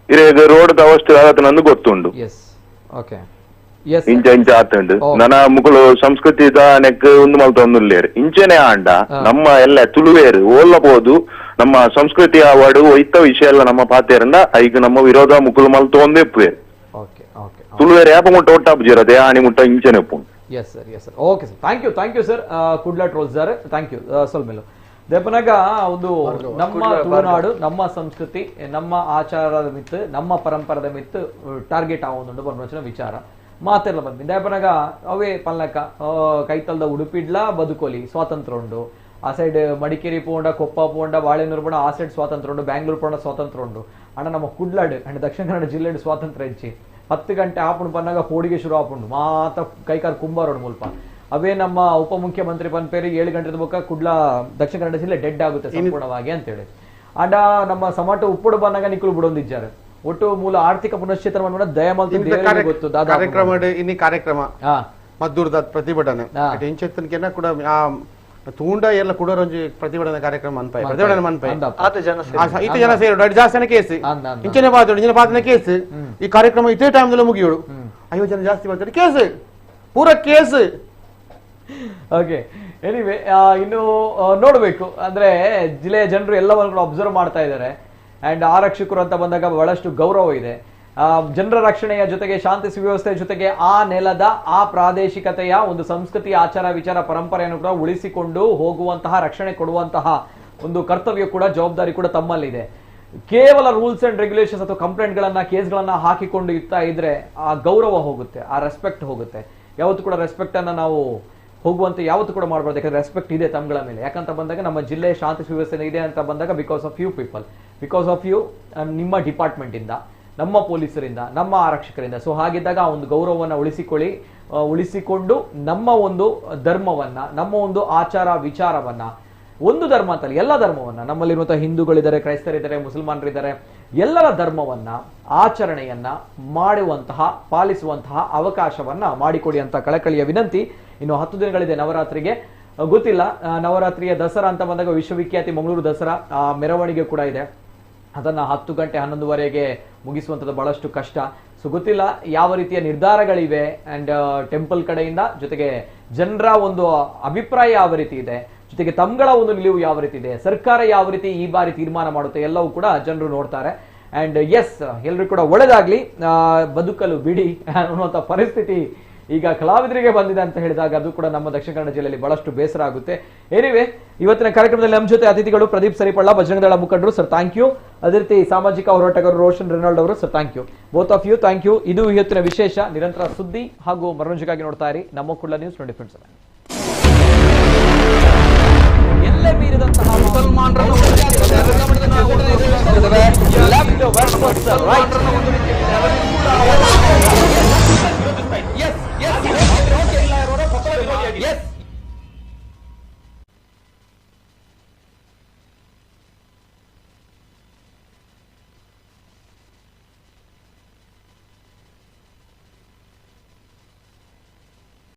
ಇರೇಗ ರೋಡ್ ಅವಸ್ಥೆ ಆಗತ್ತ ನಂದು ಗೊತ್ತುಂಡು ಇಂಚ ಇಂಚ ಆತಂಡು ನನ್ನ ಮುಕುಲು ಸಂಸ್ಕೃತಿದ ನೆಕ್ ಒಂದು ಮಲ್ತ ಒಂದುಲ್ಲೇರು ಇಂಚನೆ ಆಂಡ ನಮ್ಮ ಎಲ್ಲ ತುಳುವೇರು ಓಲ್ಲಬಹುದು ನಮ್ಮ ಸಂಸ್ಕೃತಿ ಅವಾರ್ಡು ಒಯ್ತ ವಿಷಯ ಎಲ್ಲ ನಮ್ಮ ಪಾತೇರಿಂದ ಐಗ ನಮ್ಮ ವಿರೋಧ ಮುಕುಲು ಮಲ್ತ ಒಂದೇ ಎಪ್ಪುವೇರು ತುಳುವೇರು ಯಾಪ ಮುಟ್ಟ ಒಟ್ಟಾಪುಜೇರದೆ ಆನಿ ಮುಟ್ಟ ಇಂಚನೆ ಎಪ್ಪುಂಡು. Yes sir, yes sir, okay sir, thank you sir, Kudla troll sir, thank you. ಸೊಲ್ಮೇಲು ದೇಪನಾಗ ಒಂದು ನಮ್ಮ ತುಳುನಾಡು, ನಮ್ಮ ಸಂಸ್ಕೃತಿ, ನಮ್ಮ ಆಚಾರದ ಮಿತ್ತು, ನಮ್ಮ ಪರಂಪರದ ಮಿತ್ತು ಟಾರ್ಗೆಟ್ ಆವೊಂದುಂಡು ಬರ್ನೋಚಿನ ವಿಚಾರ ಮಾತೆಲ್ಲ ಬಂದಿ ದೇಪನಾಗ ಅವೇ ಪಲ್ಲಕ ಕೈತಲ್ದ ಉಡುಪಿಡ್ಲ ಬದುಕೋಲಿ ಸ್ವಾತಂತ್ರ್ಯ ಉಂಡು, ಆ ಸೈಡ್ ಮಡಿಕೇರಿ ಪೋಂಡ, ಕೊಪ್ಪ ಪೋಂಡ, ಬಾಳೆನೂರು ಪೋಂಡ ಆ ಸೈಡ್ ಸ್ವಾತಂತ್ರ್ಯ ಉಂಡು, ಬ್ಯಾಂಗ್ಳೂರ್ ಪೋಂಡ ಸ್ವಾತಂತ್ರ್ಯ ಉಂಡು. ಅಣ್ಣ ನಮ್ಮ ಕುಡ್ಲಾಡು ಅಂಡ್ ದಕ್ಷಿಣ ಕನ್ನಡ ಜಿಲ್ಲೆ ಸ್ವಾತಂತ್ರ್ಯ ಹೆಚ್ಚಿ 10 ಗಂಟೆ ಆಪುಂಡು ಪನ್ನಾಗ ಪೋಡಿಗೆ ಶುರು ಆಪುಂಡು ಮಾತ ಕೈಕಾಲು ಕುಂಬಾರೋಡು ಮುಲ್ಪ ಅವೇ ನಮ್ಮ ಉಪಮುಖ್ಯಮಂತ್ರಿ ಪನ್ಪೇರಿ 7 ಗಂಟೆದ ಬೊಕ್ಕ ಕುಡ್ಲ ದಕ್ಷಿಣ ಕನ್ನಡ ಜಿಲ್ಲೆ ಡೆಡ್ ಆಗುತ್ತೆ ಸಂಪೂರ್ಣವಾಗಿ ಅಂತೇಳಿ. ಆಂಡ ನಮ್ಮ ಸಮಾಟ ಉಪ್ಪುಡು ಬನ್ನಾಗ ನಿಕ್ಕಲು ಬಿಡೊಂದಿದ್ದಾರೆ ಒಟ್ಟು ಮೂಲ ಆರ್ಥಿಕ ಪುನಶ್ಚೇತನ ದಯಮಲ್ತು ಗೊತ್ತು ಕಾರ್ಯಕ್ರಮ ಇನ್ನಿ ಕಾರ್ಯಕ್ರಮ ಮದ್ದೂರದ ಪ್ರತಿಭಟನೆ ಇಂಚೆತ್ತನಕೆನ ಕೂಡ ತೂಂಡ ಎಲ್ಲ ಕುಡರೊಂಜಿ ಪ್ರತಿಭಟನೆ ಕಾರ್ಯಕ್ರಮ ಅನ್ಪಾಯಿ ಪ್ರತಿಭಟನೆ ಮನ್ಪಾಯಿ ಇತ್ತು ಜನ ಸೇರು ಜಾಸ್ತಿ ಕೇಸ್ ಇಂಚನೆ ಪಾತ್ರ ಇಂಚಿನ ಪಾತ್ರ ಕೇಸ್ ಈ ಕಾರ್ಯಕ್ರಮ ಇದೇ ಟೈಮ್ದಲ್ಲ ಮುಗಿಯೋಳು 50 ಜನ ಜಾಸ್ತಿ ಬರ್ತಾರೆ ಕೇಸ್ ಪೂರ ಕೇಸ್. ಓಕೆ, ಎನಿವೆ ಇನ್ನು ನೋಡ್ಬೇಕು ಅಂದ್ರೆ ಜಿಲ್ಲೆಯ ಜನರು ಎಲ್ಲವನ್ನು ಅಬ್ಸರ್ವ್ ಮಾಡ್ತಾ ಇದ್ದಾರೆ. ಅಂಡ್ ಆರಕ್ಷಕರು ಅಂತ ಬಂದಾಗ ಬಹಳಷ್ಟು ಗೌರವ ಇದೆ. ಜನರ ರಕ್ಷಣೆಯ ಜೊತೆಗೆ ಶಾಂತಿ ಸುವ್ಯವಸ್ಥೆಯ ಜೊತೆಗೆ ಆ ನೆಲದ ಆ ಪ್ರಾದೇಶಿಕತೆಯ ಒಂದು ಸಂಸ್ಕೃತಿ, ಆಚಾರ ವಿಚಾರ, ಪರಂಪರೆಯನ್ನು ಕೂಡ ಉಳಿಸಿಕೊಂಡು ಹೋಗುವಂತಹ, ರಕ್ಷಣೆ ಕೊಡುವಂತಹ ಒಂದು ಕರ್ತವ್ಯ ಕೂಡ, ಜವಾಬ್ದಾರಿ ಕೂಡ ತಮ್ಮಲ್ಲಿದೆ. ಕೇವಲ ರೂಲ್ಸ್ ಅಂಡ್ ರೆಗ್ಯುಲೇಷನ್ಸ್ ಅಥವಾ ಕಂಪ್ಲೇಂಟ್ ಗಳನ್ನ, ಕೇಸ್ಗಳನ್ನ ಹಾಕಿಕೊಂಡು ಇರ್ತಾ ಇದ್ರೆ ಆ ಗೌರವ ಹೋಗುತ್ತೆ, ಆ ರೆಸ್ಪೆಕ್ಟ್ ಹೋಗುತ್ತೆ. ಯಾವತ್ತು ಕೂಡ ರೆಸ್ಪೆಕ್ಟ್ ಅನ್ನ ನಾವು ಹೋಗುವಂತೆ ಯಾವತ್ತು ಕೂಡ ಮಾಡಬಾರ್ದು, ಯಾಕಂದ್ರೆ ರೆಸ್ಪೆಕ್ಟ್ ಇದೆ ತಮ್ಮಗಳ ಮೇಲೆ. ಯಾಕಂತ ಬಂದಾಗ ನಮ್ಮ ಜಿಲ್ಲೆ ಶಾಂತಿ ಸುವ್ಯವಸ್ಥೆ ಇದೆ ಅಂತ ಬಂದಾಗ because of you people, because of you, ನಿಮ್ಮ ಡಿಪಾರ್ಟ್ಮೆಂಟ್ ಇಂದ, ನಮ್ಮ ಪೊಲೀಸರಿಂದ, ನಮ್ಮ ಆರಕ್ಷಕರಿಂದ. ಸೊ ಹಾಗಿದ್ದಾಗ ಆ ಒಂದು ಗೌರವವನ್ನು ಉಳಿಸಿಕೊಂಡು ನಮ್ಮ ಒಂದು ಧರ್ಮವನ್ನ, ನಮ್ಮ ಒಂದು ಆಚಾರ ವಿಚಾರವನ್ನ, ಒಂದು ಧರ್ಮ ಅಂತಲ್ಲ ಎಲ್ಲ ಧರ್ಮವನ್ನ, ನಮ್ಮಲ್ಲಿರುವಂತಹ ಹಿಂದೂಗಳಿದ್ದಾರೆ, ಕ್ರೈಸ್ತರಿದ್ದಾರೆ, ಮುಸಲ್ಮಾನರಿದ್ದಾರೆ, ಎಲ್ಲರ ಧರ್ಮವನ್ನ, ಆಚರಣೆಯನ್ನ ಮಾಡುವಂತಹ, ಪಾಲಿಸುವಂತಹ ಅವಕಾಶವನ್ನ ಮಾಡಿಕೊಡಿ ಅಂತ ಕಳಕಳಿಯ ವಿನಂತಿ. ಇನ್ನು 10 ದಿನಗಳಿದೆ ನವರಾತ್ರಿಗೆ. ಗೊತ್ತಿಲ್ಲ, ನವರಾತ್ರಿಯ ದಸರಾ ಅಂತ ಬಂದಾಗ ವಿಶ್ವವಿಖ್ಯಾತಿ ಮಂಗಳೂರು ದಸರಾ ಮೆರವಣಿಗೆ ಕೂಡ ಇದೆ. ಅದನ್ನ 10 ಗಂಟೆ 11ವರೆಗೆ ಮುಗಿಸುವಂಥದ್ದು ಬಹಳಷ್ಟು ಕಷ್ಟ. ಸೊ ಗೊತ್ತಿಲ್ಲ ಯಾವ ರೀತಿಯ ನಿರ್ಧಾರಗಳಿವೆ ಅಂಡ್ ಟೆಂಪಲ್ ಕಡೆಯಿಂದ, ಜೊತೆಗೆ ಜನರ ಒಂದು ಅಭಿಪ್ರಾಯ ಯಾವ ರೀತಿ ಇದೆ, ಜೊತೆಗೆ ತಮ್ಗಳ ಒಂದು ನಿಲುವು ಯಾವ ರೀತಿ ಇದೆ, ಸರ್ಕಾರ ಯಾವ ರೀತಿ ಈ ಬಾರಿ ತೀರ್ಮಾನ ಮಾಡುತ್ತೆ, ಎಲ್ಲವೂ ಕೂಡ ಜನರು ನೋಡ್ತಾರೆ. ಅಂಡ್ ಎಸ್, ಎಲ್ಲರೂ ಕೂಡ ಒಳ್ಳೆದಾಗ್ಲಿ, ಬದುಕಲು ಬಿಡಿ ಅನ್ನುವಂಥ ಪರಿಸ್ಥಿತಿ ಈಗ ಕಲಾವಿದರಿಗೆ ಬಂದಿದೆ ಅಂತ ಹೇಳಿದಾಗ ಅದು ಕೂಡ ನಮ್ಮ ದಕ್ಷಿಣ ಕನ್ನಡ ಜಿಲ್ಲೆಯಲ್ಲಿ ಬಹಳಷ್ಟು ಬೇಸರ ಆಗುತ್ತೆ. ಎನಿವೆ, ಇವತ್ತಿನ ಕಾರ್ಯಕ್ರಮದಲ್ಲಿ ನಮ್ಮ ಜೊತೆ ಅತಿಥಿಗಳು ಪ್ರದೀಪ್ ಸರಿಪಳ್ಳ, ಬಜರಂಗದಳ ಮುಖಂಡರು, ಸರ್ ಥ್ಯಾಂಕ್ ಯು. ಅದೇ ರೀತಿ ಸಾಮಾಜಿಕ ಹೋರಾಟಗಾರರು ರೋಷನ್ ರೆನಾಲ್ಡ್ ಅವರು, sir thank you. Both of you thank you. ಇದು ಇವತ್ತಿನ ವಿಶೇಷ. ನಿರಂತರ ಸುದ್ದಿ ಹಾಗೂ ಮನೋರಂಜನೆಗಾಗಿ ನೋಡ್ತಾ ಇರಿ ನಮ್ಮ ಕುಳ್ಳ ನ್ಯೂಸ್ 24/7. ಎಲ್ಲೇ ಮೀರಿದಂತಹ ಮುಸಲ್ಮಾನರನ್ನು